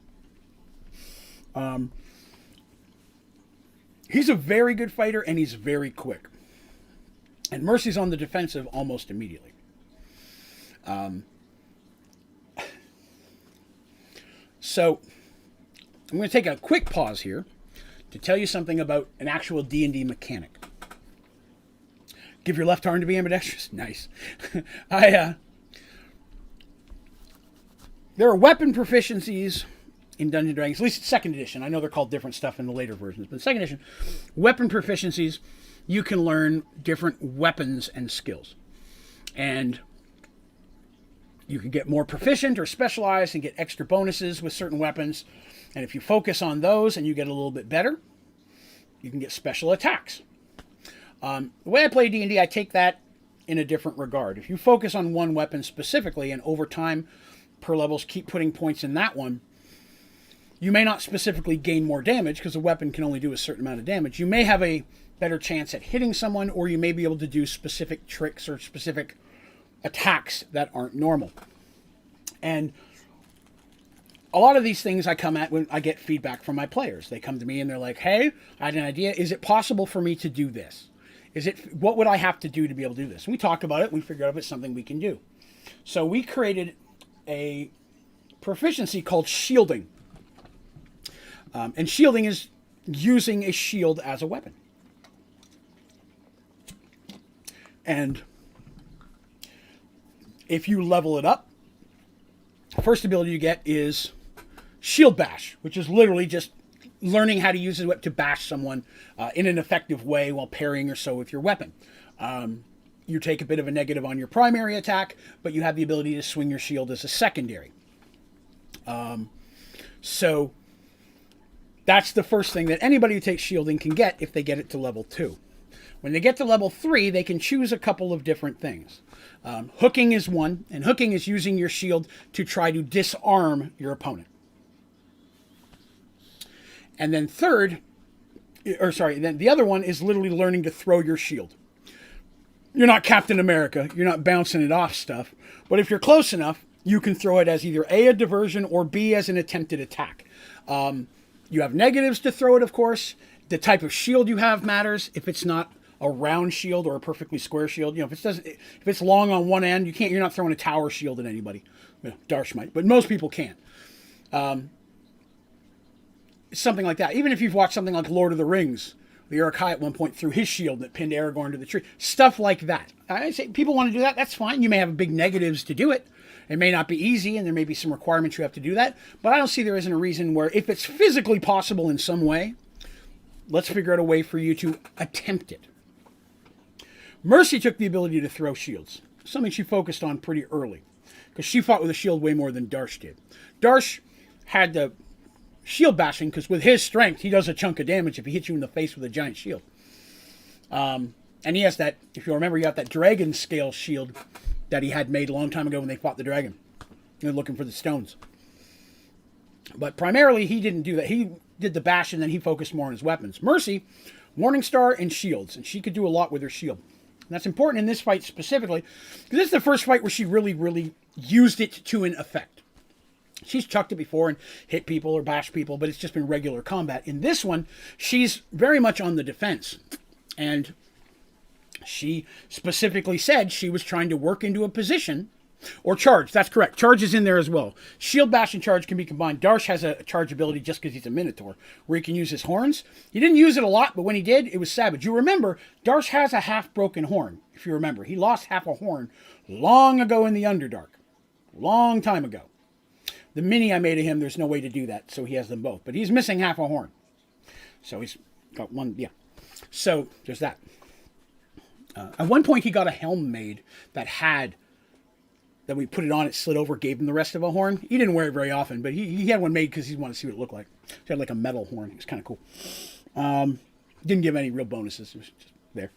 Speaker 1: He's a very good fighter, and he's very quick. And Mercy's on the defensive almost immediately. So I'm going to take a quick pause here to tell you something about an actual D&D mechanic. Give your left arm to be ambidextrous? Nice. There are weapon proficiencies in Dungeons & Dragons, at least 2nd edition. I know they're called different stuff in the later versions, but 2nd edition, weapon proficiencies, you can learn different weapons and skills. And you can get more proficient or specialized and get extra bonuses with certain weapons. And if you focus on those and you get a little bit better, you can get special attacks. The way I play D&D, I take that in a different regard. If you focus on one weapon specifically and over time per levels keep putting points in that one, You may not specifically gain more damage because a weapon can only do a certain amount of damage. You may have a better chance at hitting someone, or you may be able to do specific tricks or specific attacks that aren't normal. And a lot of these things I come at when I get feedback from my players. They come to me and they're like, hey, I had an idea. Is it possible for me to do this? What would I have to do to be able to do this? And we talk about it. And we figure out if it's something we can do. So we created a proficiency called shielding. And shielding is using a shield as a weapon. And if you level it up, the first ability you get is Shield Bash, which is literally just learning how to use it to bash someone in an effective way while parrying or so with your weapon. You take a bit of a negative on your primary attack, but you have the ability to swing your shield as a secondary. So that's the first thing that anybody who takes shielding can get if they get it to level 2. When they get to level 3, they can choose a couple of different things. Hooking is one, and hooking is using your shield to try to disarm your opponent. And then then the other one is literally learning to throw your shield. You're not Captain America, you're not bouncing it off stuff, but if you're close enough, you can throw it as either A, a diversion, or B, as an attempted attack. You have negatives to throw it, of course. The type of shield you have matters. If it's not a round shield or a perfectly square shield, if it's long on one end, you're not throwing a tower shield at anybody. Darsh might, but most people can't. Something like that. Even if you've watched something like Lord of the Rings, the Uruk-hai at one point threw his shield that pinned Aragorn to the tree. Stuff like that. I say people want to do that. That's fine. You may have big negatives to do it. It may not be easy, and there may be some requirements you have to do that. But I don't see there isn't a reason where, if it's physically possible in some way, let's figure out a way for you to attempt it. Mercy took the ability to throw shields, something she focused on pretty early, because she fought with a shield way more than Darsh did. Darsh had the shield bashing because with his strength, he does a chunk of damage if he hits you in the face with a giant shield. And he has that, if you remember, he got that dragon scale shield that he had made a long time ago when they fought the dragon. They're looking for the stones. But primarily, he didn't do that. He did the bash, and then he focused more on his weapons. Mercy, Morning Star, and shields. And she could do a lot with her shield. And that's important in this fight specifically, because this is the first fight where she really, really used it to an effect. She's chucked it before and hit people or bashed people, but it's just been regular combat. In this one, she's very much on the defense. And she specifically said she was trying to work into a position, or charge. That's correct. Charge is in there as well. Shield bash and charge can be combined. Darsh has a charge ability just because he's a Minotaur, where he can use his horns. He didn't use it a lot, but when he did, it was savage. You remember, Darsh has a half-broken horn, if you remember. He lost half a horn long ago in the Underdark. Long time ago. The mini I made of him, there's no way to do that, so he has them both. But he's missing half a horn. So he's got one, yeah. So there's that. At one point, he got a helm made that we put it on, it slid over, gave him the rest of a horn. He didn't wear it very often, but he had one made because he wanted to see what it looked like. He had like a metal horn. It was kind of cool. Didn't give any real bonuses. It was just there.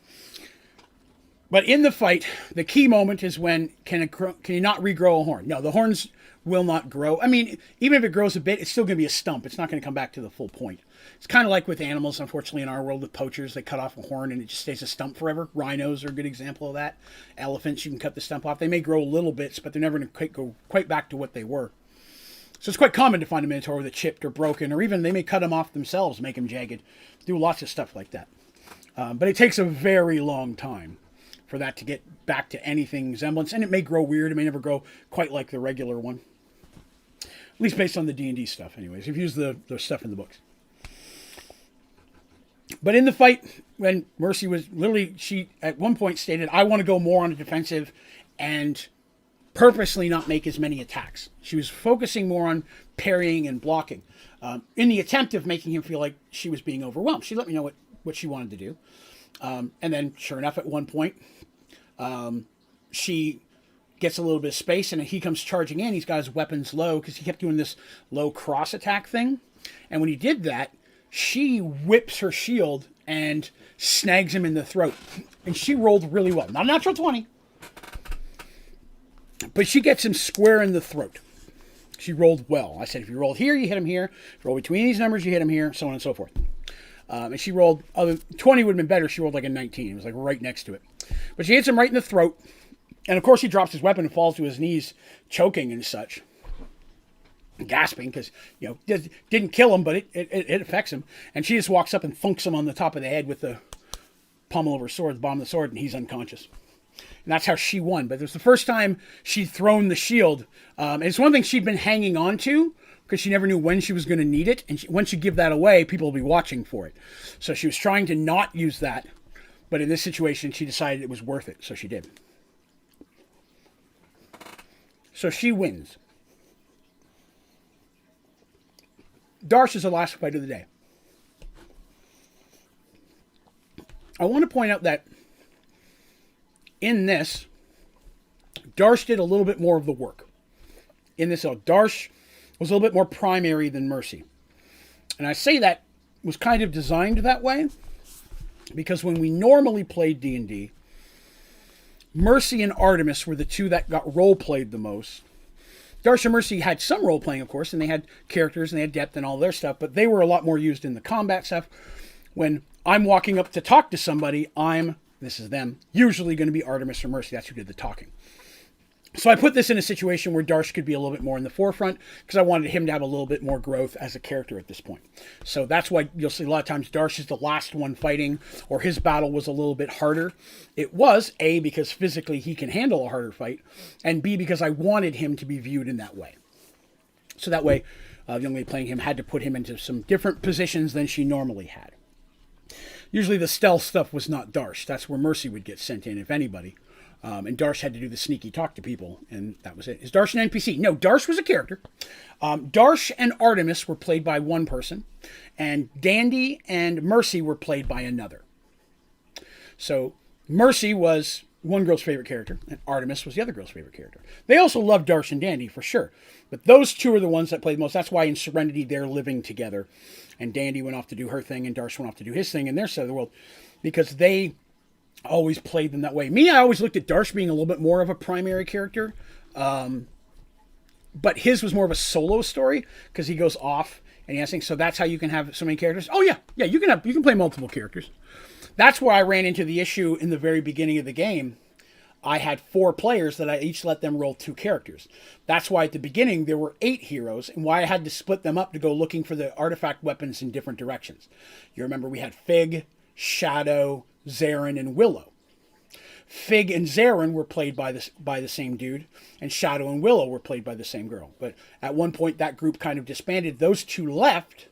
Speaker 1: But in the fight, the key moment is when, can you not regrow a horn? No, the horns will not grow. I mean, even if it grows a bit, it's still going to be a stump. It's not going to come back to the full point. It's kind of like with animals, unfortunately, in our world with poachers. They cut off a horn and it just stays a stump forever. Rhinos are a good example of that. Elephants, you can cut the stump off. They may grow little bits, but they're never going to go quite back to what they were. So it's quite common to find a Minotaur with a chipped or broken, or even they may cut them off themselves, make them jagged. Do lots of stuff like that. But it takes a very long time for that to get back to anything semblance. And it may grow weird. It may never grow quite like the regular one. At least based on the D&D stuff, anyways. If you use the stuff in the books. But in the fight, when Mercy was literally, she at one point stated, I want to go more on the defensive and purposely not make as many attacks. She was focusing more on parrying and blocking in the attempt of making him feel like she was being overwhelmed. She let me know what she wanted to do. And then, sure enough, at one point, she gets a little bit of space, and he comes charging in. He's got his weapons low because he kept doing this low cross attack thing. And when he did that, she whips her shield and snags him in the throat. And she rolled really well. Not a natural 20. But she gets him square in the throat. She rolled well. I said, if you rolled here, you hit him here. If you roll between these numbers, you hit him here, so on and so forth. And she rolled, 20 would have been better. She rolled like a 19. It was like right next to it. But she hits him right in the throat. And of course, he drops his weapon and falls to his knees, choking and such. Gasping because, didn't kill him, but it affects him. And she just walks up and thunks him on the top of the head with the pommel of her sword, the bottom of the sword, and he's unconscious. And that's how she won. But it was the first time she'd thrown the shield. And it's one thing she'd been hanging on to because she never knew when she was going to need it. And once you give that away, people will be watching for it. So she was trying to not use that. But in this situation, she decided it was worth it. So she did. So she wins. Darsh is the last fight of the day. I want to point out that in this, Darsh did a little bit more of the work. In this, Darsh was a little bit more primary than Mercy. And I say that was kind of designed that way because when we normally played D&D, Mercy and Artemis were the two that got role-played the most. Darsh and Mercy had some role-playing, of course, and they had characters and they had depth and all their stuff, but they were a lot more used in the combat stuff. When I'm walking up to talk to somebody, this is them, usually going to be Artemis or Mercy. That's who did the talking. So I put this in a situation where Darsh could be a little bit more in the forefront because I wanted him to have a little bit more growth as a character at this point. So that's why you'll see a lot of times Darsh is the last one fighting or his battle was a little bit harder. It was, A, because physically he can handle a harder fight, and B, because I wanted him to be viewed in that way. So that way, the young lady playing him had to put him into some different positions than she normally had. Usually the stealth stuff was not Darsh. That's where Mercy would get sent in, if anybody. And Darsh had to do the sneaky talk to people, and that was it. Is Darsh an NPC? No, Darsh was a character. Darsh and Artemis were played by one person, and Dandy and Mercy were played by another. So Mercy was one girl's favorite character, and Artemis was the other girl's favorite character. They also loved Darsh and Dandy, for sure. But those two are the ones that played most. That's why in Serenity they're living together. And Dandy went off to do her thing, and Darsh went off to do his thing in their side of the world. Because they always played them that way. Me, I always looked at Darsh being a little bit more of a primary character. But his was more of a solo story, because he goes off and he has things. So that's how you can have so many characters. Oh, yeah. Yeah, you can play multiple characters. That's where I ran into the issue in the very beginning of the game. I had 4 players that I each let them roll 2 characters. That's why at the beginning there were 8 heroes, and why I had to split them up to go looking for the artifact weapons in different directions. You remember we had Fig, Shadow, Zarin, and Willow. Fig and Zarin were played by the same dude, and Shadow and Willow were played by the same girl. But at one point that group kind of disbanded. Those 2 left.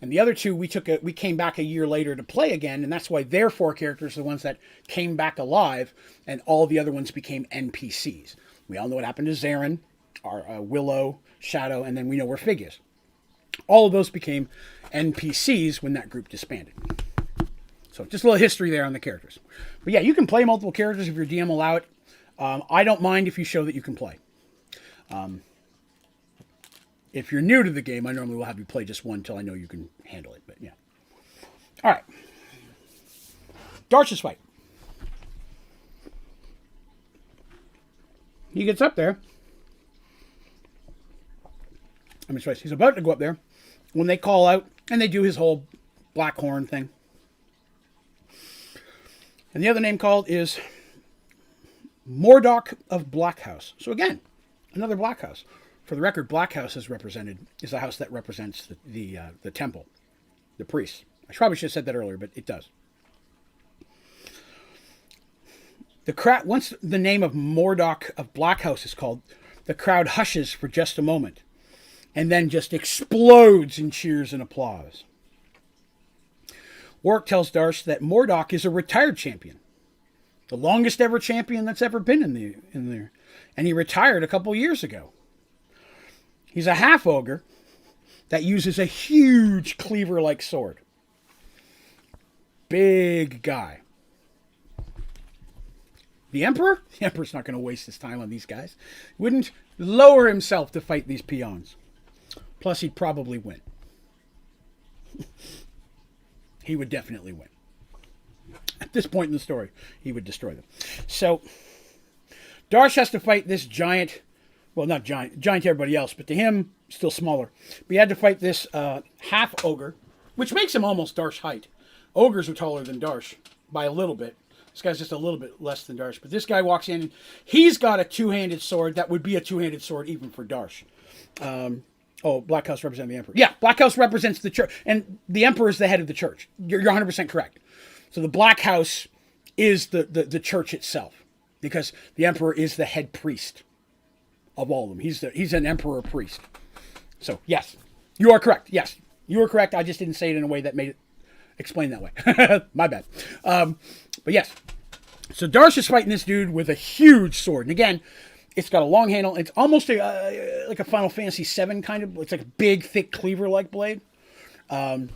Speaker 1: And the other 2, we came back a year later to play again, and that's why their 4 characters are the ones that came back alive, and all the other ones became NPCs. We all know what happened to Zarin, Willow, Shadow, and then we know where Fig is. All of those became NPCs when that group disbanded. So just a little history there on the characters. But yeah, you can play multiple characters if your DM allow it. I don't mind if you show that you can play. If you're new to the game, I normally will have you play just one until I know you can handle it. But yeah. All right. Darsh's fight. He gets up there. He's about to go up there when they call out and they do his whole black horn thing. And the other name called is Mordock of Black House. So again, another Black House. For the record, Black House is a house that represents the temple, the priests. I probably should have said that earlier, but it does. Once the name of Mordock of Black House is called, the crowd hushes for just a moment, and then just explodes in cheers and applause. Warwick tells Darsh that Mordock is a retired champion, the longest ever champion that's ever been in there, and he retired a couple years ago. He's a half-ogre that uses a huge cleaver-like sword. Big guy. The Emperor? The Emperor's not going to waste his time on these guys. Wouldn't lower himself to fight these peons. Plus, he'd probably win. He would definitely win. At this point in the story, he would destroy them. So, Darsh has to fight this giant, Well, not giant. Giant to everybody else, but to him, still smaller. But he had to fight this half ogre, which makes him almost Darsh height. Ogres are taller than Darsh by a little bit. This guy's just a little bit less than Darsh. But this guy walks in, and he's got a two-handed sword. That would be a two-handed sword even for Darsh. Black House represents the Emperor. Yeah, Black House represents the church. And the Emperor is the head of the church. You're 100% correct. So the Black House is the church itself. Because the Emperor is the head priest of all of them. He's an Emperor priest. So, yes. You are correct. Yes. You are correct. I just didn't say it in a way that made it explain that way. My bad. But yes. So Darsh is fighting this dude with a huge sword. And again, it's got a long handle. It's almost like a Final Fantasy VII kind of. It's like a big, thick cleaver-like blade. And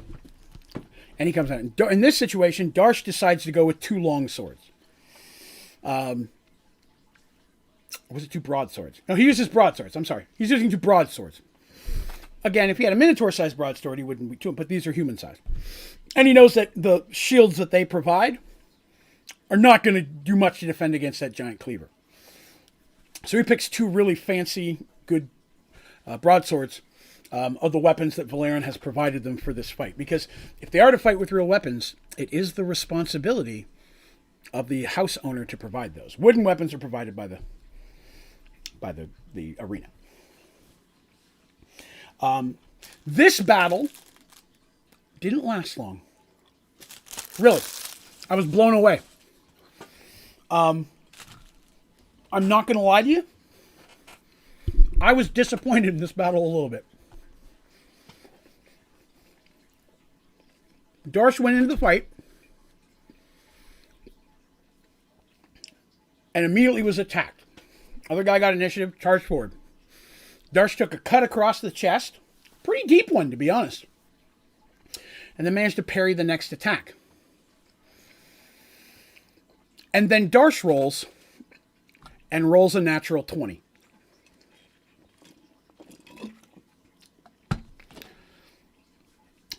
Speaker 1: he comes out. In this situation, Darsh decides to go with two long swords. Was it two broadswords? No, he uses broadswords. I'm sorry. He's using two broadswords. Again, if he had a Minotaur-sized broadsword, he wouldn't be two, but these are human-sized. And he knows that the shields that they provide are not going to do much to defend against that giant cleaver. So he picks two really fancy, good broadswords of the weapons that Valeron has provided them for this fight. Because if they are to fight with real weapons, it is the responsibility of the house owner to provide those. Wooden weapons are provided by the arena. This battle didn't last long. Really. I was blown away. I'm not going to lie to you. I was disappointed in this battle a little bit. Darsh went into the fight and immediately was attacked. Other guy got initiative, charged forward. Darsh took a cut across the chest. Pretty deep one, to be honest. And then managed to parry the next attack. And then Darsh rolls and rolls a natural 20.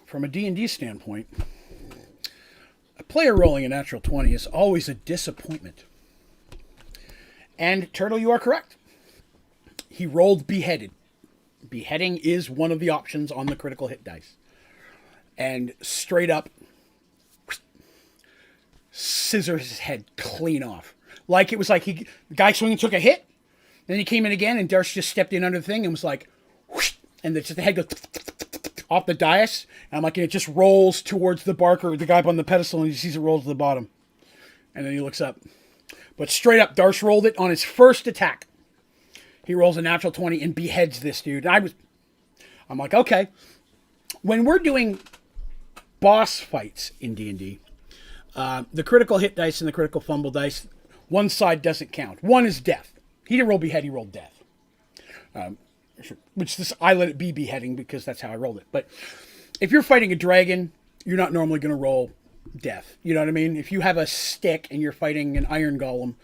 Speaker 1: From a D&D standpoint, a player rolling a natural 20 is always a disappointment. And Turtle, you are correct. He rolled beheaded. Beheading is one of the options on the critical hit dice. And straight up scissors his head clean off. Like it was like the guy swinging took a hit, then he came in again, and Darsh just stepped in under the thing and was like, whoosh, and the head goes off the dais, and I'm like, and it just rolls towards the barker, the guy up on the pedestal, and he sees it roll to the bottom. And then he looks up. But straight up, Darsh rolled it on his first attack. He rolls a natural 20 and beheads this dude. And I'm like, okay. When we're doing boss fights in D&D, the critical hit dice and the critical fumble dice, one side doesn't count. One is death. He didn't roll behead, he rolled death. I let it be beheading because that's how I rolled it. But if you're fighting a dragon, you're not normally going to roll death. You know what I mean? If you have a stick and you're fighting an iron golem,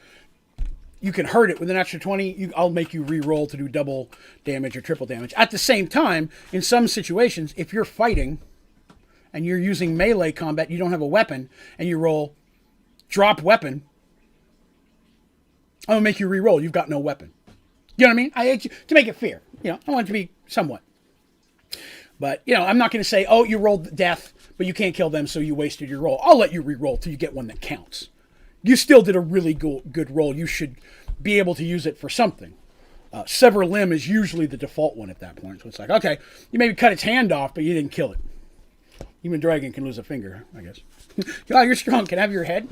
Speaker 1: you can hurt it with an extra 20. I'll make you re-roll to do double damage or triple damage. At the same time, in some situations, if you're fighting and you're using melee combat, you don't have a weapon, and you roll drop weapon, I'm going to make you re-roll. You've got no weapon. You know what I mean? To make it fair. I want it to be somewhat. But, I'm not going to say, oh, you rolled death, but you can't kill them, so you wasted your roll. I'll let you re-roll till you get one that counts. You still did a really good roll. You should be able to use it for something. Sever limb is usually the default one at that point. So it's like, okay, you maybe cut its hand off, but you didn't kill it. Even a dragon can lose a finger, I guess. Oh, you're strong. Can I have your head?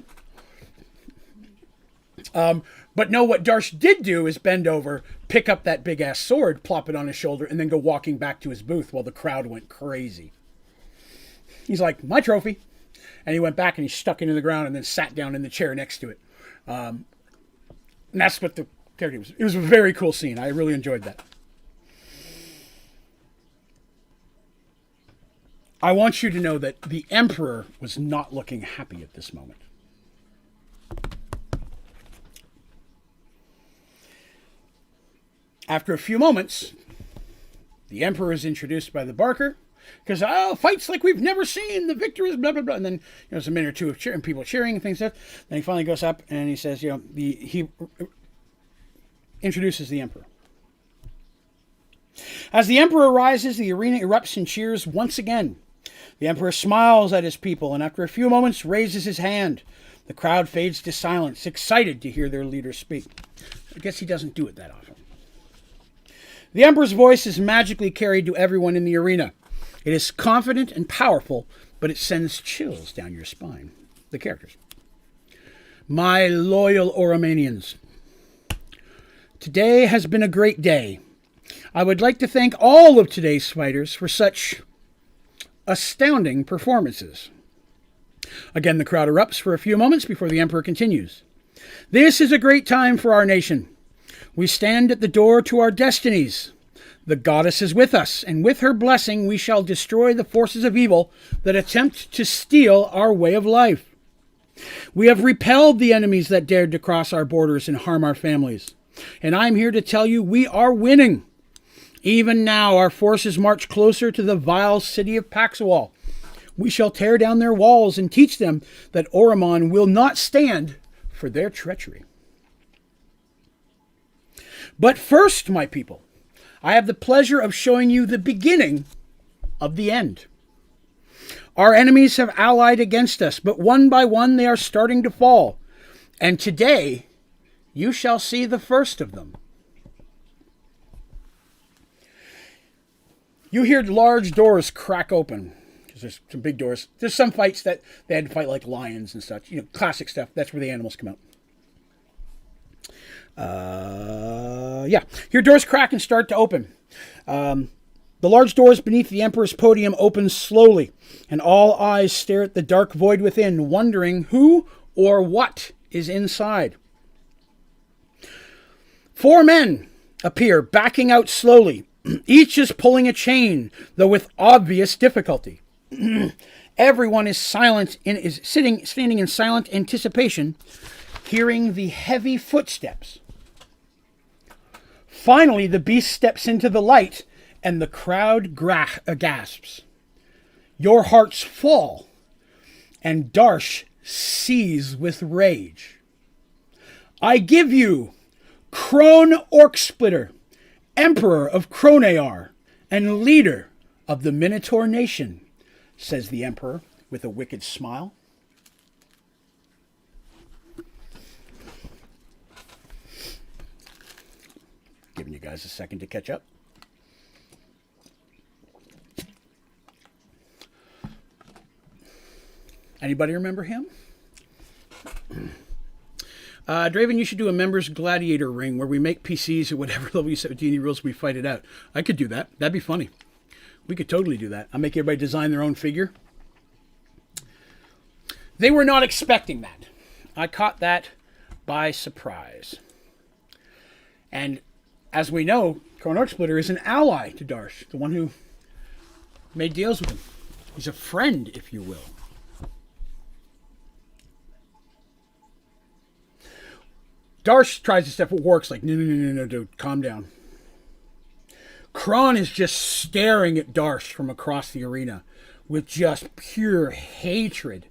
Speaker 1: But no, what Darsh did do is bend over, pick up that big-ass sword, plop it on his shoulder, and then go walking back to his booth while the crowd went crazy. He's like, my trophy. And he went back and he stuck it in the ground and then sat down in the chair next to it. And that's what the character was. It was a very cool scene. I really enjoyed that. I want you to know that the Emperor was not looking happy at this moment. After a few moments, the Emperor is introduced by the barker. Because, fights like we've never seen, the victor is blah, blah, blah. And then, there's a minute or two of cheering, people cheering and things like that. Then he finally goes up and he says, he introduces the Emperor. As the Emperor rises, the arena erupts in cheers once again. The Emperor smiles at his people and after a few moments raises his hand. The crowd fades to silence, excited to hear their leader speak. I guess he doesn't do it that often. The Emperor's voice is magically carried to everyone in the arena. It is confident and powerful, but it sends chills down your spine. The characters. My loyal Oromanians, today has been a great day. I would like to thank all of today's fighters for such astounding performances. Again, the crowd erupts for a few moments before the Emperor continues. This is a great time for our nation. We stand at the door to our destinies. The goddess is with us, and with her blessing we shall destroy the forces of evil that attempt to steal our way of life. We have repelled the enemies that dared to cross our borders and harm our families. And I'm here to tell you we are winning. Even now our forces march closer to the vile city of Paxawal. We shall tear down their walls and teach them that Oromon will not stand for their treachery. But first, my people, I have the pleasure of showing you the beginning of the end. Our enemies have allied against us, but one by one they are starting to fall. And today, you shall see the first of them. You hear large doors crack open, because there's some big doors. There's some fights that they had to fight like lions and such. You know, classic stuff. That's where the animals come out. Your doors crack and start to open. The large doors beneath the Emperor's podium open slowly, and all eyes stare at the dark void within, wondering who or what is inside. 4 men appear, backing out slowly. Each is pulling a chain, though with obvious difficulty. Everyone is standing in silent anticipation, hearing the heavy footsteps. Finally, the beast steps into the light, and the crowd gasps. Your hearts fall, and Darsh seethes with rage. I give you Crone Orcsplitter, Emperor of Cronear, and leader of the Minotaur nation, says the Emperor with a wicked smile. Giving you guys a second to catch up. Anybody remember him? Draven, you should do a members gladiator ring where we make PCs at whatever level you set with D&D rules, we fight it out. I could do that. That'd be funny. We could totally do that. I'll make everybody design their own figure. They were not expecting that. I caught that by surprise. And as we know, Crone Orcsplitter is an ally to Darsh, the one who made deals with him. He's a friend, if you will. Darsh tries to step at Warwick's like, no, dude, calm down. Crone is just staring at Darsh from across the arena with just pure hatred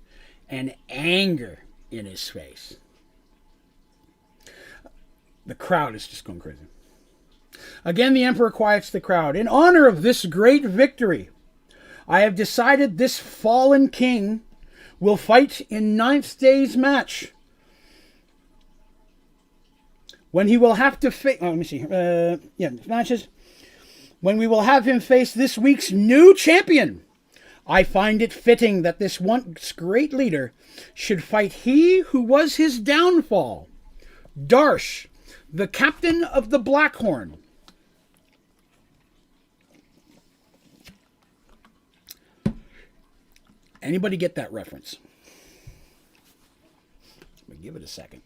Speaker 1: and anger in his face. The crowd is just going crazy. Again, the Emperor quiets the crowd. In honor of this great victory, I have decided this fallen king will fight in 9th day's match. When he will have to face... matches. When we will have him face this week's new champion. I find it fitting that this once great leader should fight he who was his downfall. Darsh, the captain of the Blackhorn. Anybody get that reference? Let me give it a second.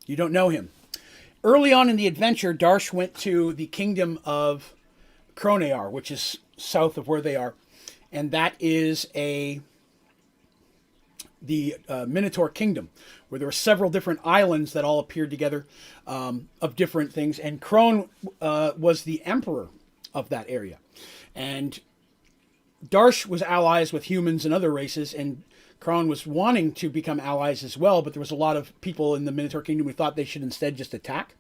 Speaker 1: You don't know him. Early on in the adventure, Darsh went to the kingdom of Cronear, which is south of where they are. And that is the Minotaur kingdom, where there were several different islands that all appeared together of different things. And Crone was the emperor of that area. And Darsh was allies with humans and other races, and Kron was wanting to become allies as well, but there was a lot of people in the Minotaur Kingdom who thought they should instead just attack.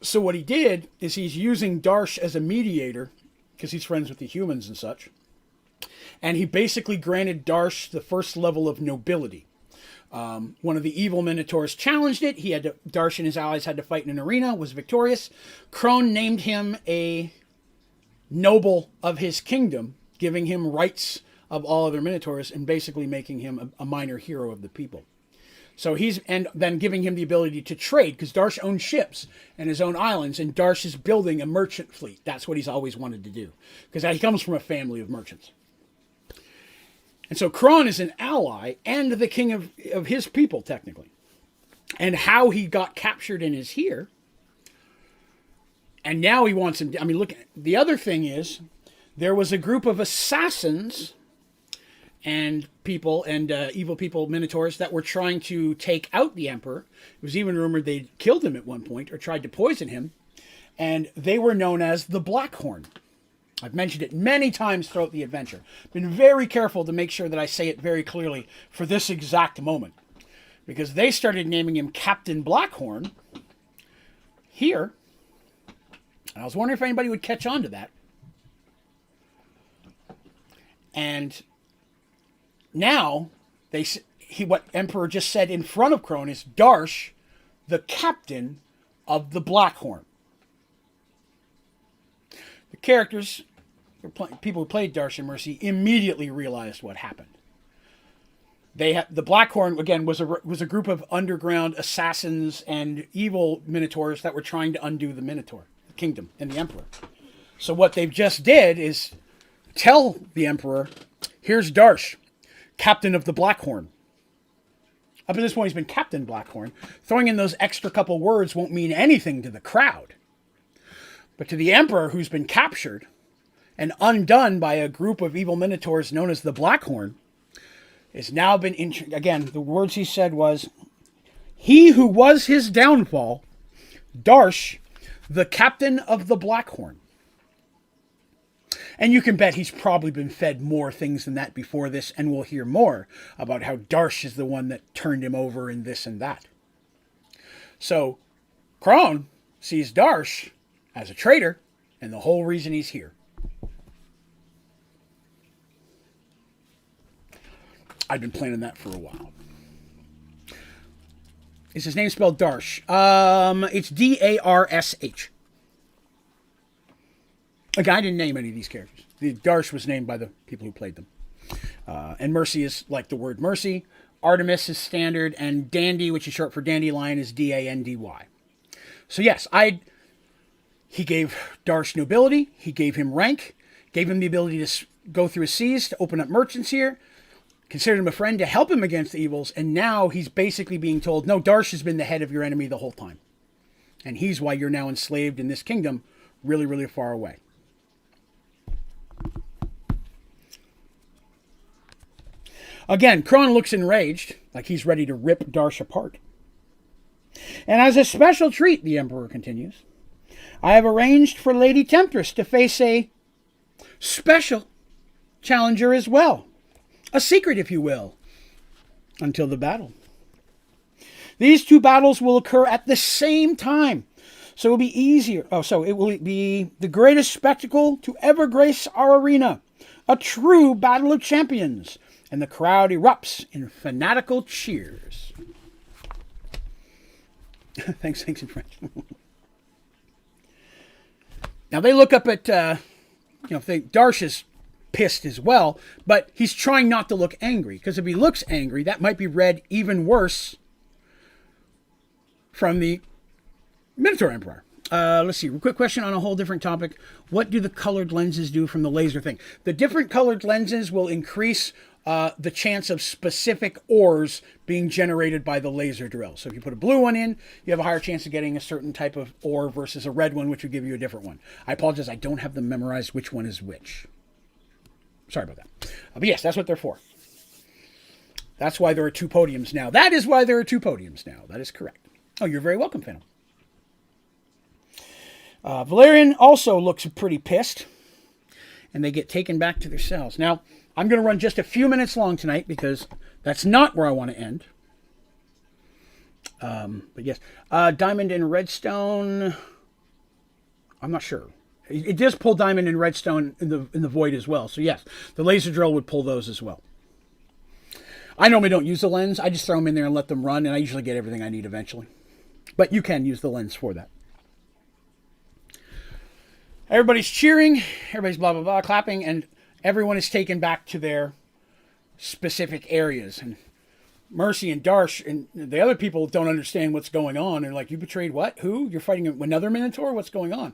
Speaker 1: So what he did is he's using Darsh as a mediator, because he's friends with the humans and such. And he basically granted Darsh the first level of nobility. One of the evil Minotaurs challenged it. Darsh and his allies had to fight in an arena, was victorious. Kron named him a noble of his kingdom, giving him rights of all other Minotaurs and basically making him a minor hero of the people. So and then giving him the ability to trade, because Darsh owns ships and his own islands, and Darsh is building a merchant fleet. That's what he's always wanted to do, because he comes from a family of merchants. And so Kron is an ally and the king of his people, technically. And how he got captured and is here. And now he wants him. I mean, look, the other thing is, there was a group of assassins and people and evil people, Minotaurs, that were trying to take out the Emperor. It was even rumored they killed him at one point or tried to poison him. And they were known as the Blackhorn. I've mentioned it many times throughout the adventure. Been very careful to make sure that I say it very clearly for this exact moment. Because they started naming him Captain Blackhorn here. And I was wondering if anybody would catch on to that. And now, what Emperor just said in front of Kron is Darsh, the captain of the Blackhorn. The characters, people who played Darsh and Mercy, immediately realized what happened. The Blackhorn, again, was a group of underground assassins and evil Minotaurs that were trying to undo the Minotaur, the kingdom, and the Emperor. So what they've just did is tell the Emperor, here's Darsh, captain of the Blackhorn. Up to this point, he's been Captain Blackhorn. Throwing in those extra couple words won't mean anything to the crowd. But to the Emperor, who's been captured and undone by a group of evil Minotaurs known as the Blackhorn, has now been, again, the words he said was, he who was his downfall, Darsh, the captain of the Blackhorn. And you can bet he's probably been fed more things than that before this, and we'll hear more about how Darsh is the one that turned him over and this and that. So, Kron sees Darsh as a traitor, and the whole reason he's here. I've been planning that for a while. Is his name spelled Darsh? It's Darsh. Like, I didn't name any of these characters. The Darsh was named by the people who played them. And Mercy is like the word mercy. Artemis is standard, and Dandy, which is short for dandelion, is Dandy. So yes, he gave Darsh nobility, he gave him rank, gave him the ability to go through his seas, to open up merchants here, considered him a friend to help him against the evils, and now he's basically being told, no, Darsh has been the head of your enemy the whole time. And he's why you're now enslaved in this kingdom really, really far away. Again, Kron looks enraged, like he's ready to rip Darsh apart. And as a special treat, the Emperor continues, I have arranged for Lady Temptress to face a special challenger as well. A secret, if you will, until the battle. These two battles will occur at the same time, so it will be easier. So it will be the greatest spectacle to ever grace our arena. A true battle of champions. And the crowd erupts in fanatical cheers. Thanks in French. Now they look up at, Darsh is pissed as well, but he's trying not to look angry, because if he looks angry, that might be read even worse from the Minotaur Emperor. Let's see, quick question on a whole different topic. What do the colored lenses do from the laser thing? The different colored lenses will increase the chance of specific ores being generated by the laser drill. So if you put a blue one in, you have a higher chance of getting a certain type of ore versus a red one, which would give you a different one. I apologize, I don't have them memorized which one is which. Sorry about that. But yes, that's what they're for. That's why there are two podiums now. That is why there are two podiums now. That is correct. Oh, you're very welcome, Phantom. Valerian also looks pretty pissed. and they get taken back to their cells. Now, I'm going to run just a few minutes long tonight because that's not where I want to end. But yes, diamond and redstone. I'm not sure. It does pull diamond and redstone in the void as well. So yes, the laser drill would pull those as well. I normally don't use the lens. I just throw them in there and let them run, and I usually get everything I need eventually. But you can use the lens for that. Everybody's cheering. Everybody's blah, blah, blah, clapping, and everyone is taken back to their specific areas. And Mercy and Darsh and the other people don't understand what's going on. They're like, you betrayed what? Who? You're fighting another Minotaur? What's going on?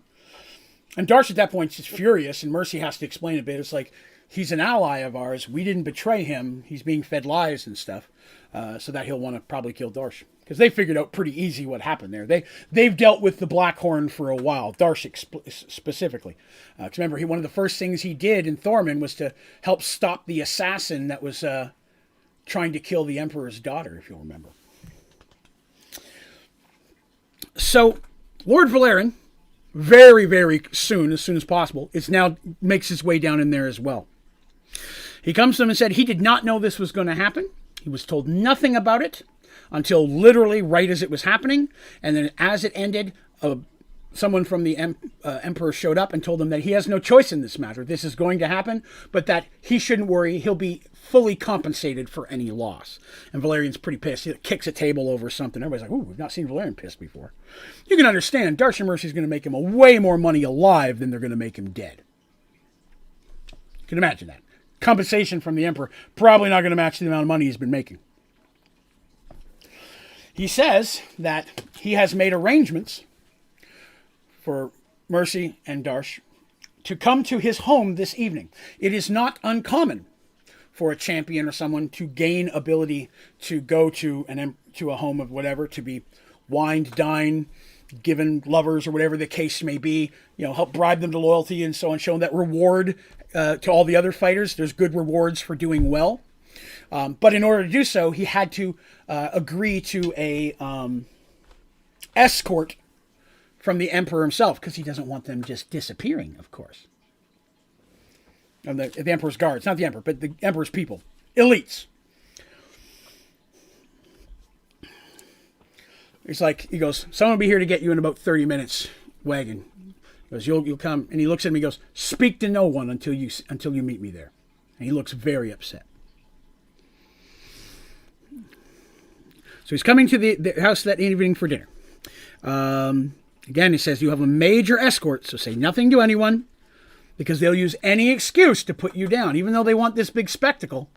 Speaker 1: And Darsh at that point is furious, and Mercy has to explain a bit. It's like, he's an ally of ours. We didn't betray him. He's being fed lies and stuff, so that he'll want to probably kill Darsh. Because they figured out pretty easy what happened there. They've dealt with the Blackhorn for a while, Darsh specifically. Because remember, one of the first things he did in Thorman was to help stop the assassin that was trying to kill the Emperor's daughter, if you'll remember. So, Lord Valerian, very, very soon, as soon as possible, makes his way down in there as well. He comes to them and said he did not know this was going to happen. He was told nothing about it until literally right as it was happening. And then as it ended, someone from the Emperor showed up and told him that he has no choice in this matter. This is going to happen, but that he shouldn't worry. He'll be fully compensated for any loss. And Valerian's pretty pissed. He kicks a table over something. Everybody's like, ooh, we've not seen Valerian pissed before. You can understand, Darsh and Mercy's going to make him way more money alive than they're going to make him dead. You can imagine that. Compensation from the Emperor, probably not going to match the amount of money he's been making. He says that he has made arrangements for Mercy and Darsh to come to his home this evening. It is not uncommon for a champion or someone to gain ability to go to a home of whatever, to be wined, dined, given lovers or whatever the case may be, help bribe them to loyalty and so on, show them that reward to all the other fighters. There's good rewards for doing well. But in order to do so, he had to agree to a escort from the Emperor himself, because he doesn't want them just disappearing, of course. And the Emperor's guards, not the Emperor, but the Emperor's people, elites. He goes, someone will be here to get you in about 30 minutes, wagon. He goes, you'll come. And he looks at me and goes, speak to no one until you meet me there. And he looks very upset. So he's coming to the house that evening for dinner. Again, he says, you have a major escort, so say nothing to anyone, because they'll use any excuse to put you down. Even though they want this big spectacle,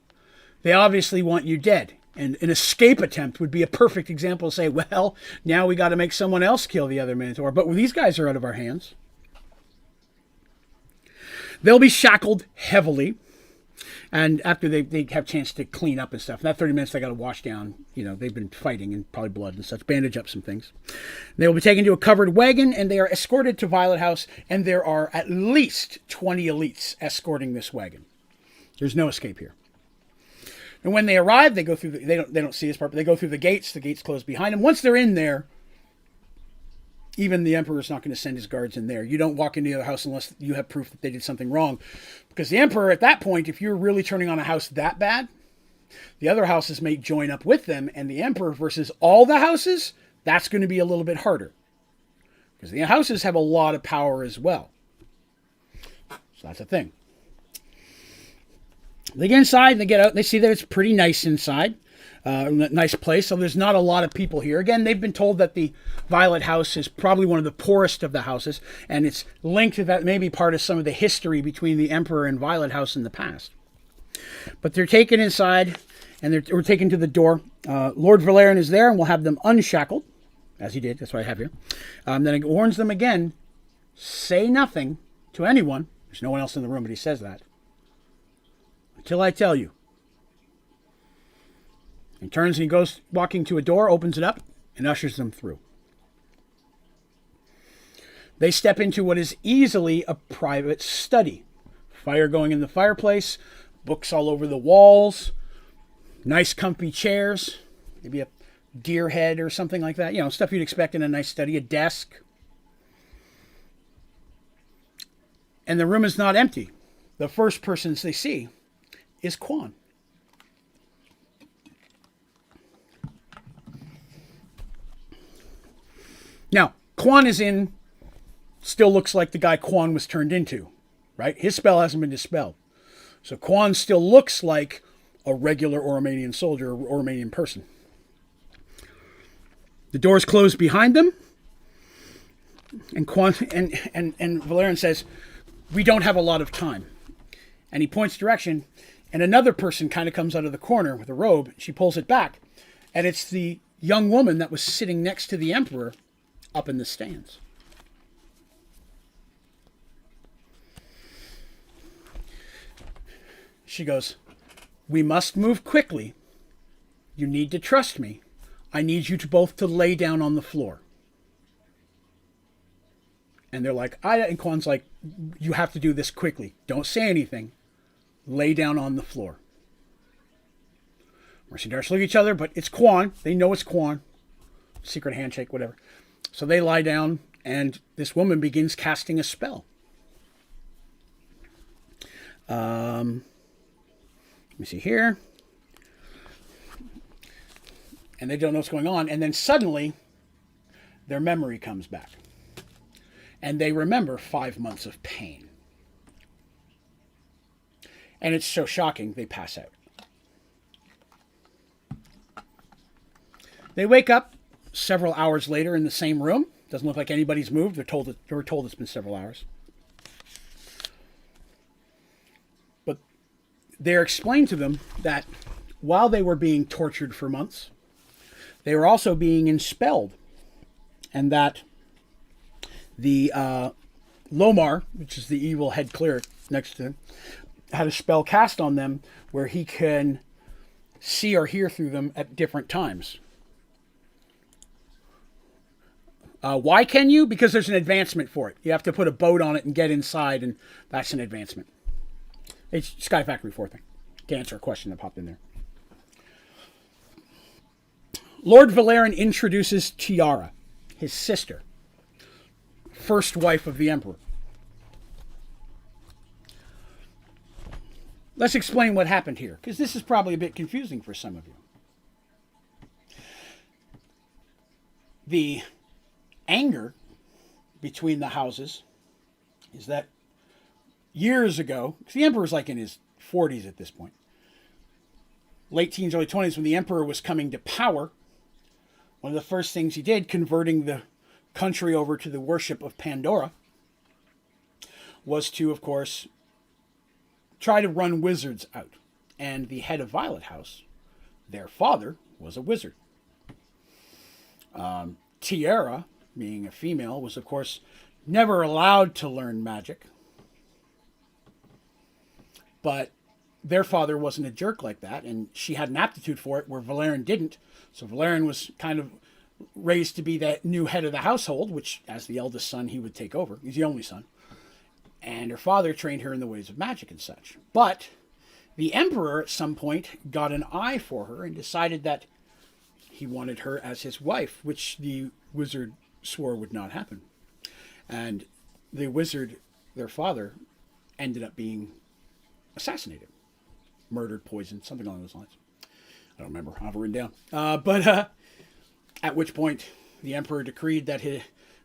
Speaker 1: they obviously want you dead. And an escape attempt would be a perfect example to say, well, now we got to make someone else kill the other Minotaur. But these guys are out of our hands. They'll be shackled heavily. And after they have a chance to clean up and stuff, in that 30 minutes they got to wash down. They've been fighting and probably blood and such, bandage up some things. They will be taken to a covered wagon, and they are escorted to Violet House, and there are at least 20 elites escorting this wagon. There's no escape here. And when they arrive, they go through they don't see this part, but they go through the gates. The gates close behind them. Once they're in there, even the Emperor is not going to send his guards in there. You don't walk into the other house unless you have proof that they did something wrong. Because the Emperor, at that point, if you're really turning on a house that bad, the other houses may join up with them, and the Emperor versus all the houses, that's going to be a little bit harder. Because the houses have a lot of power as well. So that's a thing. They get inside, they get out, they see that it's pretty nice inside. Nice place. So there's not a lot of people here. Again, they've been told that the Violet House is probably one of the poorest of the houses, and it's linked to that, maybe part of some of the history between the Emperor and Violet House in the past. But they're taken inside, and we're taken to the door. Lord Valerian is there, and we'll have them unshackled, as he did. That's what I have here. Then it warns them again, say nothing to anyone. There's no one else in the room, but he says that. Until I tell you. He turns and he goes walking to a door, opens it up, and ushers them through. They step into what is easily a private study. Fire going in the fireplace, books all over the walls, nice comfy chairs, maybe a deer head or something like that. Stuff you'd expect in a nice study, a desk. And the room is not empty. the first persons they see is Quan. Now, Quan still looks like the guy Quan was turned into, right? His spell hasn't been dispelled. So Quan still looks like a regular Oromanian soldier or Oromanian person. The doors close behind them, and Valerian says, "We don't have a lot of time." And he points direction, and another person kind of comes out of the corner with a robe. She pulls it back, and it's the young woman that was sitting next to the emperor up in the stands. She goes, "We must move quickly. You need to trust me. I need you both to lay down on the floor." And they're like, and Quan's like, "You have to do this quickly. Don't say anything. Lay down on the floor." Mercy and Darsh look at each other, but it's Quan. They know it's Quan. Secret handshake, whatever. So they lie down, and this woman begins casting a spell. Let me see here. And they don't know what's going on. And then suddenly, their memory comes back. And they remember 5 months of pain. And it's so shocking, they pass out. They wake up several hours later in the same room. Doesn't look like anybody's moved. They were told it's been several hours. But they're explained to them that while they were being tortured for months, they were also being enspelled. And that the Lomar, which is the evil head cleric next to him, had a spell cast on them where he can see or hear through them at different times. Why can you? Because there's an advancement for it. You have to put a boat on it and get inside, and that's an advancement. It's Sky Factory 4 thing. To answer a question that popped in there. Lord Valerian introduces Tiara, his sister, first wife of the Emperor. Let's explain what happened here, because this is probably a bit confusing for some of you. The anger between the houses is that years ago, because the Emperor's like in his 40s at this point, late teens, early 20s, when the Emperor was coming to power, one of the first things he did, converting the country over to the worship of Pandora, was to, of course, try to run wizards out. And the head of Violet House, their father, was a wizard. Tiara, being a female, was, of course, never allowed to learn magic. But their father wasn't a jerk like that, and she had an aptitude for it where Valerian didn't. So Valerian was kind of raised to be that new head of the household, which, as the eldest son, he would take over. He's the only son. And her father trained her in the ways of magic and such. But the Emperor, at some point, got an eye for her and decided that he wanted her as his wife, which the wizard swore would not happen. And the wizard, their father, ended up being assassinated. Murdered, poisoned, something along those lines. I don't remember. I have it written down. But at which point, the Emperor decreed that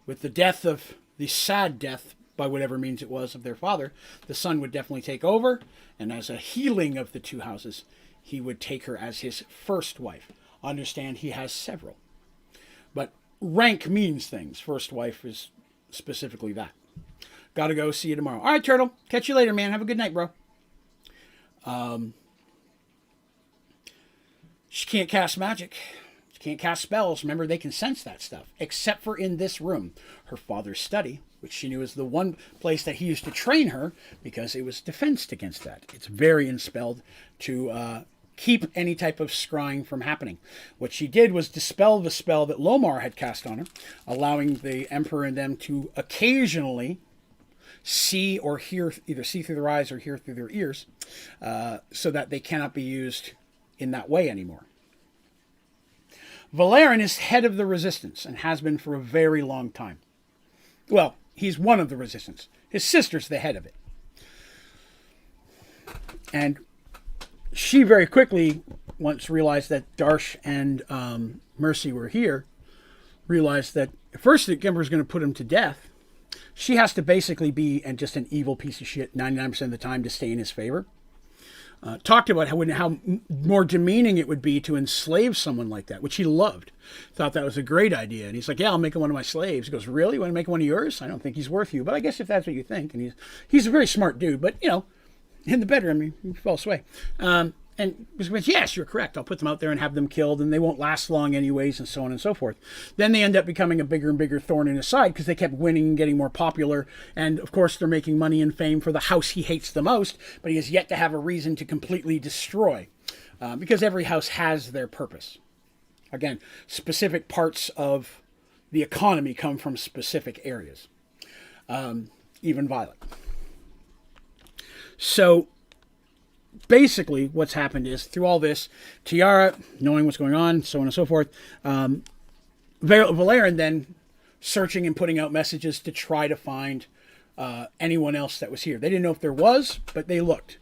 Speaker 1: with the death of the sad death, by whatever means it was, of their father, the son would definitely take over. And as a healing of the two houses, he would take her as his first wife. Understand, he has several. But rank means things. First wife is specifically that. Gotta go. See you tomorrow. All right, Turtle. Catch you later, man. Have a good night, bro. She can't cast magic. She can't cast spells. Remember, they can sense that stuff. Except for in this room. Her father's study, which she knew was the one place that he used to train her because it was defensed against that. It's very enspelled to keep any type of scrying from happening. What she did was dispel the spell that Lomar had cast on her, allowing the Emperor and them to occasionally see or hear, either see through their eyes or hear through their ears, so that they cannot be used in that way anymore. Valerian is head of the resistance and has been for a very long time. Well, he's one of the resistance. His sister's the head of it. And she very quickly, once realized that Darsh and Mercy were here, realized that first the Emperor's going to put him to death. She has to basically be and just an evil piece of shit 99% of the time to stay in his favor. Talked about how more demeaning it would be to enslave someone like that, which he loved. Thought that was a great idea. And he's like, yeah, I'll make him one of my slaves. He goes, really? You want to make him one of yours? I don't think he's worth you. But I guess if that's what you think. And he's a very smart dude. But, in the bedroom, he falls away. And he goes, yes, you're correct. I'll put them out there and have them killed, and they won't last long anyways, and so on and so forth. Then they end up becoming a bigger and bigger thorn in his side because they kept winning and getting more popular. And, of course, they're making money and fame for the house he hates the most, but he has yet to have a reason to completely destroy because every house has their purpose. Again, specific parts of the economy come from specific areas, even Violet. So basically what's happened is through all this, Tiara, knowing what's going on, so on and so forth, Valerian then searching and putting out messages to try to find anyone else that was here. They didn't know if there was, but they looked.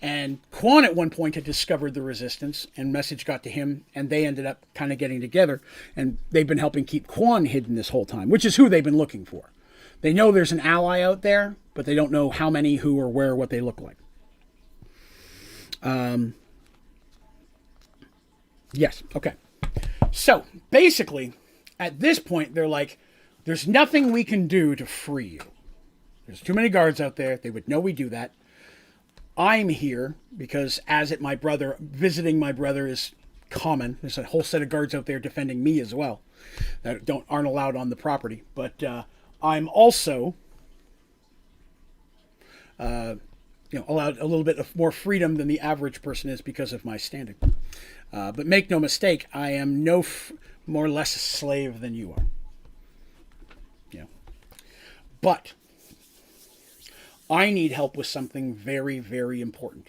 Speaker 1: And Quan at one point had discovered the resistance, and message got to him, and they ended up kind of getting together, and they've been helping keep Quan hidden this whole time, which is who they've been looking for. They know there's an ally out there, but they don't know how many, who, or where, what they look like. Yes, okay. So, basically, at this point, they're like, there's nothing we can do to free you. There's too many guards out there. They would know we do that. I'm here because, my brother, visiting my brother is common. There's a whole set of guards out there defending me as well that aren't allowed on the property. But I'm also allowed a little bit of more freedom than the average person is because of my standing. But make no mistake, I am more or less a slave than you are. But I need help with something very, very important.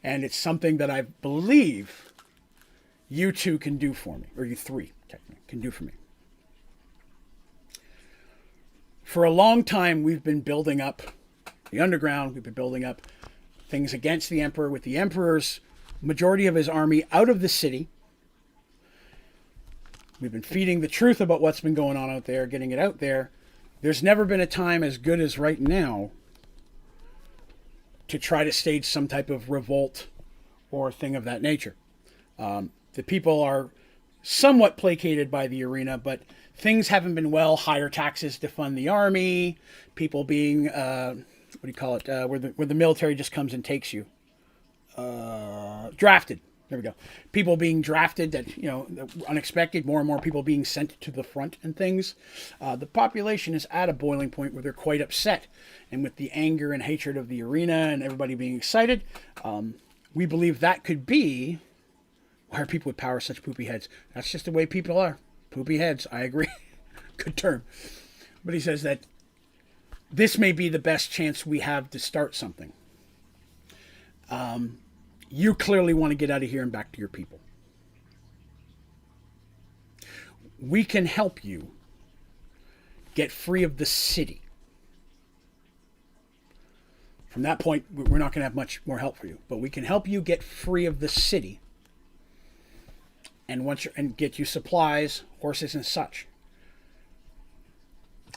Speaker 1: And it's something that I believe you two can do for me, or you three, technically, can do for me. For a long time, we've been building up the underground. We've been building up things against the Emperor, with the Emperor's majority of his army out of the city. We've been feeding the truth about what's been going on out there, getting it out there. There's never been a time as good as right now to try to stage some type of revolt or thing of that nature. The people are somewhat placated by the arena, but things haven't been well. Higher taxes to fund the army, people being, where the military just comes and takes you. Drafted. There we go. People being drafted that, unexpected, more and more people being sent to the front and things. The population is at a boiling point where they're quite upset. And with the anger and hatred of the arena and everybody being excited, we believe that could be why are people with power such poopy heads? That's just the way people are. Poopy heads. I agree. Good term. But he says that this may be the best chance we have to start something. You clearly want to get out of here and back to your people. We can help you get free of the city. From that point, we're not going to have much more help for you, but we can help you get free of the city and get you supplies, horses, and such.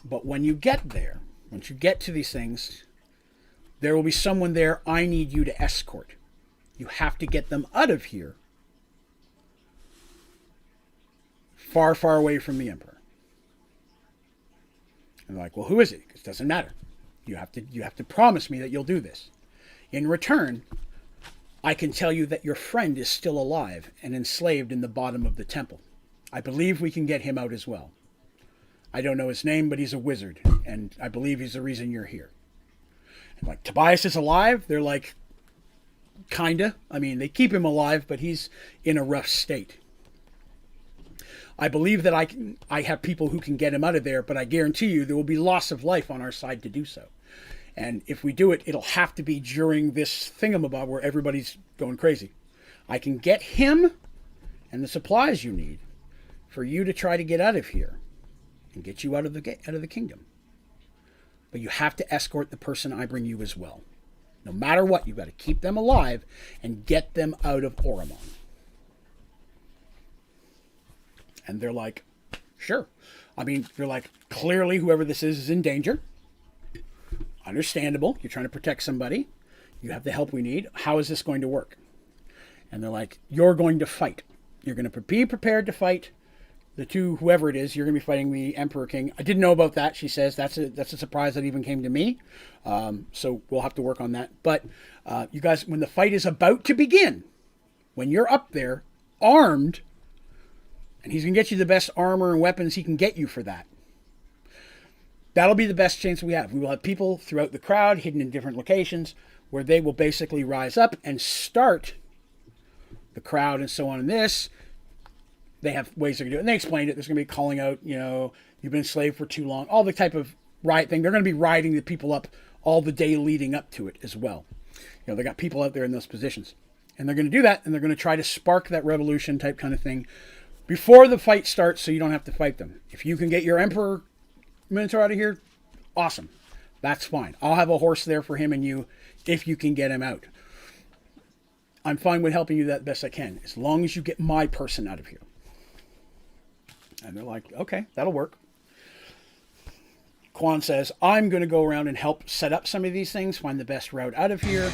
Speaker 1: But when you get there, once you get to these things, there will be someone there I need you to escort. You have to get them out of here, far, far away from the Emperor. And they're like, well, who is it? It doesn't matter. You have to promise me that you'll do this. In return, I can tell you that your friend is still alive and enslaved in the bottom of the temple. I believe we can get him out as well. I don't know his name, but he's a wizard, and I believe he's the reason you're here. And like, Tobias is alive? They're like, kinda. I mean, they keep him alive, but he's in a rough state. I believe that I have people who can get him out of there, but I guarantee you there will be loss of life on our side to do so. And if we do it, it'll have to be during this thingamabob where everybody's going crazy. I can get him and the supplies you need for you to try to get out of here and get you out of the kingdom. But you have to escort the person I bring you as well. No matter what, you've got to keep them alive and get them out of Oromon. And they're like, sure. I mean, they're like, clearly whoever this is in danger. Understandable. You're trying to protect somebody. You have the help we need. How is this going to work? And they're like, you're going to fight. You're going to be prepared to fight the two, whoever it is. You're going to be fighting the Emperor King. I didn't know about that, she says. That's a surprise that even came to me. So we'll have to work on that. But you guys, when the fight is about to begin, when you're up there armed, and he's going to get you the best armor and weapons he can get you for that. That'll be the best chance we have. We will have people throughout the crowd, hidden in different locations, where they will basically rise up and start the crowd and so on. And this, they have ways they can do it. And they explained it. There's going to be calling out, you've been enslaved for too long. All the type of riot thing. They're going to be riding the people up all the day leading up to it as well. They got people out there in those positions. And they're going to do that, and they're going to try to spark that revolution type kind of thing before the fight starts, so you don't have to fight them. If you can get your Emperor Minotaur out of here, awesome. That's fine. I'll have a horse there for him and you if you can get him out. I'm fine with helping you that best I can, as long as you get my person out of here. And they're like, okay, that'll work. Quan says, I'm going to go around and help set up some of these things, find the best route out of here.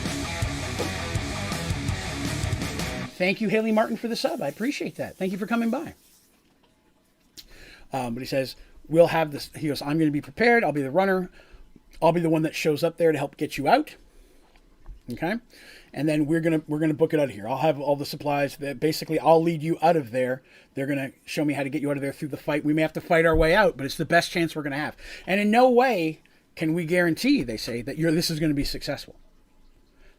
Speaker 1: Thank you, Haley Martin, for the sub. I appreciate that. Thank you for coming by. But he says, we'll have this. He goes, I'm going to be prepared. I'll be the runner. I'll be the one that shows up there to help get you out. Okay. And then we're going to book it out of here. I'll have all the supplies that basically I'll lead you out of there. They're going to show me how to get you out of there through the fight. We may have to fight our way out, but it's the best chance we're going to have. And in no way can we guarantee, they say, that this is going to be successful.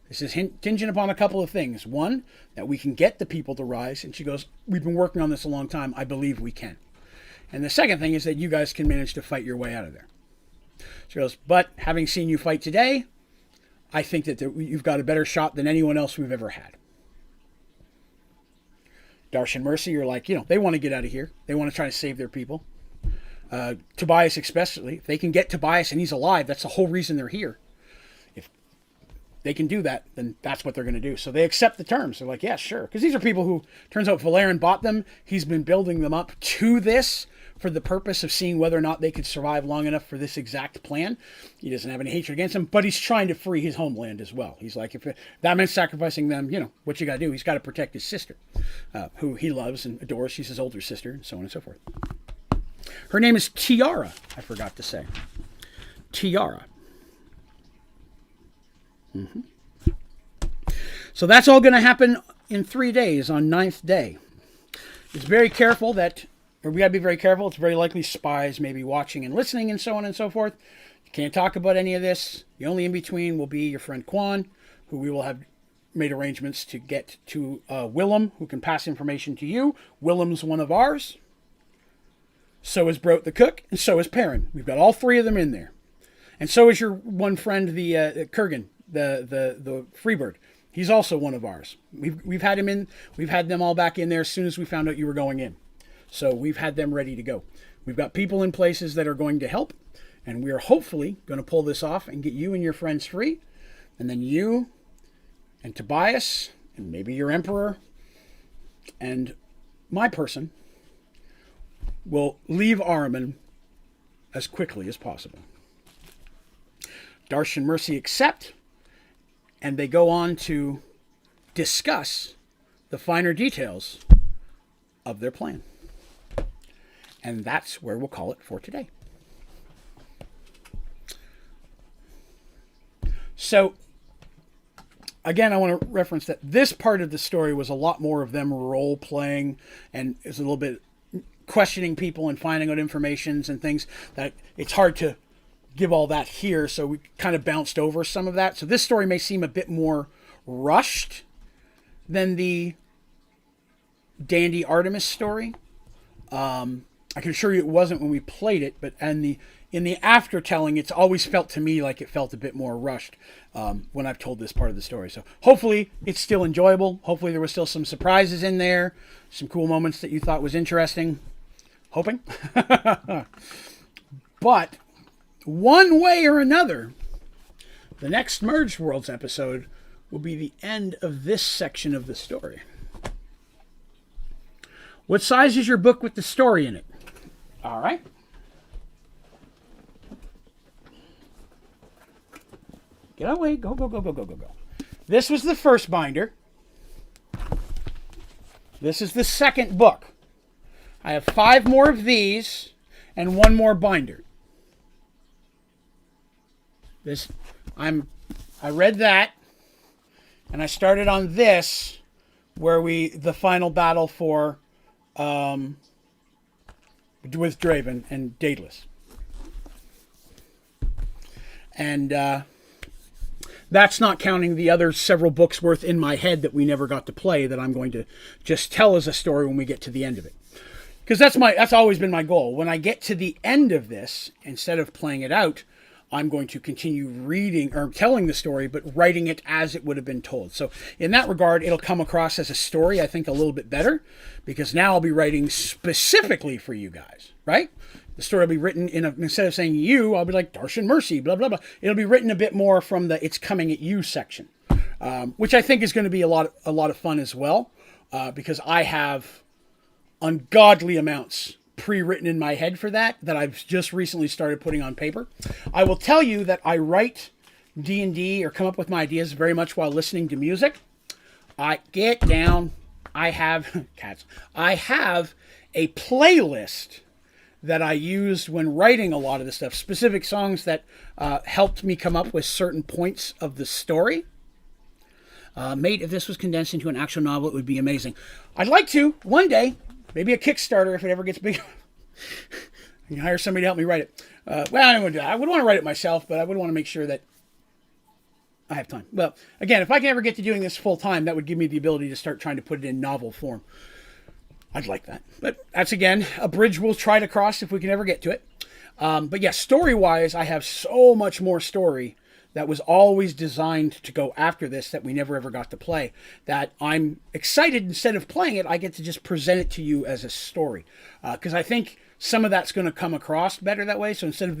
Speaker 1: This is hinging upon a couple of things. One, that we can get the people to rise. And she goes, we've been working on this a long time. I believe we can. And the second thing is that you guys can manage to fight your way out of there. She goes, but having seen you fight today, I think that you've got a better shot than anyone else we've ever had. Darsh and Mercy are like, they want to get out of here. They want to try to save their people. Tobias especially. If they can get Tobias and he's alive, that's the whole reason they're here. If they can do that, then that's what they're going to do. So they accept the terms. They're like, yeah, sure. Because these are people who, turns out Valerian bought them. He's been building them up to this for the purpose of seeing whether or not they could survive long enough for this exact plan. He doesn't have any hatred against them, but he's trying to free his homeland as well. He's like, if that meant sacrificing them, what you got to do. He's got to protect his sister, who he loves and adores. She's his older sister, and so on and so forth. Her name is Tiara, I forgot to say. Tiara. Mm-hmm. So that's all going to happen in 3 days on 9th day. It's very careful that, or we got to be very careful. It's very likely spies may be watching and listening and so on and so forth. You can't talk about any of this. The only in between will be your friend Quan, who we will have made arrangements to get to Willem, who can pass information to you. Willem's one of ours. So is Broat the cook, and so is Perrin. We've got all three of them in there. And so is your one friend, the Kurgan, the Freebird. He's also one of ours. We've had him in. We've had them all back in there as soon as we found out you were going in. So we've had them ready to go. We've got people in places that are going to help, and we are hopefully going to pull this off and get you and your friends free, and then you and Tobias and maybe your Emperor and my person will leave Ahriman as quickly as possible. Darsh and Mercy accept, and they go on to discuss the finer details of their plan. And that's where we'll call it for today. So, again, I want to reference that this part of the story was a lot more of them role-playing, and is a little bit questioning people and finding out informations and things that it's hard to give all that here, so we kind of bounced over some of that. So this story may seem a bit more rushed than the Dandy Artemis story. I can assure you it wasn't when we played it, but in the aftertelling, it's always felt to me like it felt a bit more rushed when I've told this part of the story. So hopefully it's still enjoyable. Hopefully there was still some surprises in there, some cool moments that you thought was interesting. Hoping. But one way or another, the next Mergeworlds episode will be the end of this section of the story. What size is your book with the story in it? All right. Get away. Go, go, go, go, go, go, go. This was the first binder. This is the second book. I have 5 more of these and 1 more binder. I read that, and I started on this, where the final battle for with Draven and Daedalus. And that's not counting the other several books worth in my head that we never got to play that I'm going to just tell as a story when we get to the end of it. Because that's always been my goal. When I get to the end of this, instead of playing it out, I'm going to continue reading or telling the story, but writing it as it would have been told. So in that regard, it'll come across as a story, I think, a little bit better, because now I'll be writing specifically for you guys, right? The story will be written instead of saying you, I'll be like Darshan Mercy, blah, blah, blah. It'll be written a bit more from the "it's coming at you" section, which I think is going to be a lot of fun as well, because I have ungodly amounts pre-written in my head for that I've just recently started putting on paper. I will tell you that I write D&D or come up with my ideas very much while listening to music. I have cats. I have a playlist that I used when writing a lot of this stuff, specific songs that helped me come up with certain points of the story. Mate, if this was condensed into an actual novel, it would be amazing. I'd like to, one day. Maybe a Kickstarter if it ever gets big. You can hire somebody to help me write it. Well, I would want to write it myself, but I would want to make sure that I have time. Well, again, if I can ever get to doing this full time, that would give me the ability to start trying to put it in novel form. I'd like that. But that's, again, a bridge we'll try to cross if we can ever get to it. But yeah, story-wise, I have so much more story that was always designed to go after this that we never ever got to play, that I'm excited. Instead of playing it, I get to just present it to you as a story. Because I think some of that's going to come across better that way. So instead of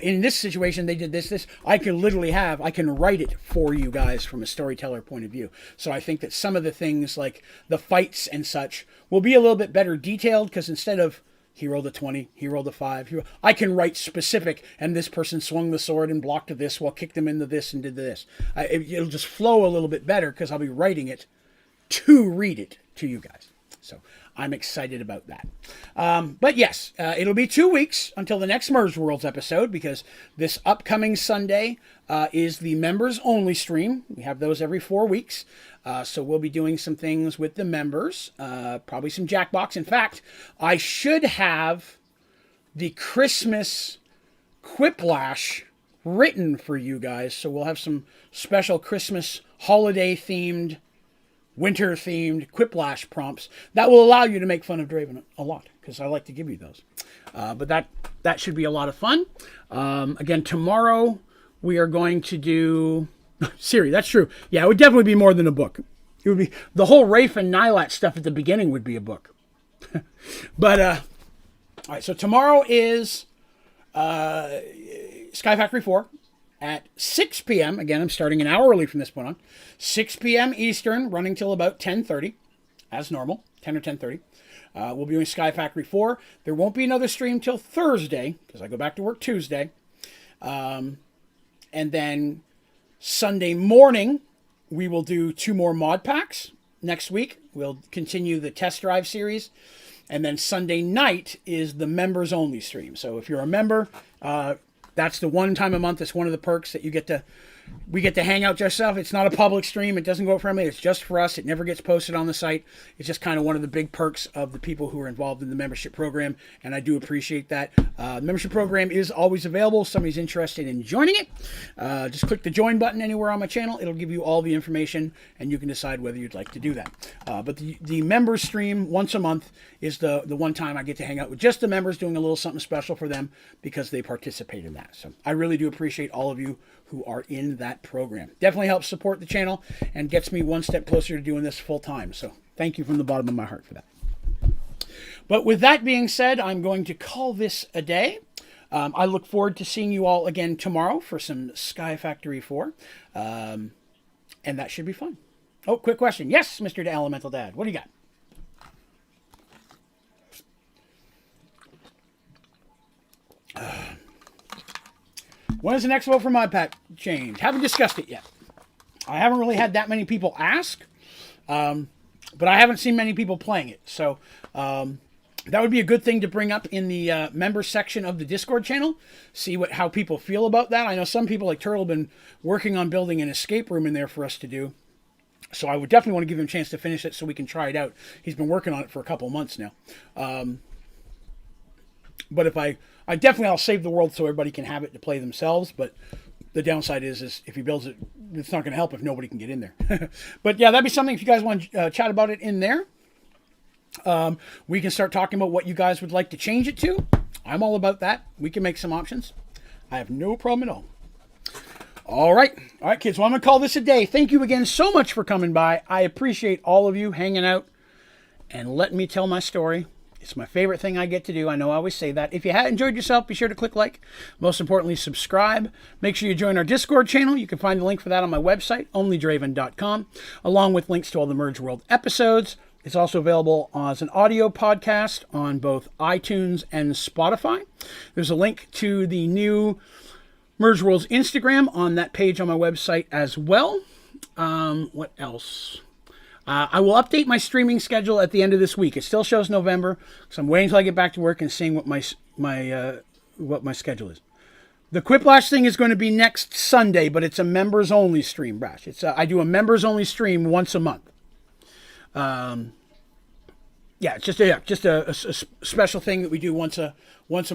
Speaker 1: in this situation, they did this, I can write it for you guys from a storyteller point of view. So I think that some of the things like the fights and such will be a little bit better detailed, because instead of he rolled a 20, he rolled a 5. I can write specific, and this person swung the sword and blocked this while kicked them into this and did this. It'll just flow a little bit better because I'll be writing it to read it to you guys. So I'm excited about that. But yes, it'll be 2 weeks until the next Mergeworlds episode, because this upcoming Sunday is the members only stream. We have those every 4 weeks. So we'll be doing some things with the members, probably some Jackbox. In fact, I should have the Christmas Quiplash written for you guys. So we'll have some special Christmas holiday-themed, winter-themed Quiplash prompts that will allow you to make fun of Draven a lot, because I like to give you those. But that should be a lot of fun. Again, tomorrow we are going to do... Siri, that's true. Yeah, it would definitely be more than a book. It would be the whole Rafe and Nylat stuff at the beginning would be a book. But all right, so tomorrow is Sky Factory 4 at 6 p.m. Again, I'm starting an hour early from this point on. 6 p.m. Eastern, running till about 10:30, as normal, 10 or 10:30. We'll be doing Sky Factory 4. There won't be another stream till Thursday, because I go back to work Tuesday. And then Sunday morning, we will do 2 more mod packs. Next week, we'll continue the test drive series. And then Sunday night is the members only stream. So if you're a member, that's the one time a month. It's one of the perks that we get to hang out just ourselves. It's not a public stream. It doesn't go for anybody. It's just for us. It never gets posted on the site. It's just kind of one of the big perks of the people who are involved in the membership program, and I do appreciate that. The membership program is always available. If somebody's interested in joining it, just click the join button anywhere on my channel. It'll give you all the information, and you can decide whether you'd like to do that. But the members stream once a month is the one time I get to hang out with just the members, doing a little something special for them because they participate in that. So I really do appreciate all of you who are in that program. Definitely helps support the channel and gets me one step closer to doing this full time. So thank you from the bottom of my heart for that. But with that being said, I'm going to call this a day. I look forward to seeing you all again tomorrow for some Sky Factory 4. And that should be fun. Oh, quick question. Yes, Mr. Elemental Dad. What do you got? When is the next vote for Mod Pack change? Haven't discussed it yet. I haven't really had that many people ask, but I haven't seen many people playing it. So that would be a good thing to bring up in the member section of the Discord channel. See how people feel about that. I know some people like Turtle have been working on building an escape room in there for us to do. So I would definitely want to give him a chance to finish it so we can try it out. He's been working on it for a couple months now. But if I'll save the world so everybody can have it to play themselves. But the downside is if he builds it, it's not going to help if nobody can get in there. But yeah, that'd be something if you guys want to chat about it in there. We can start talking about what you guys would like to change it to. I'm all about that. We can make some options. I have no problem at all. All right, kids. Well, I'm going to call this a day. Thank you again so much for coming by. I appreciate all of you hanging out and letting me tell my story. It's my favorite thing I get to do. I know I always say that. If you had enjoyed yourself, be sure to click like. Most importantly, subscribe. Make sure you join our Discord channel. You can find the link for that on my website, onlydraven.com, along with links to all the Mergeworld episodes. It's also available as an audio podcast on both iTunes and Spotify. There's a link to the new Mergeworlds Instagram on that page on my website as well. What else? I will update my streaming schedule at the end of this week. It still shows November, so I'm waiting until I get back to work and seeing what my schedule is. The Quiplash thing is going to be next Sunday, but it's a members only stream, Brash. I do a members only stream once a month. It's just a special thing that we do once a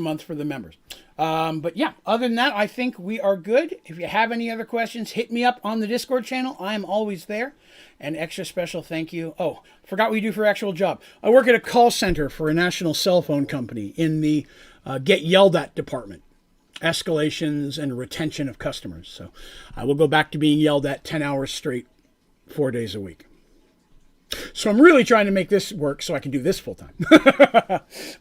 Speaker 1: month for the members. But yeah, other than that, I think we are good. If you have any other questions, hit me up on the Discord channel. I'm always there. An extra special thank you. Oh, forgot what you do for your actual job. I work at a call center for a national cell phone company in the get yelled at department. Escalations and retention of customers. So I will go back to being yelled at 10 hours straight, 4 days a week. So I'm really trying to make this work so I can do this full time.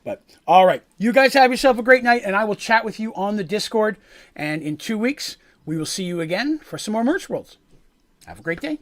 Speaker 1: But all right, you guys have yourself a great night, and I will chat with you on the Discord. And in 2 weeks, we will see you again for some more Mergeworlds. Have a great day.